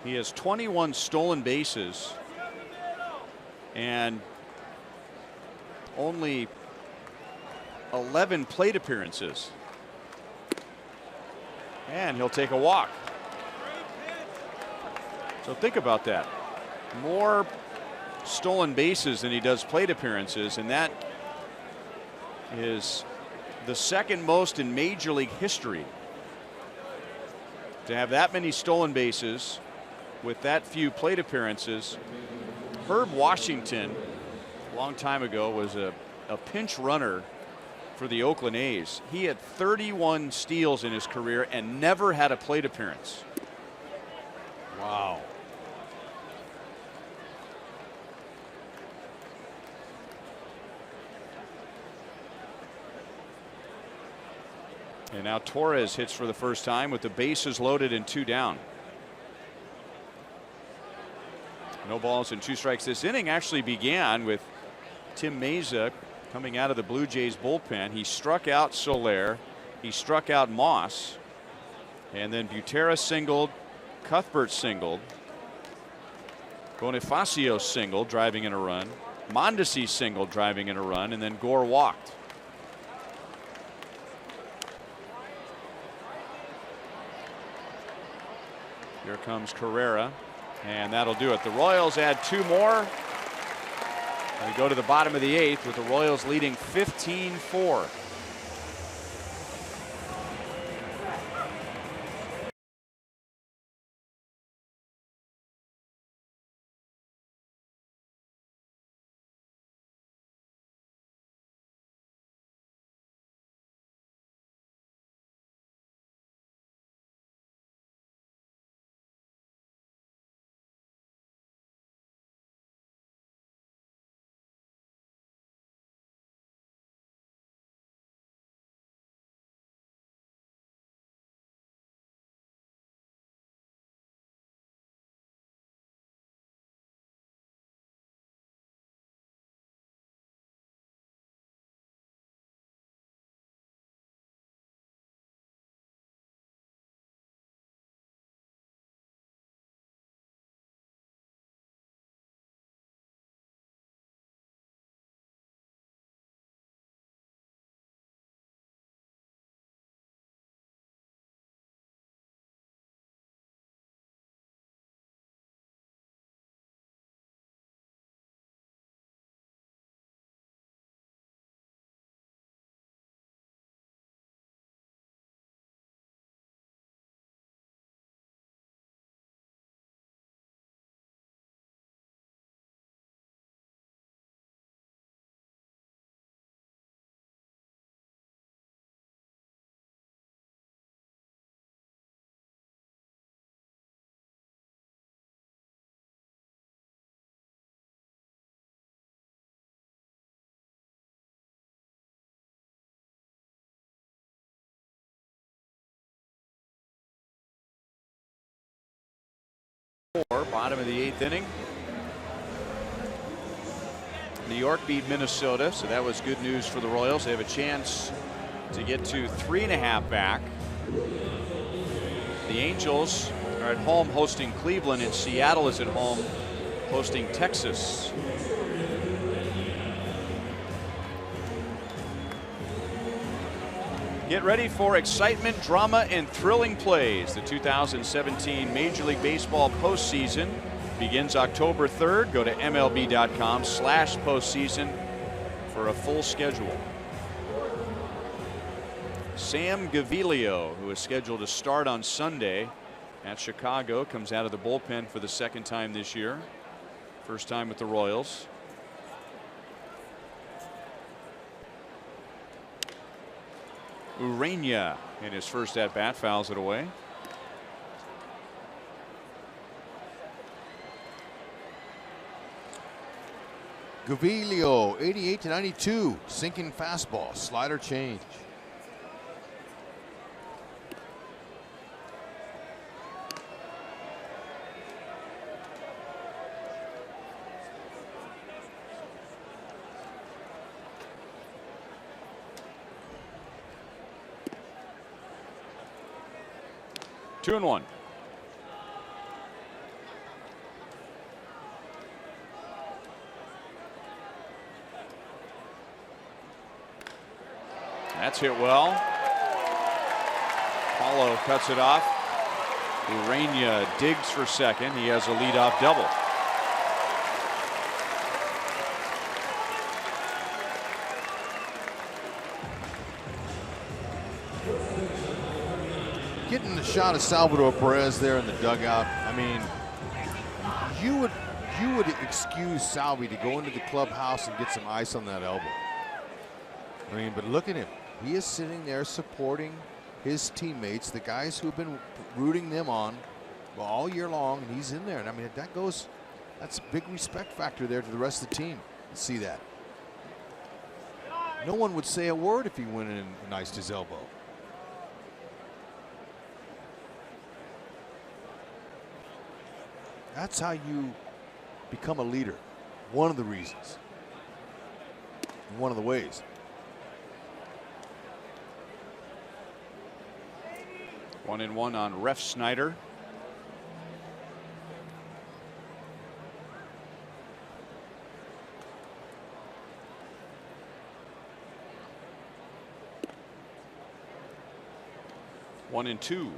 He has 21 stolen bases and only 11 plate appearances. And he'll take a walk. So think about that. More stolen bases than he does plate appearances, and that is the second most in Major League history. To have that many stolen bases with that few plate appearances. Herb Washington, a long time ago, was a pinch runner for the Oakland A's. He had 31 steals in his career and never had a plate appearance. Wow. And now Torres hits for the first time with the bases loaded and 2 down. No balls and 2 strikes. This inning actually began with Tim Meza coming out of the Blue Jays bullpen. He struck out Soler. He struck out Moss. And then Butera singled. Cuthbert singled. Bonifacio singled, driving in a run. Mondesi singled, driving in a run. And then Gore walked. Here comes Carrera, and that'll do it. The Royals add 2 more. We go to the bottom of the 8th with the Royals leading 15-4. Bottom of the 8th inning. New York beat Minnesota, so that was good news for the Royals. They have a chance to get to 3.5 back. The Angels are at home hosting Cleveland, and Seattle is at home hosting Texas. Get ready for excitement, drama, and thrilling plays. The 2017 Major League Baseball postseason begins October 3rd. Go to MLB.com/postseason for a full schedule. Sam Gaviglio, who is scheduled to start on Sunday at Chicago, comes out of the bullpen for the 2nd time this year. First time with the Royals. Urania in his first at bat fouls it away. Gaviglio, 88-92, sinking fastball, slider change. Two and one. That's hit well. Paulo cuts it off. Urania digs for second. He has a leadoff double. Getting the shot of Salvador Perez there in the dugout. I mean, you would excuse Salvi to go into the clubhouse and get some ice on that elbow. I mean, but look at him. He is sitting there supporting his teammates, the guys who've been rooting them on. all year long, and he's in there. And I mean, that's a big respect factor there to the rest of the team to see that. No one would say a word if he went in and iced his elbow. That's how you become a leader. One of the reasons. One of the ways. 1-1 on Ref Snyder. One and two.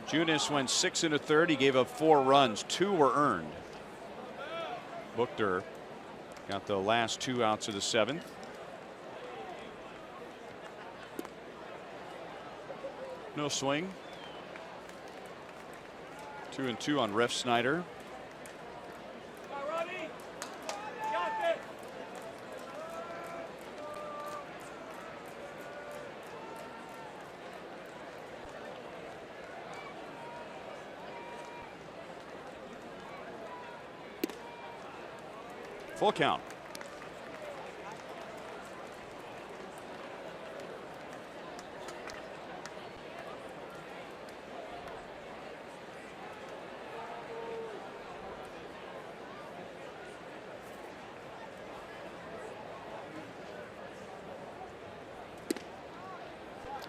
Junus went 6 1/3. He gave up 4 runs. 2 were earned. Buchter got the last 2 outs of the 7th. No swing. 2 and 2 on Ref Snyder. Full count.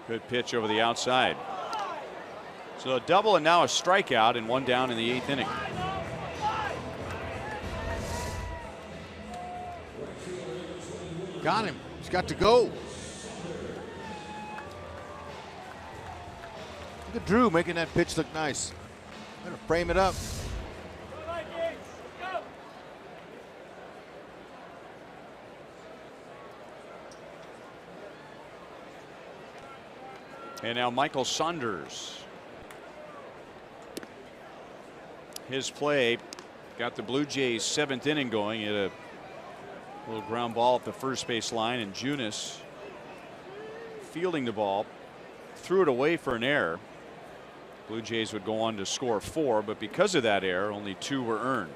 Good pitch over the outside. So a double and now a strikeout and 1 down in the 8th inning. Got him. He's got to go. Look at Drew making that pitch look nice. Better frame it up. And now Michael Saunders. His play got the Blue Jays 7th inning going. He had a little ground ball at the first base line, and Junus fielding the ball threw it away for an error. Blue Jays would go on to score 4, but because of that error, only 2 were earned.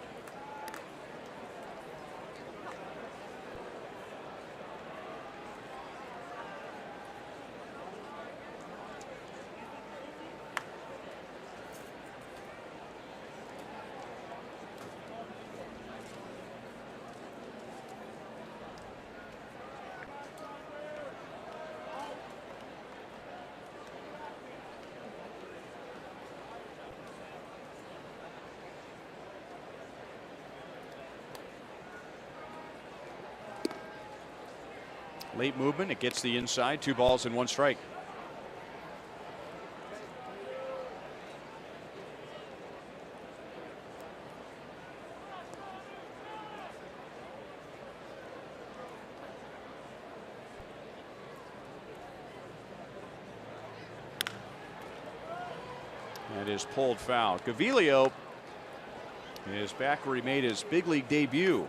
Late movement. It gets the inside. 2 balls and 1 strike. That is pulled foul. Gavilio is back where he made his big league debut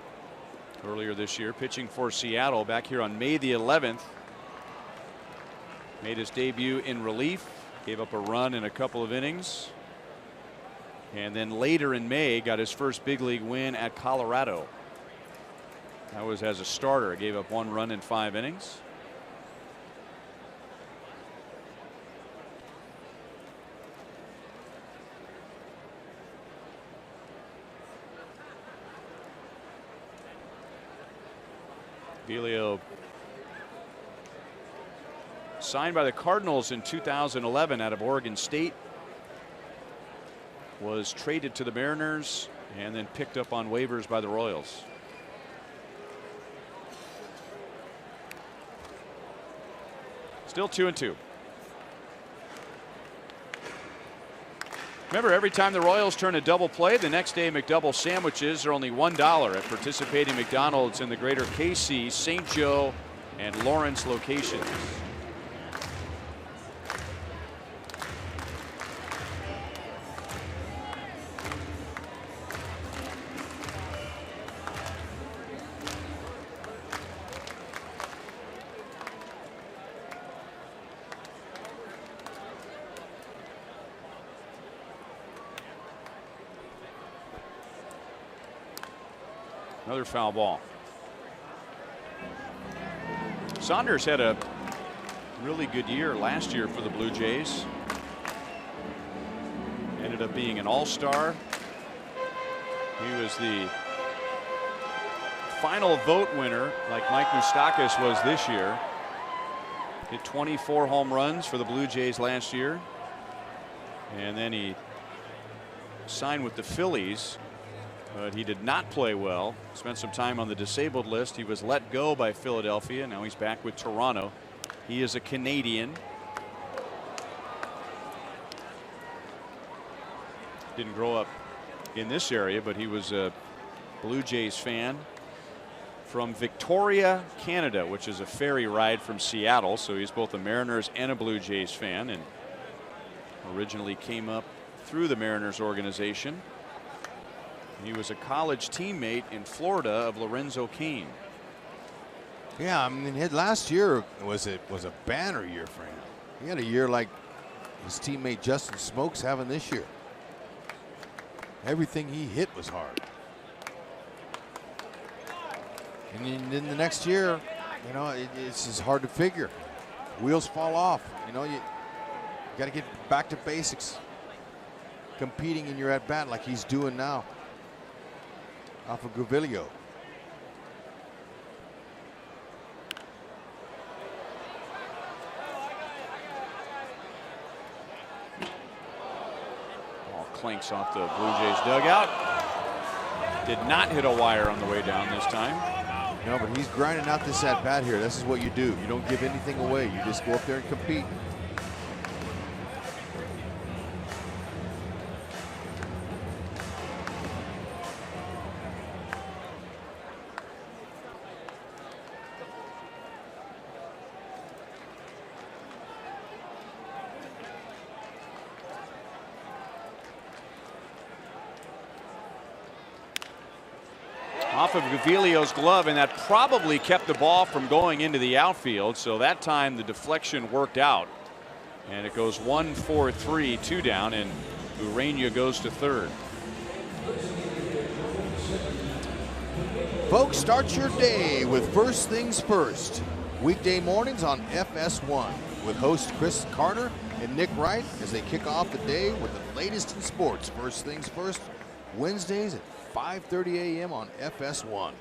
earlier this year, pitching for Seattle back here on May the 11th. Made his debut in relief, gave up a run in a couple of innings, and then later in May got his first big league win at Colorado. That was as a starter. Gave up 1 run in 5 innings. Gavilio signed by the Cardinals in 2011 out of Oregon State. Was traded to the Mariners and then picked up on waivers by the Royals. Still 2-2. Remember, every time the Royals turn a double play, the next day McDouble sandwiches are only $1 at participating McDonald's in the greater KC, St. Joe, and Lawrence locations. Another foul ball. Saunders had a really good year last year for the Blue Jays. Ended up being an all-star. He was the final vote winner, like Mike Moustakas was this year. Hit 24 home runs for the Blue Jays last year. And then he signed with the Phillies, but he did not play well. Spent some time on the disabled list. He was let go by Philadelphia. Now he's back with Toronto. He is a Canadian. Didn't grow up in this area, but he was a Blue Jays fan from Victoria, Canada, which is a ferry ride from Seattle. So he's both a Mariners and a Blue Jays fan, and originally came up through the Mariners organization. He was a college teammate in Florida of Lorenzo Cain. Yeah, I mean, last year was a banner year for him. He had a year like his teammate Justin Smoke's having this year. Everything he hit was hard. And then the next year, you know, it's just hard to figure. Wheels fall off. You know, you got to get back to basics. Competing in your at-bat like he's doing now. Off of Gaviglio. Ball clinks off the Blue Jays dugout. Did not hit a wire on the way down this time. No, but he's grinding out this at-bat here. This is what you do. You don't give anything away. You just go up there and compete. Off of Gaviglio's glove, and that probably kept the ball from going into the outfield. So that time the deflection worked out, and it goes 1-4-3, 2 down, and Urania goes to third. Folks, start your day with First Things First. Weekday mornings on FS1 with host Chris Carter and Nick Wright as they kick off the day with the latest in sports. First Things First, Wednesdays at 5:30 a.m. on FS1.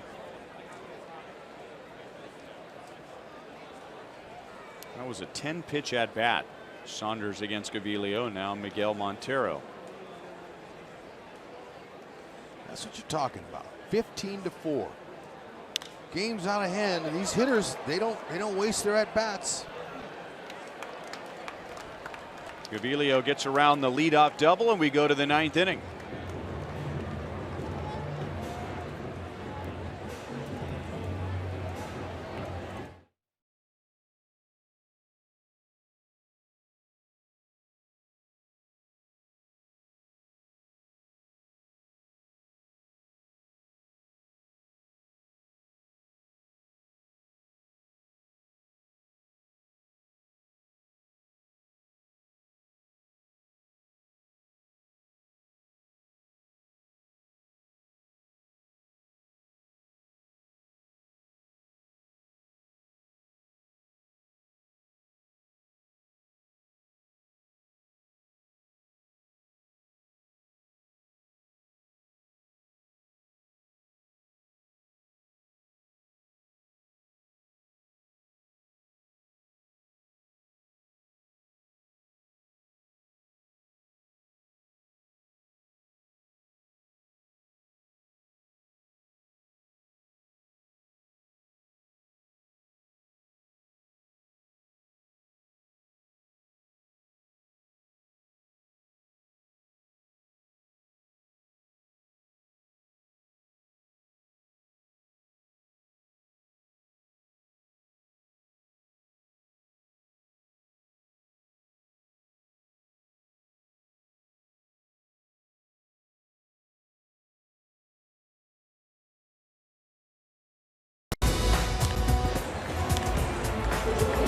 That was a 10-pitch at bat. Saunders against Gaviglio, now Miguel Montero. That's what you're talking about. 15-4. Game's out of hand, and these hitters, they don't waste their at bats. Gaviglio gets around the leadoff double, and we go to the 9th inning.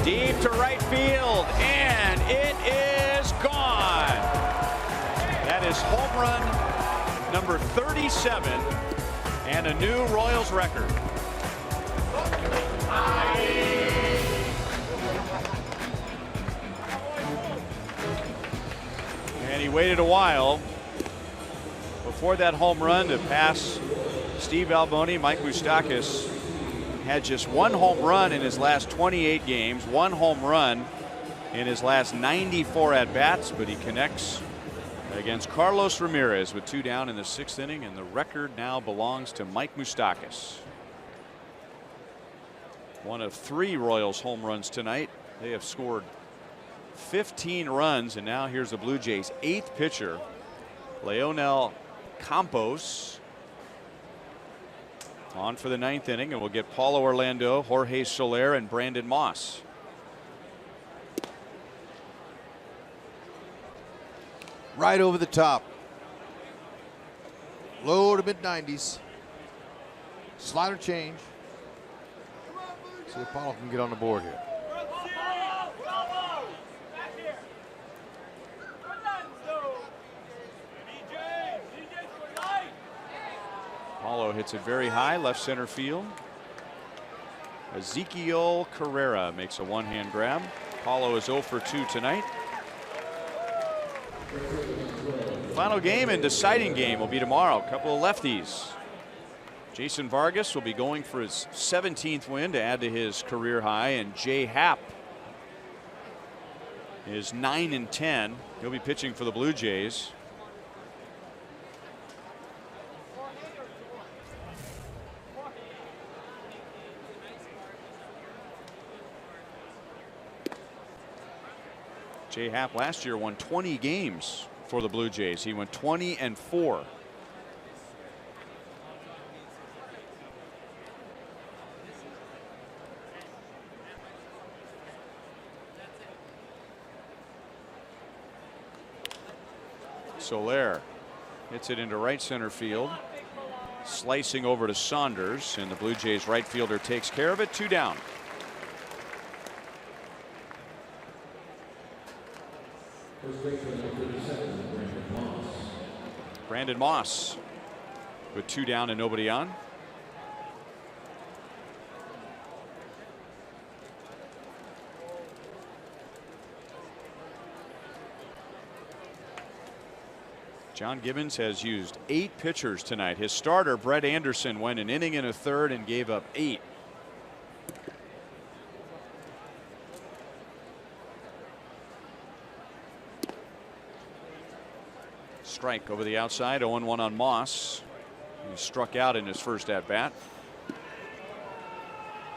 Deep to right field, and it is gone. That is home run number 37, And a new Royals record. And he waited a while before that home run to pass Steve Alboni. Mike Moustakas had just one home run in his last 28 games, one home run in his last 94 at-bats, but he connects against Carlos Ramirez with 2 down in the 6th inning, and the record now belongs to Mike Moustakas. One of 3 Royals home runs tonight. They have scored 15 runs, and now here's the Blue Jays' 8th pitcher, Leonel Campos, on for the 9th inning, and we'll get Paulo Orlando, Jorge Soler, and Brandon Moss. Right over the top. Low to mid-90s. Slider change. See if Paulo can get on the board here. Paulo hits it very high, left center field. Ezequiel Carrera makes a one-hand grab. Paulo is 0 for 2 tonight. Final game and deciding game will be tomorrow. A couple of lefties. Jason Vargas will be going for his 17th win to add to his career high, and Jay Happ is 9-10. He'll be pitching for the Blue Jays. Jay Happ last year won 20 games for the Blue Jays. He went 20-4. Soler hits it into right center field, slicing over to Saunders, and the Blue Jays right fielder takes care of it. 2 down. Brandon Moss with 2 down and nobody on. John Gibbons has used 8 pitchers tonight. His starter, Brett Anderson, went an inning and a third and gave up 8. Strike over the outside, 0-1 on Moss. He struck out in his first at bat.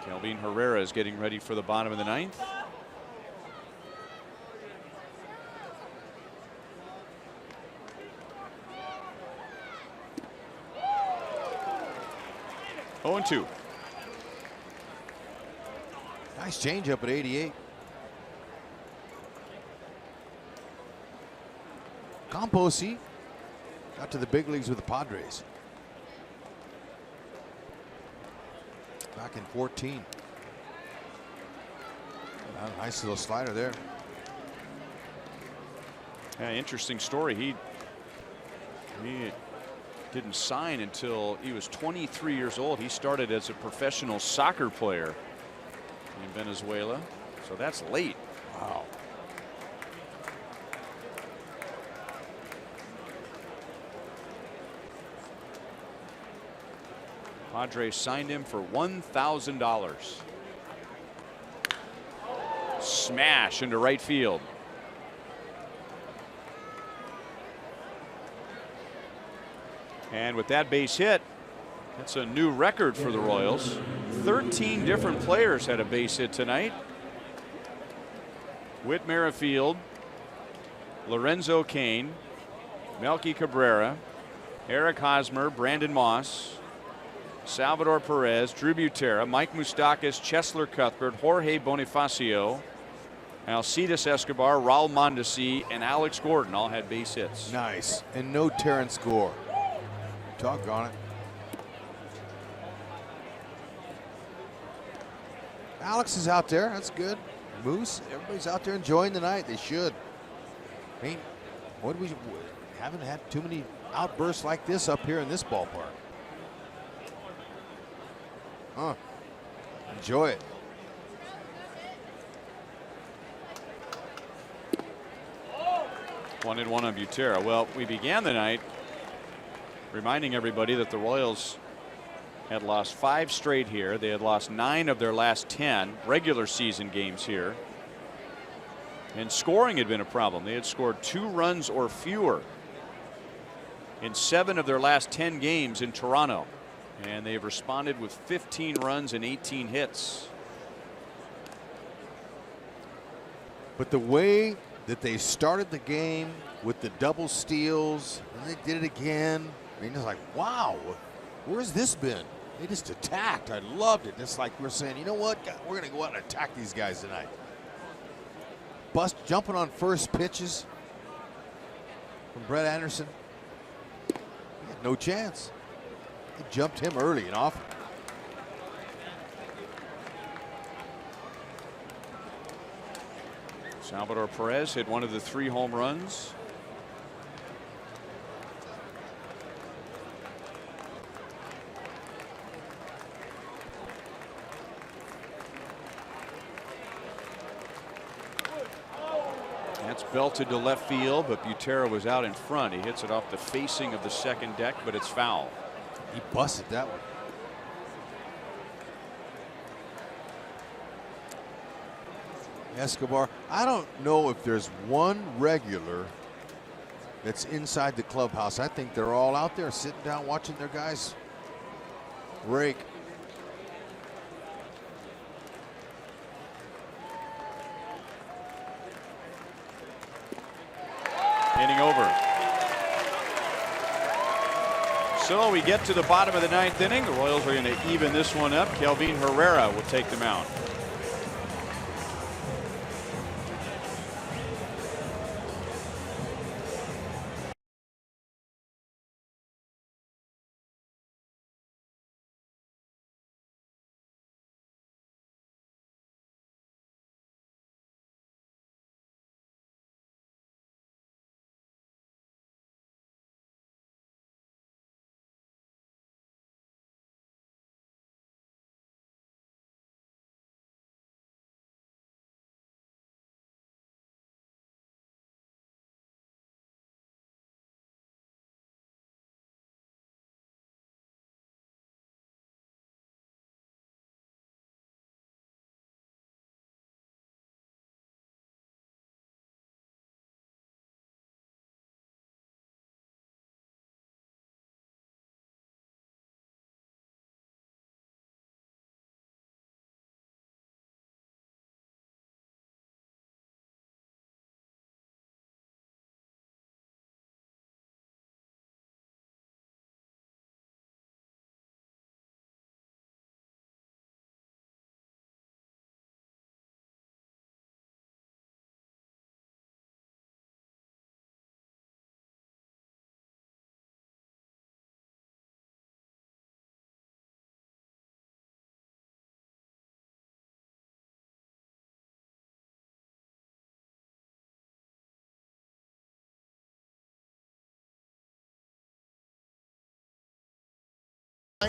Kelvin Herrera is getting ready for the bottom of the 9th. Oh, 0-2. Nice changeup at 88. Campos, he got to the big leagues with the Padres back in 14. Nice little slider there. Yeah, interesting story. He didn't sign until he was 23 years old. He started as a professional soccer player in Venezuela, so that's late. Wow. Padres signed him for $1,000. Smash into right field. And with that base hit, that's a new record for the Royals. 13 different players had a base hit tonight. Whit Merrifield, Lorenzo Cain, Melky Cabrera, Eric Hosmer, Brandon Moss, Salvador Perez, Drew Butera, Mike Moustakas, Chesler Cuthbert, Jorge Bonifacio, Alcides Escobar, Raul Mondesi, and Alex Gordon all had base hits. Nice. And no Terrence Gore. Doggone it. Alex is out there. That's good. Moose, everybody's out there enjoying the night. They should. I mean, we haven't had too many outbursts like this up here in this ballpark. Huh. Enjoy it. One and one on Butera. Well, we began the night reminding everybody that the Royals had lost 5 straight here. They had lost 9 of their last 10 regular season games here. And scoring had been a problem. They had scored 2 runs or fewer in 7 of their last 10 games in Toronto. And they've responded with 15 runs and 18 hits. But the way that they started the game with the double steals, and they did it again. I mean, it's like, wow, where's this been? They just attacked. I loved it. It's like we're saying, you know what? We're going to go out and attack these guys tonight. Jumping on first pitches from Brett Anderson. He had no chance. He jumped him early and often. Salvador Perez hit one of the 3 home runs. That's belted to left field, but Butera was out in front. He hits it off the facing of the second deck, but it's foul. He busted that one. Escobar, I don't know if there's one regular that's inside the clubhouse. I think they're all out there sitting down watching their guys rake. Inning over. So we get to the bottom of the 9th inning. The Royals are going to even this one up. Kelvin Herrera will take the mound.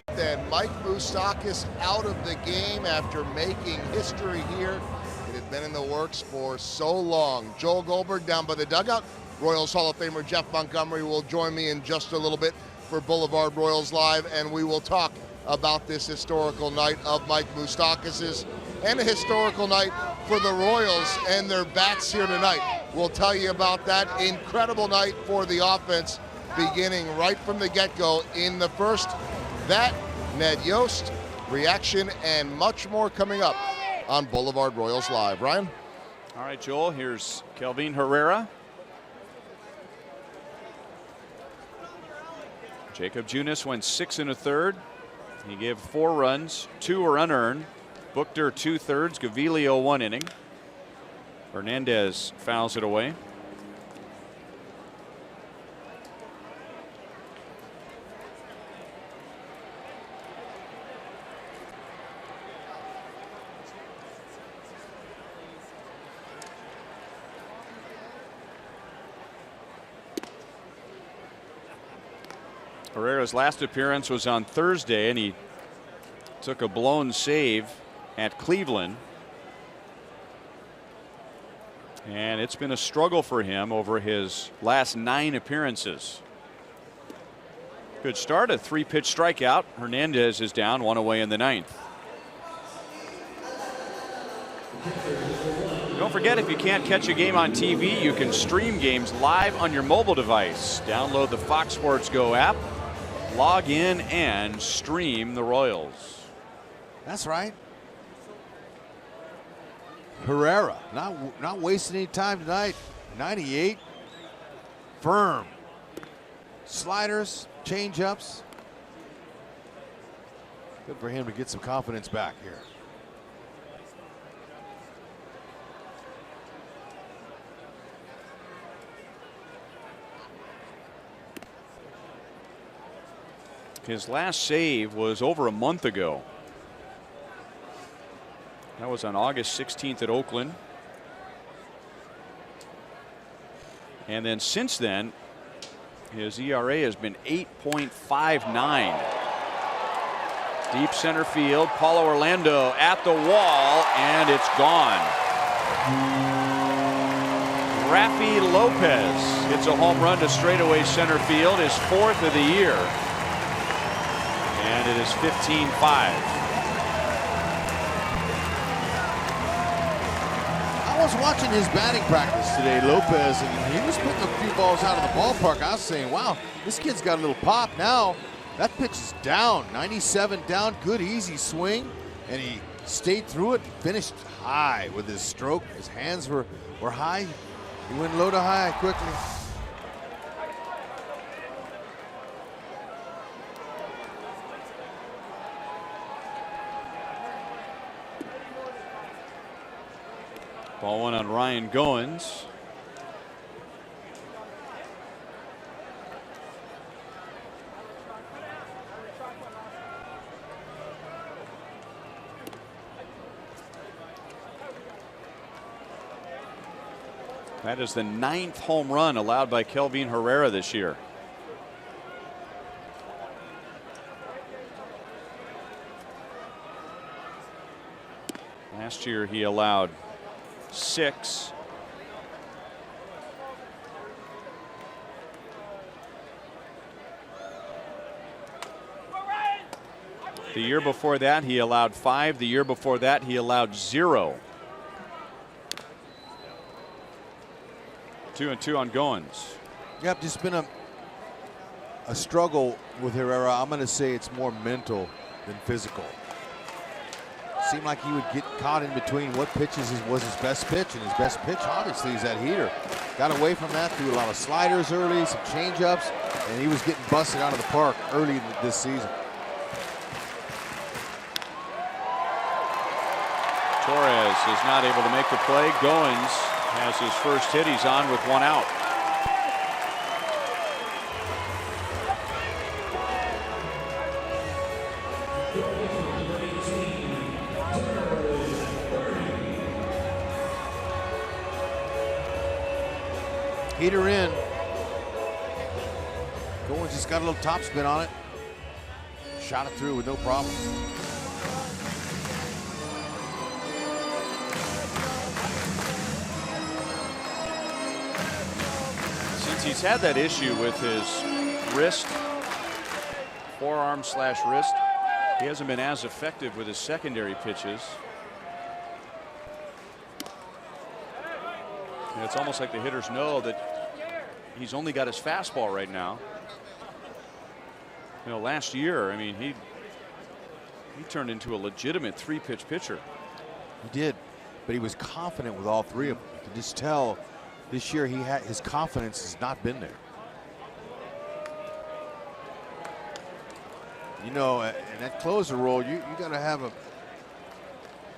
And Mike Moustakas out of the game after making history here. It had been in the works for so long. Joel Goldberg down by the dugout. Royals Hall of Famer Jeff Montgomery will join me in just a little bit for Boulevard Royals Live, and we will talk about this historical night of Mike Moustakas's and a historical night for the Royals and their bats here tonight. We'll tell you about that incredible night for the offense beginning right from the get-go in the first. That, Ned Yost, reaction, and much more coming up on Boulevard Royals Live. Ryan? All right, Joel, here's Kelvin Herrera. Jacob Junus went 6 1/3. He gave 4 runs, 2 were unearned. Buchter 2/3, Gaviglio 1 inning. Hernandez fouls it away. Herrera's last appearance was on Thursday, and he took a blown save at Cleveland. And it's been a struggle for him over his last 9 appearances. Good start, a 3-pitch strikeout. Hernandez is down, 1 away in the 9th. Don't forget, if you can't catch a game on TV, you can stream games live on your mobile device. Download the Fox Sports Go app, log in, and stream the Royals. That's right. Herrera not wasting any time tonight. 98. Firm. Sliders, change-ups. Good for him to get some confidence back here. His last save was over a month ago. That was on August 16th at Oakland. And then since then, his ERA has been 8.59. Deep center field, Paulo Orlando at the wall, and it's gone. Rafi Lopez hits a home run to straightaway center field, his 4th of the year. And it is 15-5. I was watching his batting practice today, Lopez, and he was putting a few balls out of the ballpark. I was saying, wow, this kid's got a little pop now. That pitch is down, 97 down, good easy swing, and he stayed through it and finished high with his stroke. His hands were high. He went low to high quickly. Ball one on Ryan Goins. That is the 9th home run allowed by Kelvin Herrera this year. Last year he allowed 6. The year before that he allowed 5. The year before that he allowed 0. 2-2 on Goins. Yep, just been a struggle with Herrera. I'm going to say it's more mental than physical. Seemed like he would get caught in between what pitches was his best pitch, and his best pitch obviously is that heater. Got away from that through a lot of sliders early, some change-ups, and he was getting busted out of the park early this season. Torres is not able to make the play. Goins has his first hit. He's on with 1 out. Heater in. Goins just got a little topspin on it. Shot it through with no problem. Since he's had that issue with his wrist, forearm/wrist, he hasn't been as effective with his secondary pitches. And it's almost like the hitters know that he's only got his fastball right now. You know, last year, I mean, he turned into a legitimate 3-pitch pitcher. He did, but he was confident with all 3 of them. You can just tell this year his confidence has not been there. You know, in that closer role, you got to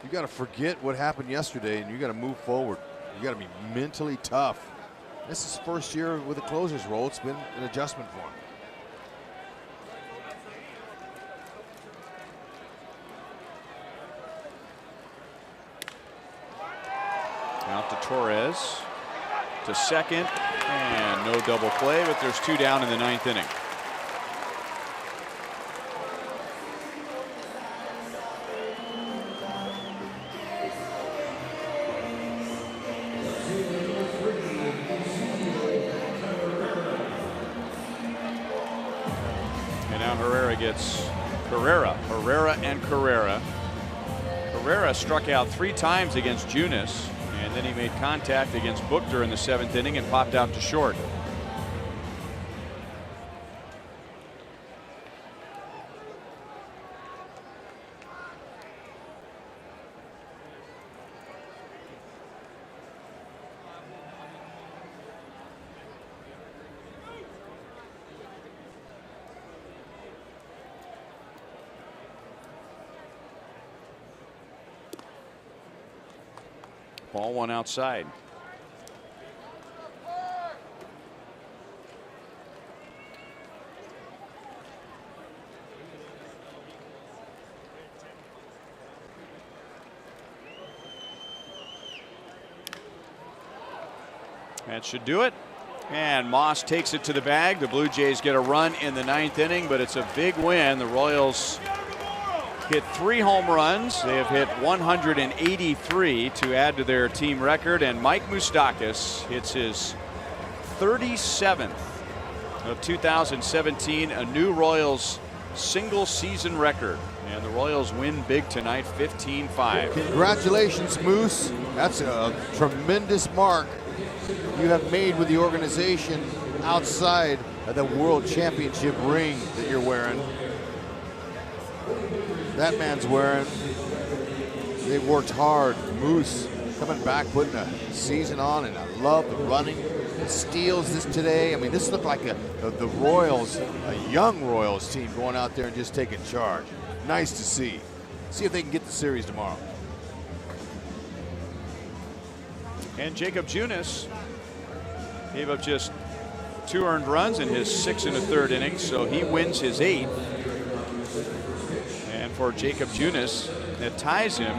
you got to forget what happened yesterday, and you got to move forward. You got to be mentally tough. This is his first year with a closer's role. It's been an adjustment for him. Out to Torres to second, and no double play, but there's 2 down in the 9th inning. gets Carrera. Carrera struck out 3 times against Junus, and then he made contact against Buchter in the 7th inning and popped out to short. Ball 1 outside. That should do it. And Moss takes it to the bag. The Blue Jays get a run in the 9th inning, but it's a big win. The Royals hit 3 home runs. They have hit 183 to add to their team record, and Mike Moustakas hits his 37th of 2017, a new Royals single season record, and the Royals win big tonight, 15-5. Congratulations, Moose. That's a tremendous mark you have made with the organization outside of the World Championship ring that you're wearing. That man's wearing. They've worked hard. Moose coming back, putting a season on, and I love the running, the steals this today. I mean, this looked like the Royals, a young Royals team going out there and just taking charge. Nice to see. See if they can get the series tomorrow. And Jacob Junus gave up just 2 earned runs in his 6 1/3 innings, so he wins his 8th. And for Jacob Junus, that ties him